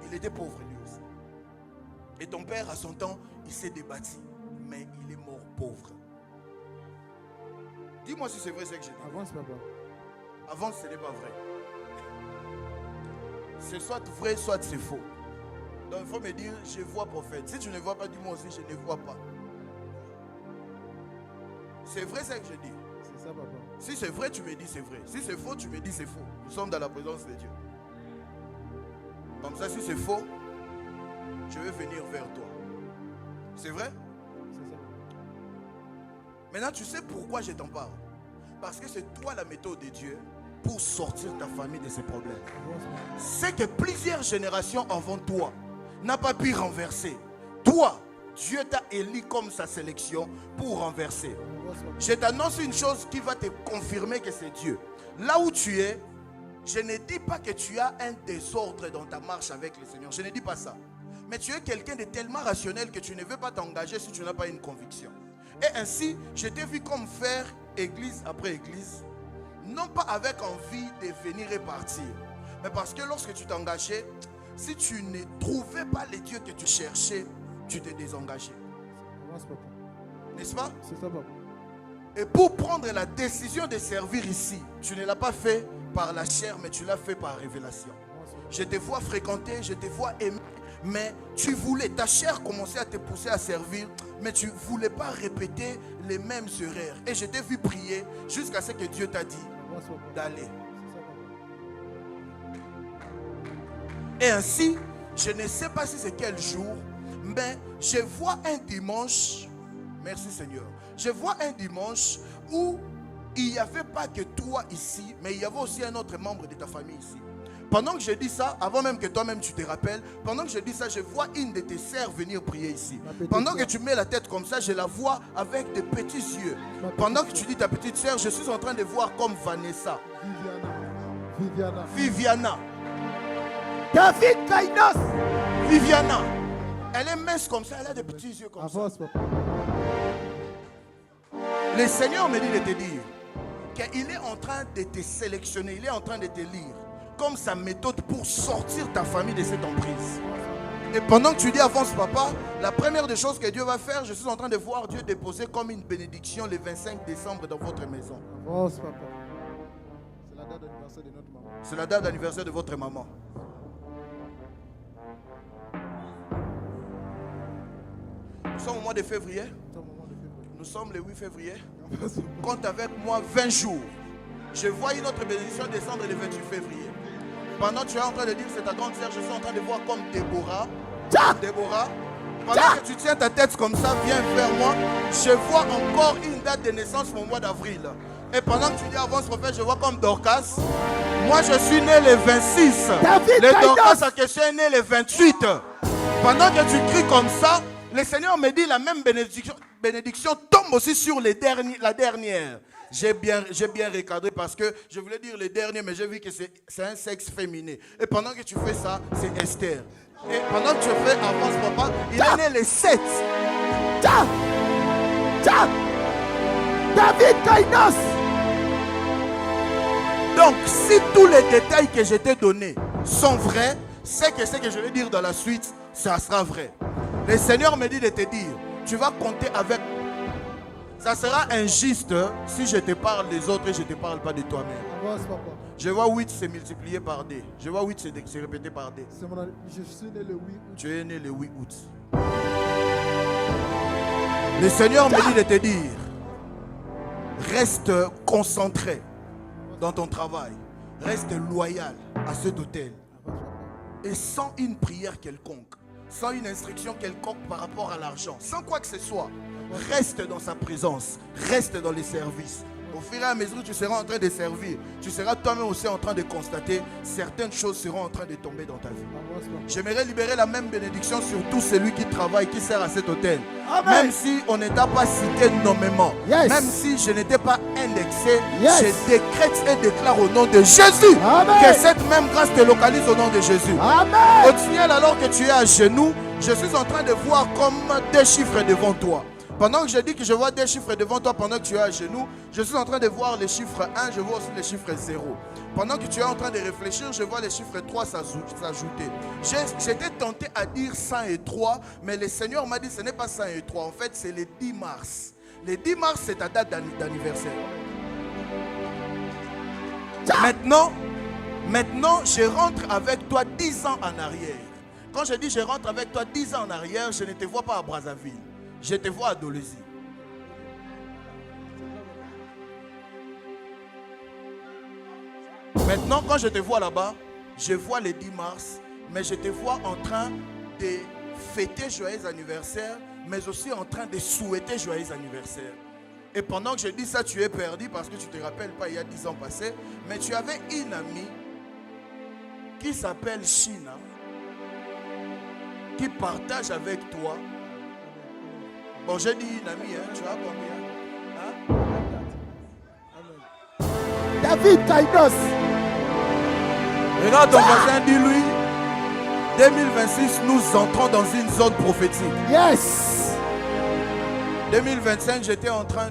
A: Il était pauvre lui aussi. Et ton père, à son temps, il s'est débattu. Mais il est mort pauvre. Dis-moi si c'est vrai ce que je dis.
C: Avance, papa.
A: Avant, ce n'est pas vrai. C'est soit vrai, soit c'est faux. Donc il faut me dire, je vois prophète. Si tu ne vois pas, dis-moi aussi, je ne vois pas. C'est vrai ce que je dis.
C: C'est ça, papa.
A: Si c'est vrai, tu me dis c'est vrai. Si c'est faux, tu me dis c'est faux. Nous sommes dans la présence de Dieu. Comme ça, si c'est faux, je vais venir vers toi. C'est vrai?
C: C'est ça.
A: Maintenant, tu sais pourquoi je t'en parle? Parce que c'est toi la méthode de Dieu pour sortir ta famille de ces problèmes.
C: Avance, papa.
A: C'est que plusieurs générations avant toi n'a pas pu renverser. Toi, Dieu t'a élu comme sa sélection pour renverser.
C: Avance, papa.
A: Je t'annonce une chose qui va te confirmer que c'est Dieu. Là où tu es, je ne dis pas que tu as un désordre dans ta marche avec le Seigneur. Je ne dis pas ça. Mais tu es quelqu'un de tellement rationnel que tu ne veux pas t'engager si tu n'as pas une conviction. Et ainsi, je t'ai vu comme faire église après église, non pas avec envie de venir et partir, mais parce que lorsque tu t'engageais, si tu ne trouvais pas les dieux que tu cherchais, tu t'es désengagé.
C: Avance, papa.
A: N'est-ce pas?
C: C'est ça, papa.
A: Et pour prendre la décision de servir ici, tu ne l'as pas fait par la chair, mais tu l'as fait par révélation.
C: Avance, papa.
A: Je te vois fréquenter, je te vois aimer, mais tu voulais, ta chair commençait à te pousser à servir, mais tu ne voulais pas répéter les mêmes erreurs. Et je t'ai vu prier jusqu'à ce que Dieu t'a dit
C: Avance, papa.
A: d'aller.
C: C'est ça, papa.
A: Et ainsi, je ne sais pas si c'est quel jour, mais je vois un dimanche, merci Seigneur, je vois un dimanche où il n'y avait pas que toi ici, mais il y avait aussi un autre membre de ta famille ici. Pendant que je dis ça, avant même que toi-même tu te rappelles, pendant que je dis ça, je vois une de tes sœurs venir prier ici. Pendant que tu mets la tête comme ça, je la vois avec de petits yeux. Pendant que tu dis ta petite sœur, je suis en train de voir comme Vanessa,
C: Viviana.
A: Viviana,
C: David Kainos.
A: Viviana. Elle est mince comme ça, elle a des petits yeux comme ça.
C: Avance, papa.
A: Le Seigneur me dit de te dire qu'il est en train de te sélectionner, il est en train de te lire comme sa méthode pour sortir ta famille de cette emprise. Et pendant que tu dis avance papa, la première des choses que Dieu va faire, je suis en train de voir Dieu déposer comme une bénédiction le 25 décembre dans votre maison.
C: Avance, papa. C'est la date d'anniversaire de notre maman.
A: C'est la date d'anniversaire de votre maman. Nous sommes au mois de février. Nous sommes le 8 février. Compte avec moi 20 jours. Je vois une autre bénédiction descendre le 28 février. Pendant que tu es en train de dire c'est ta grande sœur, je suis en train de voir comme Déborah. Déborah. Pendant que tu tiens ta tête comme ça, viens vers moi. Je vois encore une date de naissance au mois d'avril. Et pendant que tu dis avance prophète, je vois comme Dorcas. Moi je suis né le 26. Le Dorcas en question est né le 28. Pendant que tu cries comme ça, le Seigneur me dit la même bénédiction tombe aussi sur la dernière. J'ai bien recadré parce que je voulais dire le dernier, mais j'ai vu que c'est un sexe féminin. Et pendant que tu fais ça, c'est Esther. Et pendant que tu fais avance papa, il est né le 7.
D: David Kainos.
A: Donc, si tous les détails que je t'ai donnés sont vrais, c'est que ce que je vais dire dans la suite, ça sera vrai. Le Seigneur me dit de te dire, tu vas compter avec. Ça sera injuste si je te parle des autres et je ne te parle pas de toi-même. Je vois 8 c'est multiplié par D. Je vois 8 c'est répété par D.
C: Je suis né le 8 août.
A: Tu es né le 8 août. Le Seigneur me dit de te dire, reste concentré dans ton travail. Reste loyal à cet hôtel. Et sans une prière quelconque, sans une instruction quelconque par rapport à l'argent, sans quoi que ce soit, reste dans sa présence, reste dans les services. Au fur et à mesure que tu seras en train de servir, tu seras toi-même aussi en train de constater certaines choses seront en train de tomber dans ta vie. J'aimerais libérer la même bénédiction sur tout celui qui travaille, qui sert à cet hôtel. Amen. Même si on n'était pas cité nommément, même si je n'étais pas indexé, je décrète et déclare au nom de Jésus que cette même grâce te localise au nom de Jésus. Amen. Othniel, alors que tu es à genoux, je suis en train de voir comme des chiffres devant toi. Pendant que je dis que je vois des chiffres devant toi, pendant que tu es à genoux, je suis en train de voir les chiffres 1, je vois aussi les chiffres 0. Pendant que tu es en train de réfléchir, je vois les chiffres 3 s'ajouter. J'étais tenté à dire 103, mais le Seigneur m'a dit ce n'est pas 103. En fait, c'est le 10 mars. Le 10 mars, c'est ta date d'anniversaire. Maintenant, je rentre avec toi 10 ans en arrière. Quand je dis je rentre avec toi 10 ans en arrière, je ne te vois pas à Brazzaville. Je te vois à Dolisie. Maintenant, quand je te vois là-bas, je vois le 10 mars, mais je te vois en train de fêter joyeux anniversaire, mais aussi en train de souhaiter joyeux anniversaire. Et pendant que je dis ça, tu es perdu parce que tu ne te rappelles pas il y a 10 ans passés, mais tu avais une amie qui s'appelle China, qui partage avec toi. Bon, j'ai dit une amie, hein, tu as combien?
D: David Kainos.
A: Regarde ton voisin, dis-lui, 2026, nous entrons dans une zone prophétique.
D: Yes.
A: 2025, j'étais en train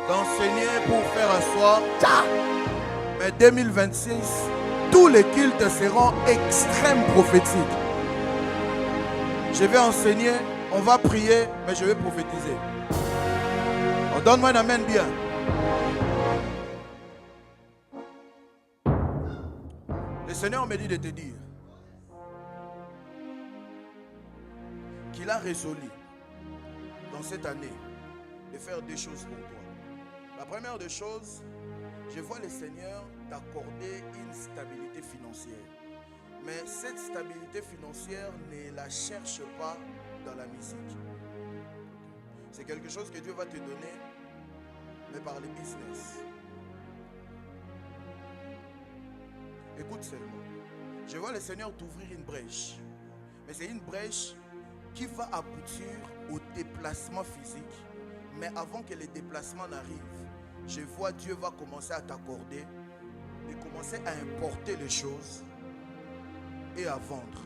A: d'enseigner pour faire asseoir. Mais 2026, tous les cultes seront extrêmes prophétiques. Je vais enseigner, on va prier, mais je vais prophétiser. Oh, donne-moi un amen bien. Le Seigneur me dit de te dire qu'il a résolu dans cette année de faire deux choses pour toi. La première des choses, je vois le Seigneur t'accorder une stabilité financière. Mais cette stabilité financière, ne la cherche pas dans la musique. C'est quelque chose que Dieu va te donner, mais par le business. Écoute seulement. Je vois le Seigneur t'ouvrir une brèche. Mais c'est une brèche qui va aboutir au déplacement physique. Mais avant que le déplacement n'arrive, je vois Dieu va commencer à t'accorder, de commencer à importer les choses et à vendre.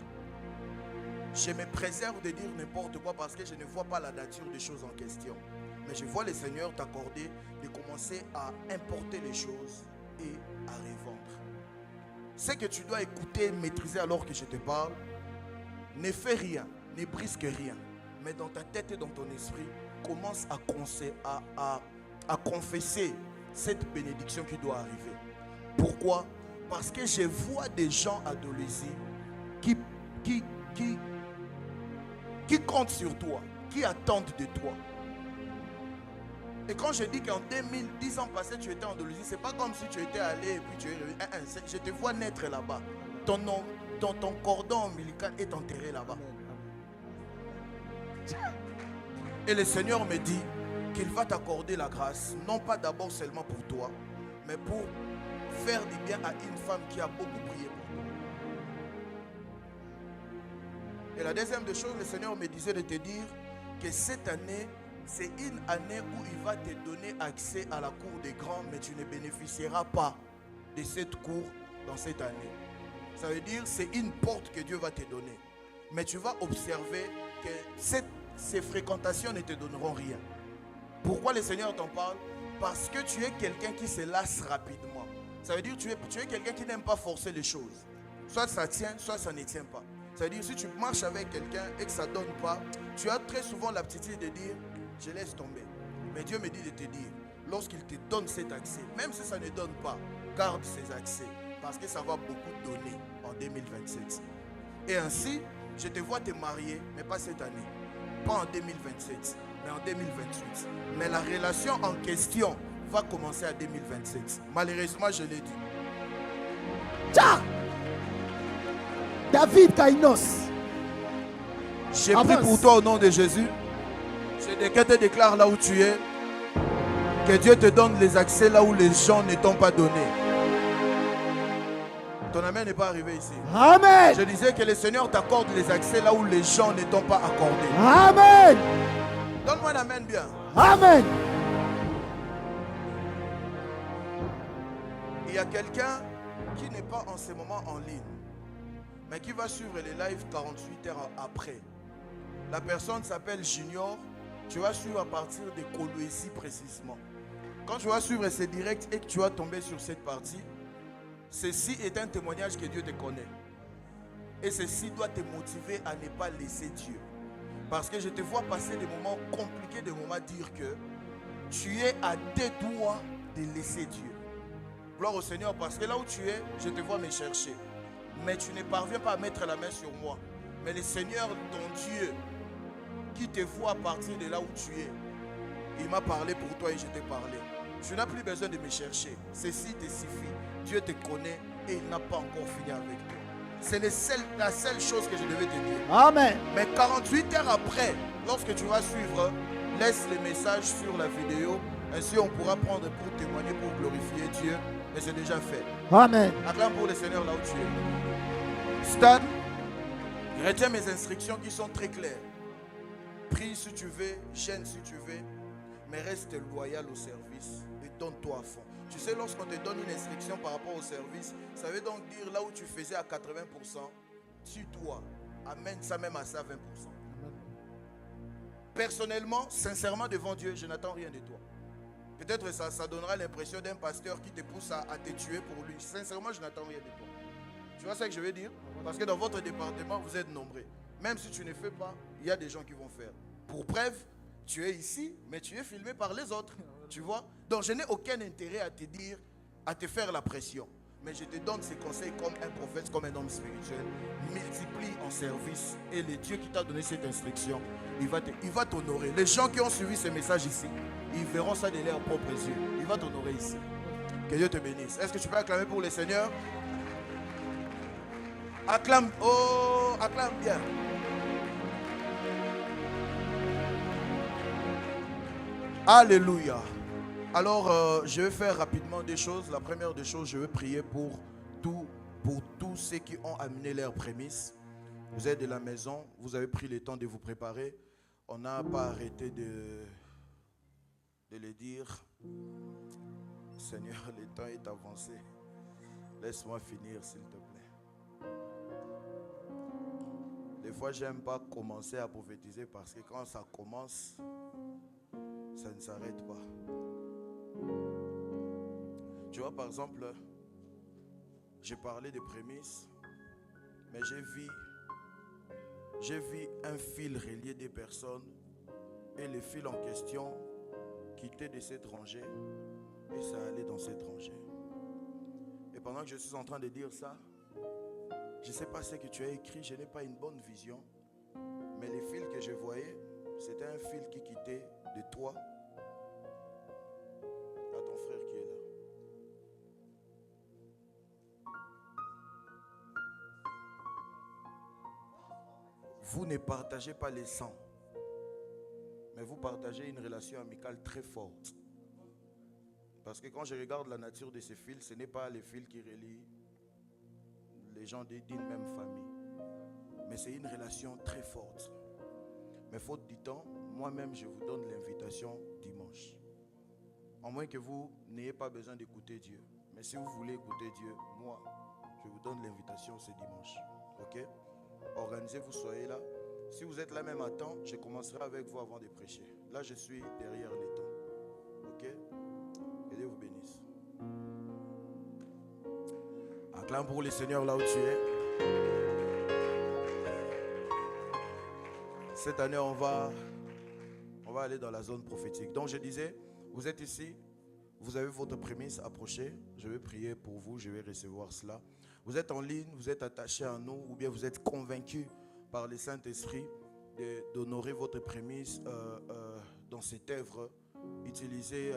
A: Je me préserve de dire n'importe quoi parce que je ne vois pas la nature des choses en question. Mais je vois le Seigneur t'accorder de commencer à importer les choses et à revendre. Ce que tu dois écouter, maîtriser alors que je te parle, ne fais rien, ne brisque rien. Mais dans ta tête et dans ton esprit, commence à confesser cette bénédiction qui doit arriver. Pourquoi? Parce que je vois des gens à Dolisie qui comptent sur toi, qui attendent de toi. Et quand je dis qu'en 10 ans passés, tu étais en Dolisie, c'est pas comme si tu étais allé et puis tu es revenu. Je te vois naître là-bas. Ton cordon ombilical est enterré là-bas. Et le Seigneur me dit qu'il va t'accorder la grâce, non pas d'abord seulement pour toi, mais pour faire du bien à une femme qui a beaucoup prié pour toi. Et la deuxième des choses, le Seigneur me disait de te dire que cette année, c'est une année où il va te donner accès à la cour des grands, mais tu ne bénéficieras pas de cette cour dans cette année. Ça veut dire c'est une porte que Dieu va te donner. Mais tu vas observer que ces fréquentations ne te donneront rien. Pourquoi le Seigneur t'en parle? Parce que tu es quelqu'un qui se lasse rapidement. Ça veut dire que tu es quelqu'un qui n'aime pas forcer les choses. Soit ça tient, soit ça ne tient pas. Ça veut dire si tu marches avec quelqu'un et que ça ne donne pas, tu as très souvent l'aptitude de dire je laisse tomber. Mais Dieu me dit de te dire, lorsqu'il te donne cet accès, même si ça ne donne pas, garde ces accès. Parce que ça va beaucoup donner en 2027. Et ainsi, je te vois te marier, mais pas cette année. Pas en 2027, mais en 2028. Mais la relation en question va commencer en 2027. Malheureusement, je l'ai dit.
D: Tcha! David Kainos.
A: J'ai pris pour toi au nom de Jésus. Je te déclare là où tu es. Que Dieu te donne les accès là où les gens ne t'ont pas donné. Ton amen n'est pas arrivé ici.
D: Amen.
A: Je disais que le Seigneur t'accorde les accès là où les gens ne t'ont pas accordé.
D: Amen.
A: Donne-moi un amen bien.
D: Amen.
A: Il y a quelqu'un qui n'est pas en ce moment en ligne, mais qui va suivre les lives 48 heures après. La personne s'appelle Junior. Tu vas suivre à partir de Kolwezi précisément. Quand tu vas suivre ces directs et que tu vas tomber sur cette partie, ceci est un témoignage que Dieu te connaît. Et ceci doit te motiver à ne pas laisser Dieu. Parce que je te vois passer des moments compliqués, des moments dire que tu es à 2 doigts de laisser Dieu. Gloire au Seigneur, parce que là où tu es, je te vois me chercher. Mais tu ne parviens pas à mettre la main sur moi. Mais le Seigneur, ton Dieu, qui te voit à partir de là où tu es, il m'a parlé pour toi et je t'ai parlé. Tu n'as plus besoin de me chercher. Ceci te suffit. Dieu te connaît et il n'a pas encore fini avec toi. C'est la seule chose que je devais te dire.
D: Amen.
A: Mais 48 heures après, lorsque tu vas suivre, laisse le message sur la vidéo. Ainsi on pourra prendre pour témoigner, pour glorifier Dieu. Mais c'est déjà fait.
D: Amen.
A: Acclame pour le Seigneur là où tu es. Stan, retiens mes instructions qui sont très claires. Prie si tu veux, gêne si tu veux, mais reste loyal au service et donne-toi à fond. Tu sais, lorsqu'on te donne une instruction par rapport au service, ça veut donc dire là où tu faisais à 80%, tu dois amène ça même à ça 20%. Personnellement, sincèrement devant Dieu, je n'attends rien de toi. Peut-être ça donnera l'impression d'un pasteur qui te pousse à te tuer pour lui. Sincèrement, je n'attends rien de toi. Tu vois ce que je veux dire? Parce que dans votre département, vous êtes nombreux. Même si tu ne fais pas, il y a des gens qui vont faire. Pour preuve, tu es ici, mais tu es filmé par les autres. Tu vois? Donc je n'ai aucun intérêt à te dire, à te faire la pression. Mais je te donne ces conseils comme un prophète, comme un homme spirituel. Multiplie en service. Et le Dieu qui t'a donné cette instruction, il va t'honorer. Les gens qui ont suivi ce message ici, ils verront ça de leurs propres yeux. Il va t'honorer ici. Que Dieu te bénisse. Est-ce que tu peux acclamer pour le Seigneur? Acclame. Oh, acclame bien. Alléluia. Alors, je vais faire rapidement des choses. La première des choses, je vais prier pour tous ceux qui ont amené leurs prémices. Vous êtes de la maison, vous avez pris le temps de vous préparer. On n'a pas arrêté de le dire. Seigneur, le temps est avancé. Laisse-moi finir, s'il te plaît. Des fois, j'aime pas commencer à prophétiser parce que quand ça commence, ça ne s'arrête pas. Tu vois, par exemple, j'ai parlé des prémices, mais j'ai vu un fil relié des personnes et le fil en question quittait de cette rangée Et ça allait dans cette rangée. Et pendant que je suis en train de dire ça, je ne sais pas ce que tu as écrit, je n'ai pas une bonne vision. Mais les fils que je voyais, c'était un fil qui quittait de toi à ton frère qui est là. Vous ne partagez pas les sangs, mais vous partagez une relation amicale très forte. Parce que quand je regarde la nature de ces fils, ce n'est pas les fils qui relient les gens d'une même famille. Mais c'est une relation très forte. Mais faute du temps, moi-même, je vous donne l'invitation dimanche. À moins que vous n'ayez pas besoin d'écouter Dieu. Mais si vous voulez écouter Dieu, moi, je vous donne l'invitation ce dimanche. Ok? Organisez-vous, soyez là. Si vous êtes là même à temps, je commencerai avec vous avant de prêcher. Là, je suis derrière les temps. Ok? Que Dieu vous bénisse. Acclame pour le Seigneur là où tu es. Cette année, on va aller dans la zone prophétique. Donc, je disais, vous êtes ici, vous avez votre prémisse, approchez. Je vais prier pour vous, je vais recevoir cela. Vous êtes en ligne, vous êtes attaché à nous, ou bien vous êtes convaincu par le Saint-Esprit d'honorer votre prémisse dans cette œuvre. Utilisez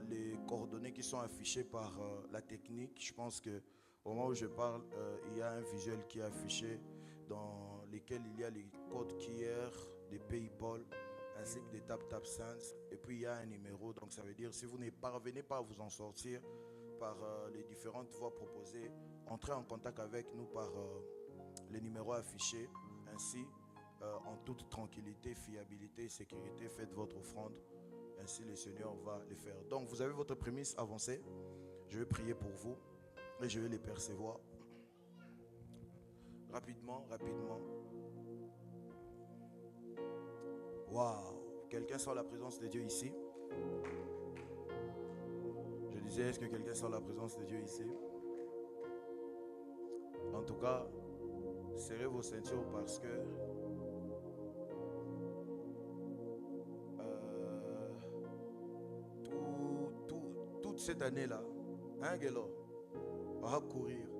A: les coordonnées qui sont affichées par la technique. Je pense que au moment où je parle, il y a un visuel qui est affiché dans lequel il y a les codes QR, des PayPal, ainsi que des TapTapSense. Et puis il y a un numéro. Donc ça veut dire si vous ne parvenez pas à vous en sortir par les différentes voies proposées, entrez en contact avec nous par les numéros affichés. Ainsi, en toute tranquillité, fiabilité et sécurité, faites votre offrande. Ainsi le Seigneur va les faire. Donc vous avez votre prémisse avancée. Je vais prier pour vous et je vais les percevoir. Rapidement. Waouh! Quelqu'un sent la présence de Dieu ici? Je disais, est-ce que quelqu'un sent la présence de Dieu ici? En tout cas, serrez vos ceintures parce que toute cette année-là, un gars va courir.